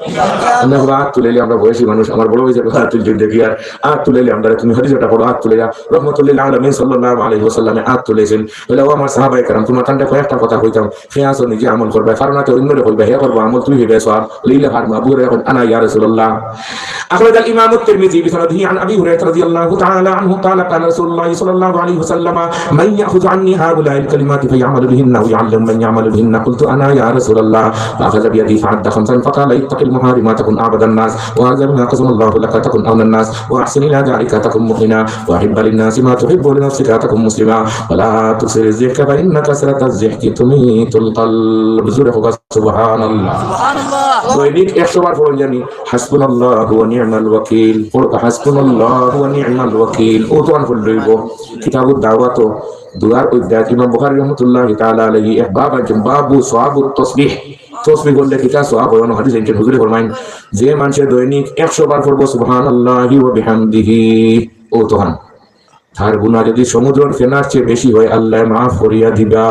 B: আমরা আত তুলেলে আমরা বয়সী মানুষ আমার বড় হয়ে যাবে আত তুলে দেখি আর আত তুলেলে আমরা তুমি হাদিসটা পড়ো আত তুলে রাহমাতুল্লাহি আলাইহি সাল্লাল্লাহু আলাইহি ওয়াসাল্লামে আত তুলেছেন বলে ও আমার সাহাবায়ে কেরাম তোমার কাছে কয়েকটা কথা কইতাম সে আসো নিজে আমল করবে কারণ এত অন্যরে কইবে হে করবে আমল তুমি হবে সওয়াব লীলা হার মাবুরে এখন আনা ইয়া রাসূলুল্লাহ أخرج الإمام الترمذي بسنده عن أبي هريرة رضي الله تعالى عنه قال قال رسول الله صلى الله عليه وسلم من يأخذ عني هؤلاء الكلمات فيعمل بهن ويعلم من يعمل بهن قلت أنا يا رسول الله فأخذ بيدي فعد 5 فقال اتق المحارم تكن أعبد الناس وهذا ما قسم الله لك تكن أغنى الناس وأحسن إلى ذلك تكن مؤمنا وأحب للناس ما تحب لنفسك تكن مسلما ولا تكثر الضحك فإن كثرة الضحك تميت القلب سبحان الله দৈনিক 100 বার পড়ুন জানি হাসবুনাল্লাহু ওয়া নি'মাল ওয়াকিল হাসবুনাল্লাহু ওয়া নি'মাল ওয়াকিল ও তো আনফল লইব কিতাবুদ দাওয়াত দুয়ার অধ্যায় ইমাম বুখারী রাহমাতুল্লাহি তাআলা আলাইহি এক বাব আছে বাবু সওয়াবুত তাসবিহ তাসবিহ বললে কিতা সওয়াব হয় হাদিস এর হুজুরে ফরমাইন যে মানুষ দৈনিক 100 বার পড়ব সুবহানাল্লাহি ওয়া বিহামদিহি ও তোহান তার গুনাহ যদি সমুদ্রের ফেনার চেয়ে বেশি হয় আল্লাহ মাফ করিয়া দিবা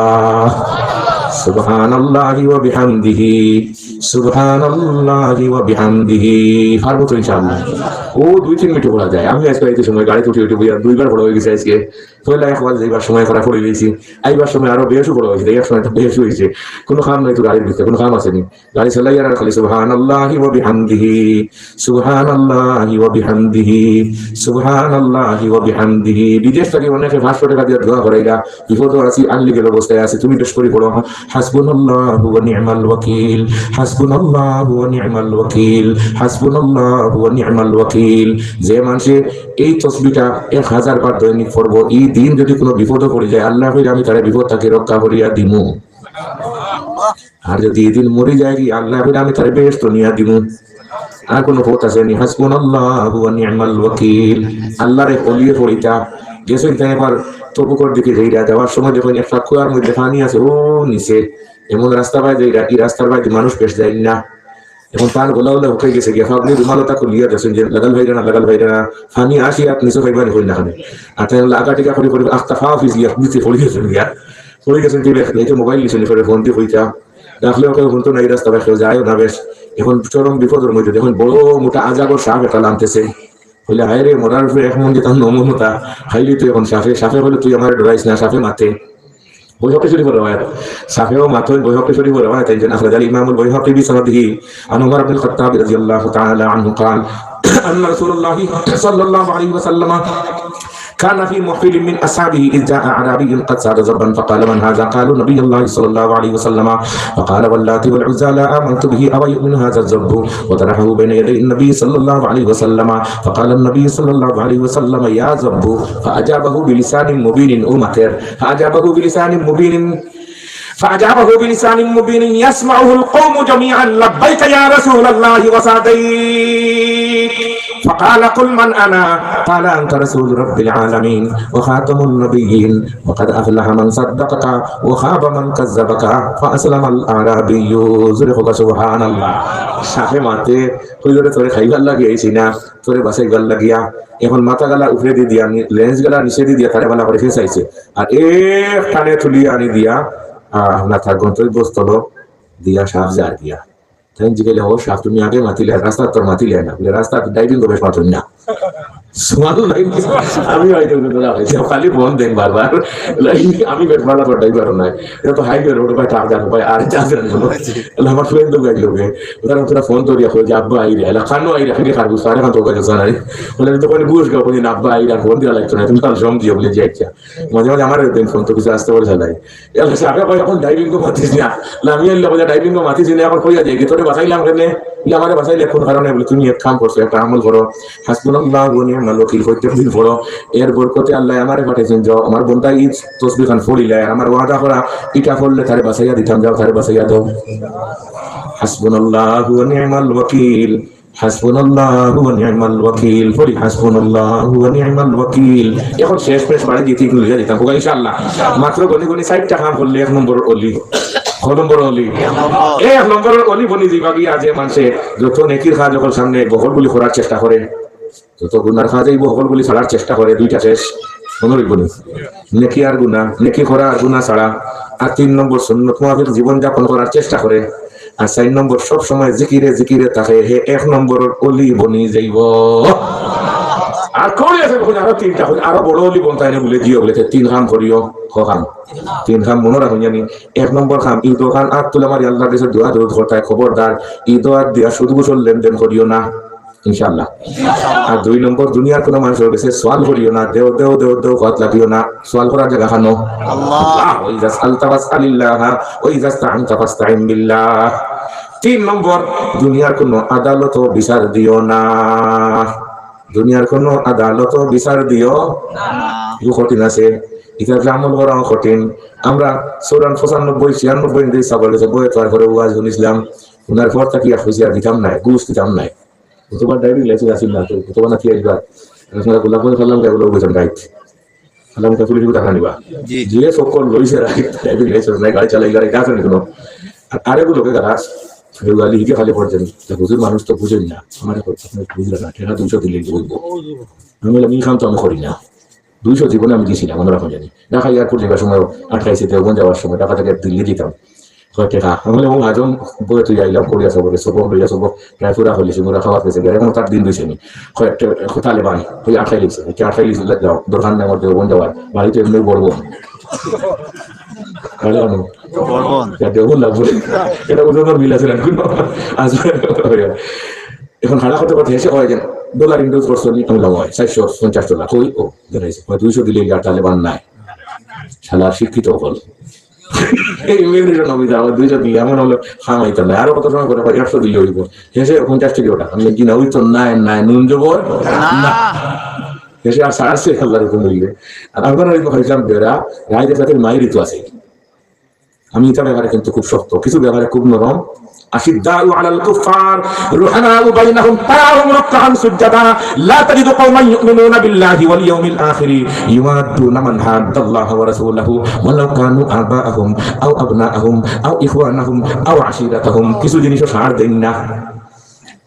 B: সুবহানাল্লাহি ওয়া বিহামদিহি সুবহানাল্লাহি ওয়া বিহামদিহি পারবো তো ইনশাআল্লাহ ও 2-3 মিনিট পড়া যায় আমি আজকে এই সময় গাড়ি উঠে বইয়া 2 বার পড়া হয়ে গেছে আজকে পয়লা একবার যাইবার সময় করা পড়ে গেছি আইবার সময় আরো বেশি পড়া হয়েছে এই সময় তো বেশি হয়েছে কোনো কাম নাই তো গাড়ির ভিতরে কোনো কাম আছে নি গাড়ি চালাইয়া আর খালি সুবহানাল্লাহি ওয়া বিহামদিহি সুবহানাল্লাহি ওয়া বিহামদিহি সুবহানাল্লাহি ওয়া বিহামদিহি বিদেশ থেকে অনেকে 500 টাকা দিয়ে দোয়া করাইলা বিপদ আছে আনলিগেল অবস্থায় আছে তুমি বেশ করে পড়ো হাসবুনাল্লাহু ওয়া নি'মাল ওয়াকিল হাসবুনাল্লাহু ওয়া নি'মাল ওয়াকিল হাসবুনাল্লাহু ওয়া নি'মাল ওয়াকিল যে মানুষে এই তাসবিহটা 1000 বার দৈনিক পড়ব এই দিন যদি কোনো বিপদে পড়ে যায় আল্লাহ কইরা আমি তারে বিপদ থেকে রক্ষা করিয়া দিমু আর যদি এই দিন মরে যায় কি আল্লাহ কইরা আমি তারে বেহেশত নিয়া দিমু আর কোনো পথ আছে নি হাসবুনাল্লাহু ওয়া নি'মাল ওয়াকিল আল্লাহরে কলিয়ে পড়িতা গেছেন তাই আবার তবুকর দিকে যাইরা যাওয়ার সময় যখন একটা কুয়ার মধ্যে পানি আছে ও নিচে এমন রাস্তা পায় যাইরা এই রাস্তার বাইরে মানুষ পেশ যায় না এখন তার গোলা গোলা হয়ে গেছে গিয়ে আপনি রুমালতা খুলিয়া যাচ্ছেন যে লাগাল ভাইরা পানি আসি আপনি নিচে পাইবানি হই না খানে আর তাই লাগা টিকা করে করে আস্তাফা ফিজিয়া নিচে পড়ে গেছেন গিয়া পড়ে গেছেন তুই এই মোবাইল নিচে করে ফোন দিয়ে হইতা রাখলে ওকে ফোন তো নাই রাস্তা বাইরে যায় না বেশ এখন চরম বিপদের মধ্যে দেখুন বড় মোটা আজাগর সাপ একটা নামতেছে বলে হায় রে মরার উপরে এখন যে তার নমনতা খাইলি তুই এখন সাফে বলে তুই আমার ডরাইস না সাফে মাতে বৈহকি শরীফের রওয়ায়াত সাফেও মাথন বৈহকি শরীফের রওয়ায়াত একজন আখরাজ আল ইমাম আল বৈহকি বিসনাদিহি আন উমর ইবনে খাত্তাব রাদিয়াল্লাহু তাআলা আনহু قال ان رسول الله صلى الله عليه وسلم كان في محفل من أصحابه إذ جاء أعرابي قد ساد زربا فقال من هذا؟ قالوا نبي الله صلى الله عليه وسلم فقال واللات والعزى لا آمنت به أو يؤمن هذا الزرب وطرحه بين يدي النبي صلى الله عليه وسلم فقال النبي صلى الله عليه وسلم يا زرب فأجابه بلسان مبين أمكر فأجابه بلسان مبين يسمعه القوم جميعا لبيك يا رسول الله وسعديك فقال قل من أنا؟ قال أنت رسول رب العالمين وخاتم النبيين وقد أفلح من صدقك وخاب من كذبك فأسلم الأعرابي زرقك سبحان الله সাথে মাতে কইরে তোরে খাইবার লাগিয়েছি না তোরে বাসাইবার লাগিয়া এখন মাথা গালা উপরে দিয়ে দিয়া লেন্স গালা নিচে দিয়ে দিয়া তারে বালা করে ফেসাইছে আর এক টানে তুলি আনি দিয়া না তার গন্তব্যস্থল দিয়া সাপ জার দিয়া তাই জিজ্ঞেলে ও সাপ তুমি আগে মাতিলে রাস্তা তোর মাতিলে না বলে রাস্তা ডাইভিং করবে পারছেন না আমি খালি ফোন দেখ বারবার আমি বেটমালা করে ড্রাইভার নাই এটা তো হাইওয়ে রোড পাই টাকা পাই আর চার্জার আমার ফ্রেন্ড লোক এক লোকে ওরা তোরা ফোন তো দিয়া যে আব্বা আইরে এলা খানো আইরে খালি খারবু সারে খান তো কাছে জানাই বলে তো কোন বুঝ গো কোন আব্বা আইরা ফোন দিয়া লাগতো না তুমি তার জম দিও বলে যাইছা মাঝে মাঝে আমার ফোন তো কিছু আসতে বলে চালাই এলা সারা ভাই এখন ড্রাইভিং কো মাতিস না আমি এলা বলে ড্রাইভিং কো মাতিস না এখন কইয়া যাই তোরে বাঁচাইলাম কেন আমারে বাঁচাইলে কোন কারণে বলে তুমি এক কাম করছো একটা আমল করো হাসবুনাল্লাহু ওয়া নি'মাল ওয়াকিল প্রত্যেক দিন পড়ো এর বরকতে আল্লাহ আমারে পাঠাইছেন যাও আমার বোনটা ঈদ তসবিহ খান পড়িলে আমার ওয়াদা করা এটা পড়লে তারে বাঁচাইয়া দিতাম যাও তারে বাঁচাইয়া দাও হাসবুনাল্লাহু ওয়া নি'মাল ওয়াকিল হাসবুনাল্লাহু ওয়া নি'মাল ওয়াকিল পড়ি হাসবুনাল্লাহু ওয়া নি'মাল ওয়াকিল এখন শেষ বাড়ি দিতে লইয়া দিতাম ইনশাআল্লাহ মাত্র গনি 60 টাকা করলে এক নম্বর অলি এক নম্বরের অলি বনি দিবা গিয়া যে মানুষে যত নেকির কাজ যখন সামনে বহলগুলি করার চেষ্টা করে যত গুনার কাজ এই বহলগুলি ছাড়ার চেষ্টা করে দুইটা শেষ মনে রাখবো নেকি আর গুনাহ নেকি করা আর গুনাহ ছাড়া আর 3 নম্বর সুন্নত মুতাবিক জীবন যাপন করার চেষ্টা করে আর 4 নম্বর সব সময় জিকিরে থাকে হে এক নম্বরের অলি বনি যাইব আর কোন আছে কোন আরো 3টা আরো বড় অলি বনতাই না বলে দিও বলে 3 কাম করিও খাম 3 কাম মনে রাখুন জানি 1 নম্বর কাম ঈদ খান আর তুলে আমার আল্লাহর কাছে দোয়া দরুদ করতে খবরদার ঈদ আর দিয়া শুধু গোসল লেনদেন করিও না ইনশাআল্লাহ আর 2 নম্বর দুনিয়ার কোন মানুষের কাছে সওয়াল করিও না দেও হাত লাগিও না সওয়াল করার জায়গা খানো আল্লাহ ওয়া ইযা সালতা ফাসআলিল্লাহ ওয়া ইযা ইসতাআনতা ফাসতাইন বিল্লাহ 3 নম্বর দুনিয়ার কোন আদালত ও বিচার দিও না দুনিয়ার কোন আদালত ও বিচার দিও না কঠিন আছে এটা আমল করা কঠিন আমরা 94 96 দিন সাবল যে বই তৈরি করে ওয়াজ শুনিছিলাম উনার পর থেকে আর খুঁজিয়া দিতাম না গুছ দিতাম না তোমার ড্রাইভিং লাইসেন্স আছে না তো তোমার নাকি আইবা আমরা গোলাপ করে ফেললাম কেবল বুঝান রাইট ফেললাম কা পুলিশ টাকা নিবা জি সকল লইছে রাইট ড্রাইভিং লাইসেন্স নাই গাড়ি চালাই গাড়ি কাছে নিকো আরে লোকে গাছ গালি হিকে খালি পড়ছেন হুজুর মানুষ তো বুঝেন না আমার বুঝলেন না টাকা 200 দিলে বলবো আমি খাম তো আমি করি না 200 জীবনে আমি দিছি না মনে রাখুন জানি ঢাকা এয়ারপোর্ট যাওয়ার সময় 28 দেওবন যাওয়ার সময় ঢাকা থেকে দিল্লি দিতাম টাকা আমি আজম বই তুই আইলাম করিয়া সব লইয়া সব প্রায় পুরা হলিছে মোরা খাওয়া পেয়েছে এখন তার দিন দিয়েছে তালেবান ওই 28 লিখছে যাও দোকান আমার দেওবন যাওয়ার বাড়িতে এমনি বলবো এখন খানা করতে করতে হেসে হয় যেন ডলার ইন্ডোজ করছো হয় $450 কই ও জানাইছে 200 দিলে আর তালেবান নাই শালা শিক্ষিত হল এই ইমিগ্রেশন অফিসে আমার 200 দিয়ে এমন হলো খামাইতে নাই আরো কত সময় করে 100 দিলে হইব হেসে 50 টাকা আমি কিনা ওই তো নাই নুন জবর না হেসে আর 6.5 রকম হইলে আর আমার খাইছিলাম বেড়া রাইদের সাথে মায়ের ঋতু আছে আমি এটা ব্যাপারে কিন্তু খুব শক্ত কিছু ব্যাপারে খুব নরম أشداء على الكفار رحماء بينهم تراهم ركعا سجدا لا تجد قوما يؤمنون بالله واليوم الآخر يوادون من حاد الله ورسوله ولو كانوا آباءهم أو أبناءهم أو إخوانهم أو عشيرتهم কিছু জিনিস ছাড় দেন না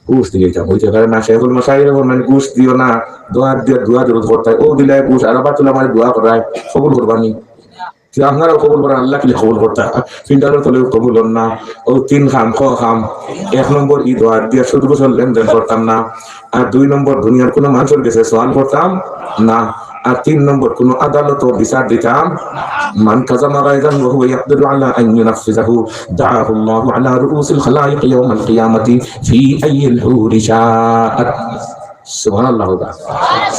B: ঘুষ দিয়ে যাও ওই জায়গায় না শেখুল মশাইর মানে ঘুষ দিও না দোয়া দরুদ করতে ও দিলে ঘুষ আর আবার তুলে আমার দোয়া করায় কবুল করবানি আপনারা কবুল করেন আল্লাহ কি কবুল করতে ফিল্টারের তলে কবুল হন না ও 3 খাম 1 নম্বর ঈদ আর দিয়ে শুধু গোসল লেনদেন করতাম না আর 2 নম্বর দুনিয়ার কোনো মানুষের কাছে সওয়াল করতাম না আর 3 নম্বর কোন আদালত ও বিচার দিতাম মান কাযামা গায়জান ওয়া হুয়া ইয়াকদিরু আলা আন ইউনাফিযাহু দাআহু আল্লাহু আলা রুউসিল খালাইক ইয়াওমাল কিয়ামাতি ফি আইয়িল হুরি শাআত সুবহানাল্লাহ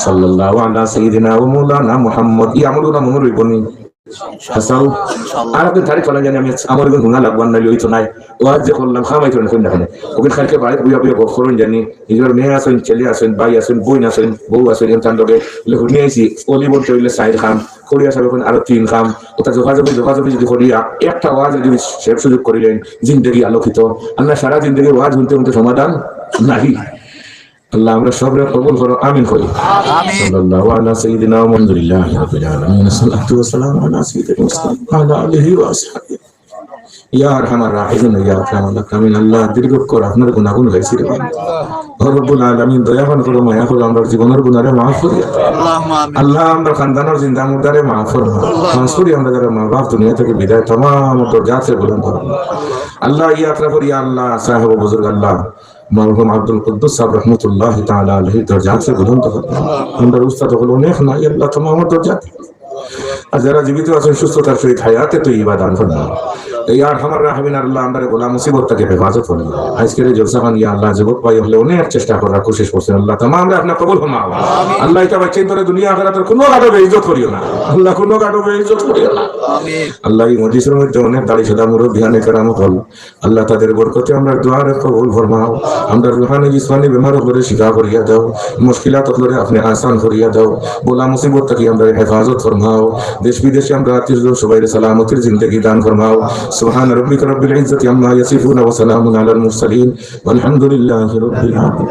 B: সাল্লাল্লাহু আলা সাইয়্যিদিনা ওয়া মাওলানা মুহাম্মদ ইয়ামুলুনা মনুর ইবনি হাসাও আর আপনি তারিখ বলেন জানি আমি আমার কোন গুনাহ লাগবান না লইতো নাই ওয়াজ যে করলাম খামাই করেন কোন দেখেন ওকে খালকে বাড়ি বুয়া বুয়া গপ করুন জানি নিজের মেয়ে আছেন ছেলে আছেন ভাই আছেন বোন আছেন বউ আছেন এমন লোকে লেখু নিয়ে আইছি অলি বলতে হইলে সাইড খাম করিয়া সাহেব এখন আরো 3 খাম ওটা যোগাযোগ যদি করিয়া একটা ওয়াজ যদি শেষ সুযোগ করিলেন জিন্দেগি আলোকিত আল্লাহ সারা জিন্দেগি ওয়াজ শুনতে শুনতে সমাধান নাই আল্লাহ আমরা সবরে কবুল করো আমিন করি আমিন সাল্লাল্লাহু আলা সাইয়্যিদিনা মুহাম্মাদিল্লাহি রাব্বিল আলামিন সাল্লাতু ওয়া সালামু আলা সাইয়্যিদিল মুরসালিন আলা আলিহি ওয়া আসহাবিহি ইয়া আরহামার রাহিমিন ইয়া আকরামাল আকরামিন আল্লাহ দীর্ঘ কর আপনার গুনাহগুলো গাইছি রে রব্বুল আলামিন দয়া করো মায়া করো আমরা জীবনের গুনাহরে maaf করি আল্লাহুম্মা আমিন আল্লাহ আমরা খানদানের জিন্দা মুর্দারে maaf করো মানসুরি আমরা যারা মা বাপ দুনিয়া থেকে বিদায় तमाम দরজাত সে বুলন্দ করো আল্লাহ ইয়া আকরাম ইয়া আল্লাহ সাহেব বুজুর্গ আল্লাহ মরহুম আব্দুল কুদ্দুস সাহেব রহমাতুল্লাহি তাআলা আলাইহি দরজাত সে বুলন্দ করো আমরা উস্তাদ হলো অনেক না ইয়া আল্লাহ तमाम দরজাত আর যারা জীবিত আছেন সুস্থতার সহিত হায়াতে তো ইবাদত ফরমাও ইয়া আরহামার রাহিমিন আল্লাহ আমরা গোলাম মুসিবত থেকে হেফাজত করুন আজকের এই জলসা খান ইয়া আল্লাহ যুবক ভাই হলে অনেক চেষ্টা করার কোশিশ করছেন আল্লাহ तमाम আমরা আপনার কবুল ফরমাও আল্লাহ এটা বাচ্চা ধরে দুনিয়া আখিরাতের কোনো গাড়ো বেইজ্জত করিও না আল্লাহ কোনো গাড়ো বেইজ্জত করিও না আমিন আল্লাহ এই মজলিসের মধ্যে অনেক দাড়ি সাদা মুরব্বি ধ্যানে কেরামত হল আল্লাহ তাদের বরকতে আমরা দোয়ার কবুল ফরমাও আমরা রুহানি জিসমানি বিমার করে শিফা করিয়া দাও মুশকিলাত হলে আপনি আসান করিয়া দাও বলা মুসিবত থেকে আমরা হেফাজত ফরমাও দেশ বিদেশে আমরা আত্মীয় সবাই সালামতের জিন্দেগি দান ফরমাও সুবহান রাব্বিকা রব্বিল ইজ্জাতি আম্মা ইয়াসিফুন ওয়া সালামুন আলাল মুরসালিন ওয়ালহামদুলিল্লাহি রাব্বিল আলামিন